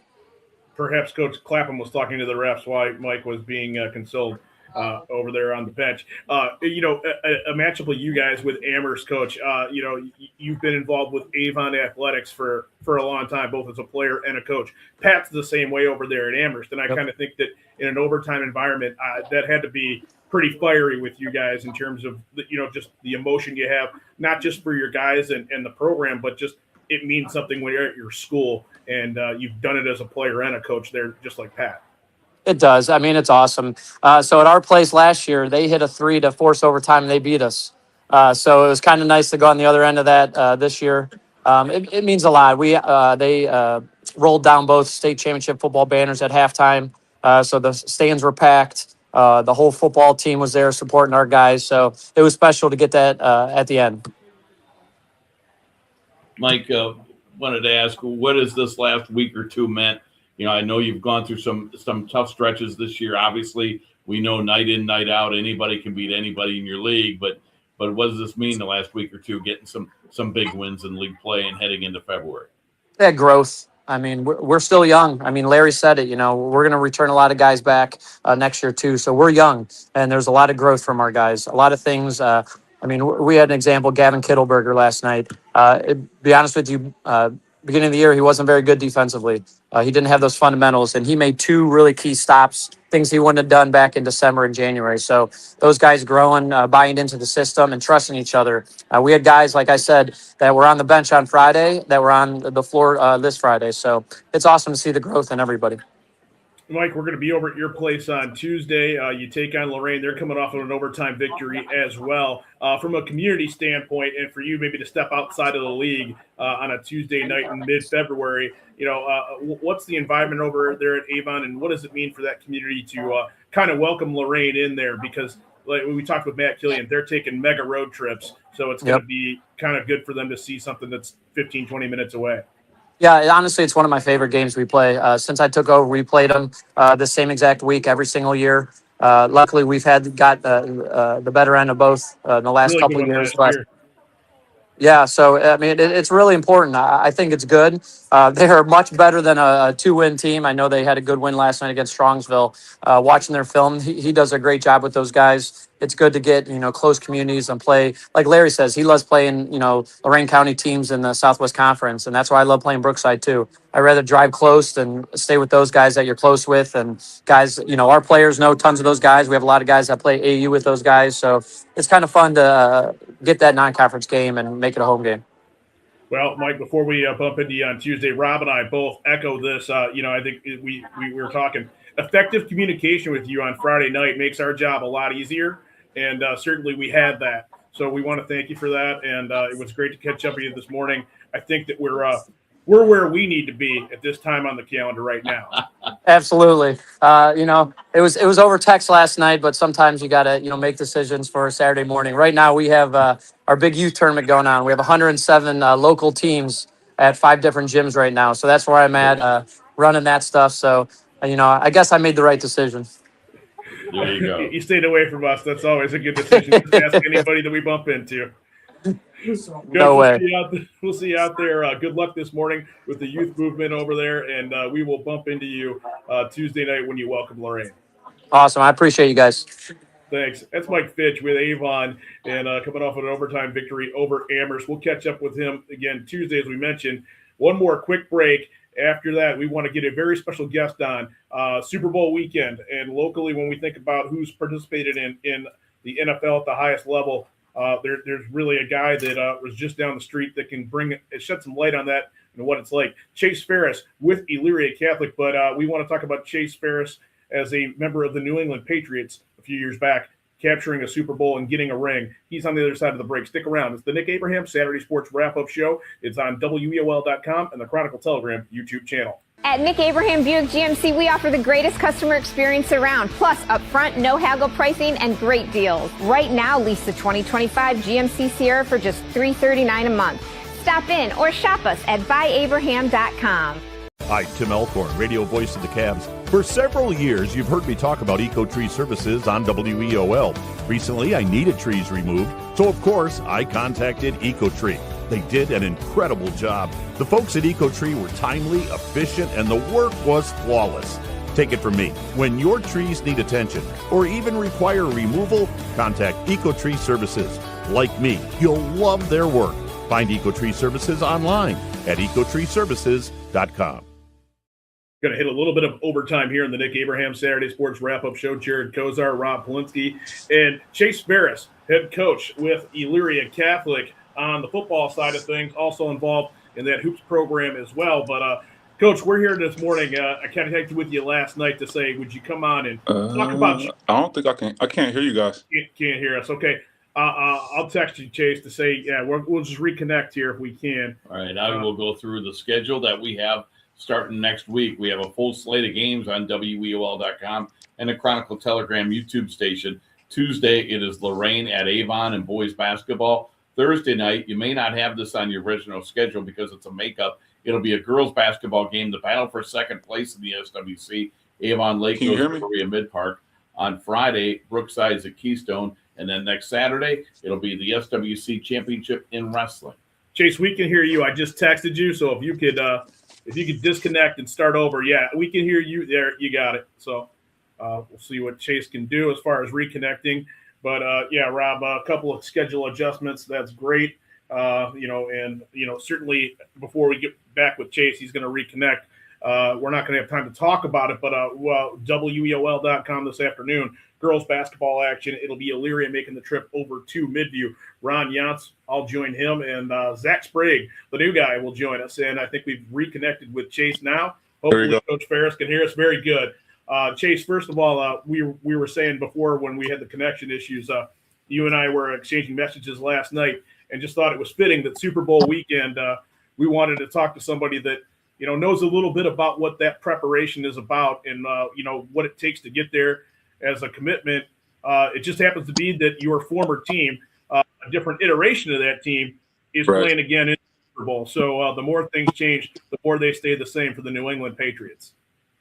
Perhaps Coach Clapham was talking to the refs while Mike was being consoled over there on the bench. A matchup with you guys with Amherst, Coach. You've been involved with Avon Athletics for a long time, both as a player and a coach. Pat's the same way over there at Amherst, and I kind of think that in an overtime environment, that had to be pretty fiery with you guys in terms of just the emotion you have, not just for your guys and the program, but just it means something when you're at your school, and you've done it as a player and a coach there, just like Pat. It does. I mean, it's awesome. So at our place last year, they hit a 3 to force overtime, and they beat us. So it was kind of nice to go on the other end of that this year. It means a lot. They rolled down both state championship football banners at halftime. So the stands were packed. The whole football team was there supporting our guys. So it was special to get that at the end. Mike, wanted to ask, what has this last week or two meant? I know you've gone through some tough stretches this year. Obviously, we know night in, night out, anybody can beat anybody in your league. But what does this mean the last week or two, getting some big wins in league play and heading into February? Yeah, growth. I mean, we're still young. I mean, Larry said it, we're going to return a lot of guys back next year too. So we're young, and there's a lot of growth from our guys. A lot of things. We had an example, Gavin Kittleberger last night. Be honest with you, beginning of the year, he wasn't very good defensively. He didn't have those fundamentals, and he made 2 really key stops, things he wouldn't have done back in December and January. So those guys growing, buying into the system and trusting each other. We had guys, like I said, that were on the bench on Friday, that were on the floor this Friday. So it's awesome to see the growth in everybody. Mike, we're going to be over at your place on Tuesday. You take on Lorraine. They're coming off of an overtime victory as well. From a community standpoint, and for you maybe to step outside of the league on a Tuesday night in mid-February, what's the environment over there at Avon, and what does it mean for that community to kind of welcome Lorraine in there? Because like we talked with Matt Killian, they're taking mega road trips, so it's going to be kind of good for them to see something that's 15, 20 minutes away. Yeah, honestly, it's one of my favorite games we play. Since I took over, we played them the same exact week every single year. Luckily, we've got the better end of both in the last couple of years. But Yeah, so I mean, it's really important. I think it's good. They are much better than a 2-win team. I know they had a good win last night against Strongsville. Watching their film, he does a great job with those guys. It's good to get close communities and play. Like Larry says, he loves playing Lorain County teams in the Southwest Conference, and that's why I love playing Brookside too. I'd rather drive close than stay with those guys that you're close with. And guys, our players know tons of those guys. We have a lot of guys that play AU with those guys, so it's kind of fun to get that non-conference game and make it a home game. Well, Mike, before we bump into you on Tuesday, Rob and I both echo this. I think we were talking effective communication with you on Friday night makes our job a lot easier, and certainly we had that. So we want to thank you for that, and it was great to catch up with you this morning. I think that we're where we need to be at this time on the calendar right now. Absolutely. It was over text last night, but sometimes you got to, make decisions for Saturday morning. Right now we have our big youth tournament going on. We have 107 local teams at 5 different gyms right now. So that's where I'm at running that stuff. So, I guess I made the right decision. There you go. You stayed away from us. That's always a good decision. Just ask anybody that we bump into. Good. No way. We'll see you out there. Good luck this morning with the youth movement over there, and we will bump into you Tuesday night when you welcome Lorain. Awesome. I appreciate you guys. Thanks. That's Mike Fitch with Avon, and coming off of an overtime victory over Amherst. We'll catch up with him again Tuesday, as we mentioned. One more quick break. After that, we want to get a very special guest on Super Bowl weekend, and locally, when we think about who's participated in the NFL at the highest level, there's really a guy that was just down the street that can shed some light on that and what it's like. Chase Ferris with Elyria Catholic, but we want to talk about Chase Ferris as a member of the New England Patriots a few years back, capturing a Super Bowl and getting a ring. He's on the other side of the break. Stick around. It's the Nick Abraham Saturday Sports Wrap-Up Show. It's on WEOL.com and the Chronicle Telegram YouTube channel. At Nick Abraham Buick GMC, we offer the greatest customer experience around, plus upfront, no haggle pricing and great deals. Right now, lease the 2025 GMC Sierra for just $339 a month. Stop in or shop us at buyabraham.com. Hi, Tim Elkhorn, radio voice of the Cavs. For several years, you've heard me talk about EcoTree Services on WEOL. Recently, I needed trees removed, so of course, I contacted EcoTree. They did an incredible job. The folks at EcoTree were timely, efficient, and the work was flawless. Take it from me. When your trees need attention or even require removal, contact EcoTree Services. Like me, you'll love their work. Find EcoTree Services online at ecotreeservices.com. Going to hit a little bit of overtime here in the Nick Abraham Saturday Sports Wrap-Up Show. Jared Kozar, Rob Polinsky, and Chase Ferris, head coach with Elyria Catholic on the football side of things, also involved in that hoops program as well. But, Coach, we're here this morning. I contacted with you last night to say, would you come on and talk about – I don't think I can. I can't hear you guys. Can't hear us. Okay. I'll text you, Chase, to say, yeah, we'll just reconnect here if we can. All right. I will go through the schedule that we have starting next week. We have a full slate of games on WEOL.com and the Chronicle Telegram YouTube station. Tuesday, it is Lorain at Avon and boys basketball. Thursday night, you may not have this on your original schedule because it's a makeup. It'll be a girls basketball game, the battle for second place in the SWC. Avon Lake goes to Korea Mid Park. On Friday, Brookside's at Keystone. And then next Saturday, it'll be the SWC Championship in wrestling. Chase, we can hear you. I just texted you, so if you could disconnect and start over, yeah, we can hear you there. You got it. So we'll see what Chase can do as far as reconnecting. But yeah, Rob, a couple of schedule adjustments. That's great. Certainly before we get back with Chase, he's going to reconnect. We're not going to have time to talk about it, but WEOL.com this afternoon, girls basketball action. It'll be Elyria making the trip over to Midview. Ron Yantz, I'll join him, and Zach Sprague, the new guy, will join us. And I think we've reconnected with Chase now. Hopefully Coach Ferris can hear us. Very good. Chase, first of all, we were saying before when we had the connection issues, you and I were exchanging messages last night and just thought it was fitting that Super Bowl weekend, we wanted to talk to somebody that, knows a little bit about what that preparation is about and, what it takes to get there as a commitment. It just happens to be that your former team, a different iteration of that team, is playing again in the Super Bowl. So the more things change, the more they stay the same for the New England Patriots.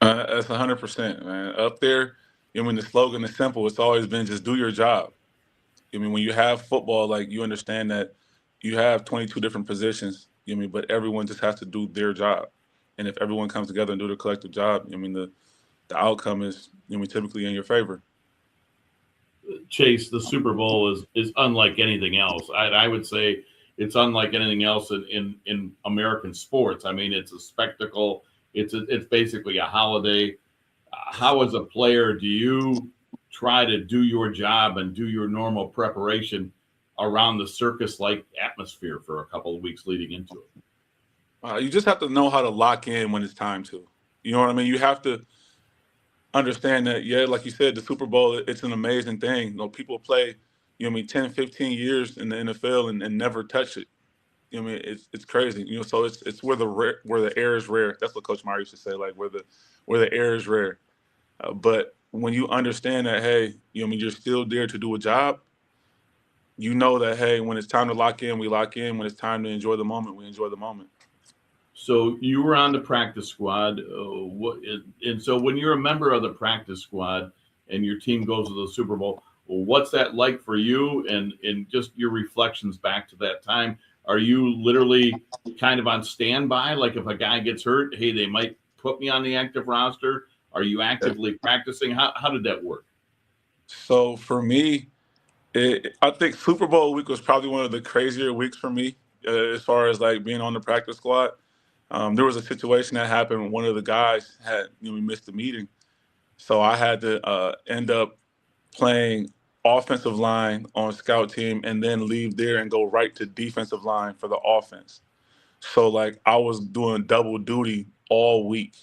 That's 100%, man. Up there, the slogan is simple. It's always been just do your job. When you have football, you understand that, you have 22 different positions, you know what I mean, but everyone just has to do their job. And if everyone comes together and do their collective job, I mean, the outcome is, you know, what I mean, typically in your favor. Chase, the Super Bowl is unlike anything else. I would say it's unlike anything else in American sports. I mean, it's a spectacle. It's basically a holiday. How, as a player, do you try to do your job and do your normal preparation around the circus-like atmosphere for a couple of weeks leading into it? You just have to know how to lock in when it's time to. You know what I mean? You have to understand that, yeah, like you said, the Super Bowl, it's an amazing thing. You know, people play, you know what I mean, 10, 15 years in the NFL and never touch it. You know what I mean? It's crazy. You know, so it's where the air is rare. That's what Coach Meyer used to say, like where the air is rare. But when you understand that, hey, you know what I mean, you're still there to do a job, you know that, hey, when it's time to lock in, we lock in. When it's time to enjoy the moment, we enjoy the moment. So you were on the practice squad. And so when you're a member of the practice squad and your team goes to the Super Bowl, what's that like for you and just your reflections back to that time? Are you literally kind of on standby? Like if a guy gets hurt, hey, they might put me on the active roster. Are you actively practicing? How did that work? So for me, I think Super Bowl week was probably one of the crazier weeks for me as far as like being on the practice squad. There was a situation that happened when one of the guys had, you know, we missed the meeting. So I had to end up playing offensive line on scout team and then leave there and go right to defensive line for the offense. So like I was doing double duty all week.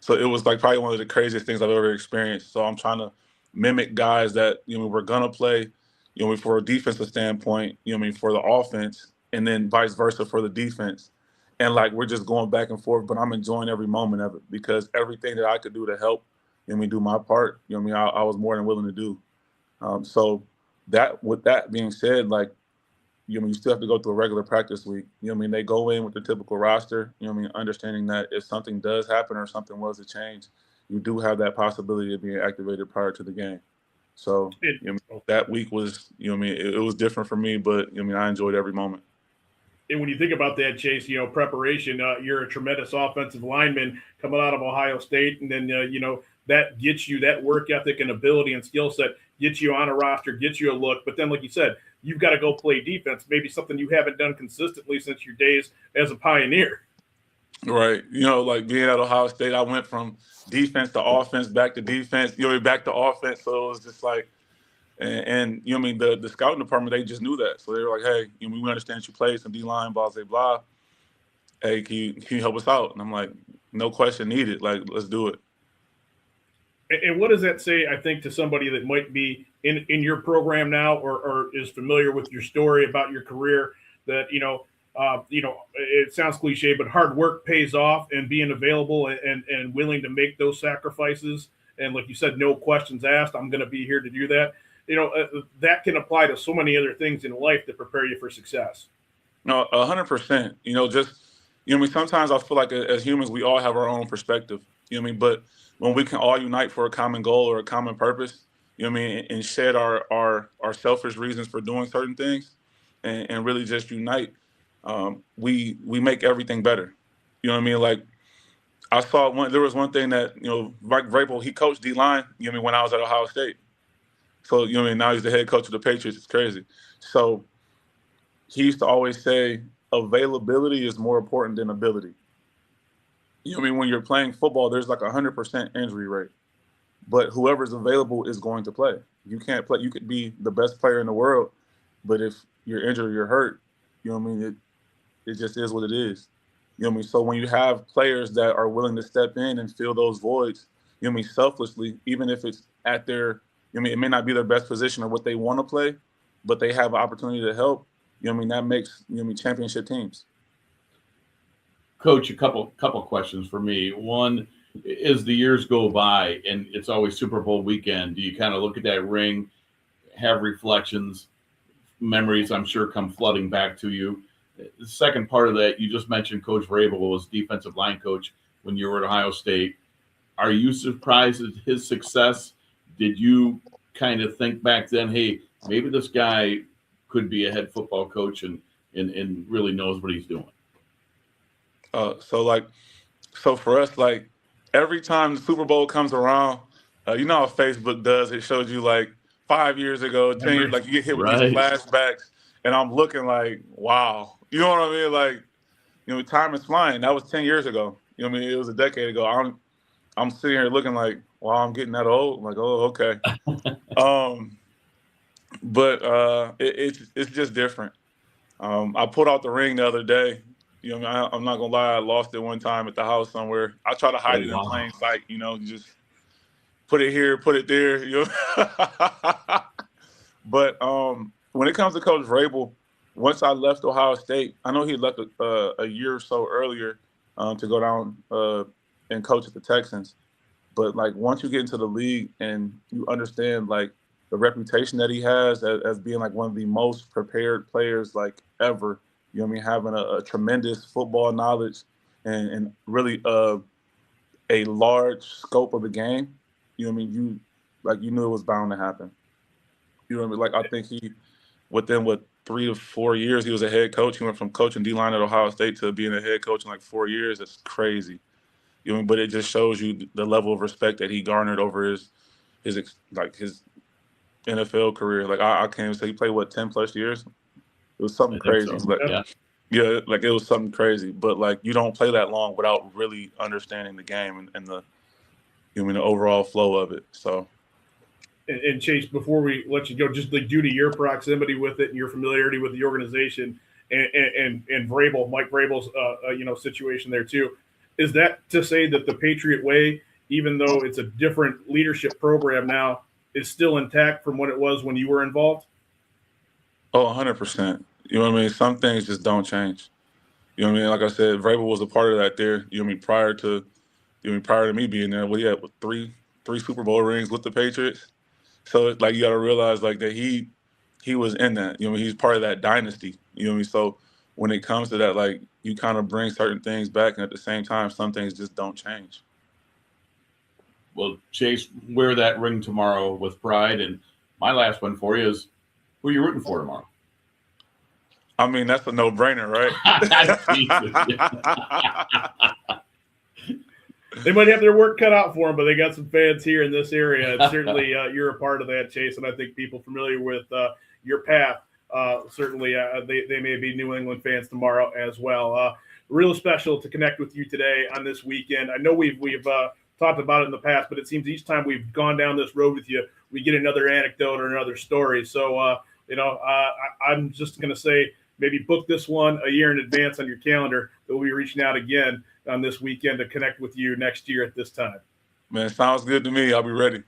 So it was like probably one of the craziest things I've ever experienced. So I'm trying to mimic guys that, you know, we're going to play, you know, for a defensive standpoint, you know, I mean, for the offense, and then vice versa for the defense. And like we're just going back and forth, but I'm enjoying every moment of it because everything that I could do to help, you know, I mean, do my part, you know, I mean, I was more than willing to do. So that, with that being said, like, you know, you still have to go through a regular practice week. You know what I mean? They go in with the typical roster, you know what I mean, understanding that if something does happen or something was to change, you do have that possibility of being activated prior to the game. So you know, that week was, you know what I mean, it was different for me, but you know what I mean, I enjoyed every moment. And when you think about that, Chase, you know, preparation, you're a tremendous offensive lineman coming out of Ohio State. And then, you know, that gets you that work ethic and ability and skill set, gets you on a roster, gets you a look. But then, like you said, you've got to go play defense, maybe something you haven't done consistently since your days as a Pioneer. Right. You know, like being at Ohio State, I went from defense to offense, back to defense, you know, back to offense. So it was just like, and you know what I mean, the scouting department, they just knew that. So they were like, hey, you know, we understand you played some D-line, blah, blah, blah. Hey, can you help us out? And I'm like, no question needed. Like, let's do it. And what does that say, I think, to somebody that might be in your program now or is familiar with your story about your career that, you know, it sounds cliche, but hard work pays off and being available and willing to make those sacrifices. And like you said, no questions asked, I'm going to be here to do that. You know, that can apply to so many other things in life that prepare you for success. No, 100%. You know, just, you know, I mean, sometimes I feel like as humans, we all have our own perspective, you know what I mean? But when we can all unite for a common goal or a common purpose, you know what I mean, and shed our selfish reasons for doing certain things and really just unite, we make everything better. You know what I mean? Like I saw there was one thing that, you know, Mike Vrabel, he coached D-line, you know what I mean, when I was at Ohio State. So, you know what I mean, now he's the head coach of the Patriots. It's crazy. So he used to always say availability is more important than ability. You know what I mean? When you're playing football, there's like 100% injury rate. But whoever's available is going to play. You can't play. You could be the best player in the world, but if you're injured or you're hurt, you know what I mean? It just is what it is. You know what I mean? So when you have players that are willing to step in and fill those voids, you know what I mean, selflessly, even if it's at their, you know what I mean, it may not be their best position or what they want to play, but they have an opportunity to help, you know what I mean, that makes, you know what I mean, championship teams. Coach, a couple questions for me. One, as the years go by and it's always Super Bowl weekend, do you kind of look at that ring, have reflections, memories I'm sure come flooding back to you? The second part of that, you just mentioned Coach Vrabel was defensive line coach when you were at Ohio State. Are you surprised at his success? Did you kind of think back then, hey, maybe this guy could be a head football coach and and really knows what he's doing. So for us, like every time the Super Bowl comes around, you know how Facebook does. It shows you like 5 years ago, 10 years, like you get hit with these flashbacks, and I'm looking like, wow. You know what I mean? Like, time is flying. That was 10 years ago. You know what I mean? It was a decade ago. I'm sitting here looking like, wow, I'm getting that old. I'm like, oh, okay. But it's just different. I pulled out the ring the other day. I'm not gonna lie, I lost it one time at the house somewhere. I try to hide it in plain sight, just put it here, put it there. But when it comes to Coach Vrabel, once I left Ohio State, I know he left a year or so earlier to go down and coach at the Texans. But like once you get into the league and you understand like the reputation that he has as being like one of the most prepared players like ever, having a tremendous football knowledge and really a large scope of the game, you knew it was bound to happen. Like I think he, within 3 to 4 years, he was a head coach. He went from coaching D-line at Ohio State to being a head coach in like 4 years. It's crazy. But it just shows you the level of respect that he garnered over his NFL career. Like I can't even say he played 10 plus years. It was something crazy. So. Like, yeah, like it was something crazy. But like you don't play that long without really understanding the game and the the overall flow of it. So. And Chase, before we let you go, just like due to your proximity with it and your familiarity with the organization and Vrabel, Mike Vrabel's situation there too, is that to say that the Patriot way, even though it's a different leadership program now, is still intact from what it was when you were involved? Oh, 100%. You know what I mean? Some things just don't change. You know what I mean? Like I said, Vrabel was a part of that there. You know what I mean? Prior to me being there, he had three Super Bowl rings with the Patriots. So like you got to realize like that he was in that. He's part of that dynasty. You know what I mean? So when it comes to that, like you kind of bring certain things back, and at the same time, some things just don't change. Well, Chase, wear that ring tomorrow with pride. And my last one for you is, who are you rooting for tomorrow? I mean, that's a no-brainer, right? They might have their work cut out for them, but they got some fans here in this area. And certainly you're a part of that, Chase. And I think people familiar with your path, certainly they may be New England fans tomorrow as well. Real special to connect with you today on this weekend. I know we've talked about it in the past, but it seems each time we've gone down this road with you, we get another anecdote or another story. So, I'm just going to say maybe book this one a year in advance on your calendar. That we'll be reaching out again on this weekend to connect with you next year at this time. Man, sounds good to me. I'll be ready.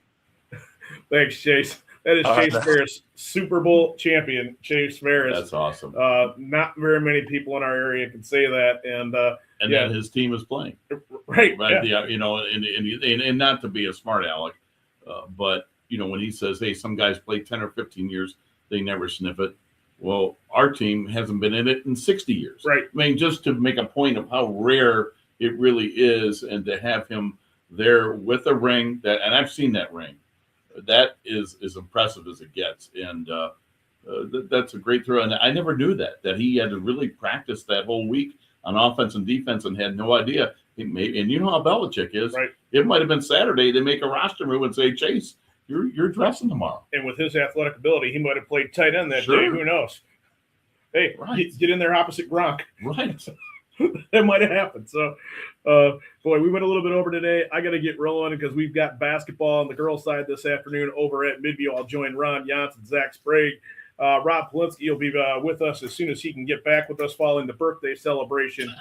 Thanks, Chase. That is Chase Ferris, Super Bowl champion, Chase Ferris. That's awesome. Not very many people in our area can say that. And then his team is playing. Right. Yeah. And not to be a smart aleck, but, when he says, hey, some guys play 10 or 15 years, they never sniff it. Well, our team hasn't been in it in 60 years. Right. I mean, just to make a point of how rare it really is, and to have him there with a ring and I've seen that ring, that is as impressive as it gets. And that's a great throw. And I never knew that he had to really practice that whole week on offense and defense and had no idea. And you know how Belichick is. Right. It might have been Saturday. They make a roster move and say, Chase, you're dressing tomorrow. And with his athletic ability, he might have played tight end that day. Who knows? Hey, get in there opposite Gronk. Right. That might have happened. So, boy, we went a little bit over today. I got to get rolling because we've got basketball on the girls' side this afternoon over at Midview. I'll join Ron Janssen, Zach Sprague. Rob Polinsky will be with us as soon as he can get back with us following the birthday celebration.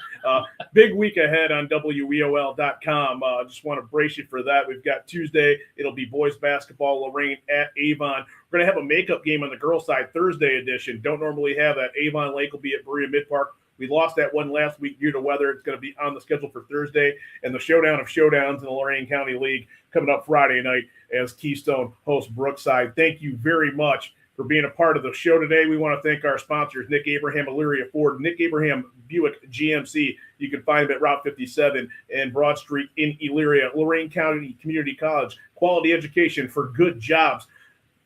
Big week ahead on WEOL.com. Just want to brace you for that. We've got Tuesday. It'll be boys basketball, Lorraine at Avon. We're going to have a makeup game on the girls' side, Thursday edition. Don't normally have that. Avon Lake will be at Berea Mid-Park. We lost that one last week due to weather. It's going to be on the schedule for Thursday. And the showdown of showdowns in the Lorain County League coming up Friday night as Keystone hosts Brookside. Thank you very much for being a part of the show today. We want to thank our sponsors, Nick Abraham, Elyria Ford, Nick Abraham Buick GMC. You can find them at Route 57 and Broad Street in Elyria. Lorain County Community College, quality education for good jobs.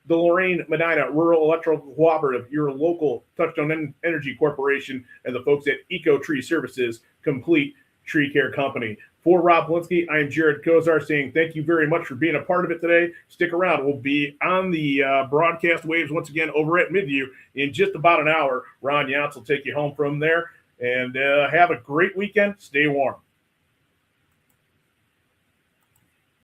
the Lorraine Medina Rural Electrical Cooperative, your local Touchstone Energy Corporation, and the folks at Eco Tree Services, complete tree care company. For Rob Polinsky, I am Jared Kozar saying thank you very much for being a part of it today. Stick around. We'll be on the broadcast waves once again over at Midview in just about an hour. Ron Yance will take you home from there. And have a great weekend. Stay warm.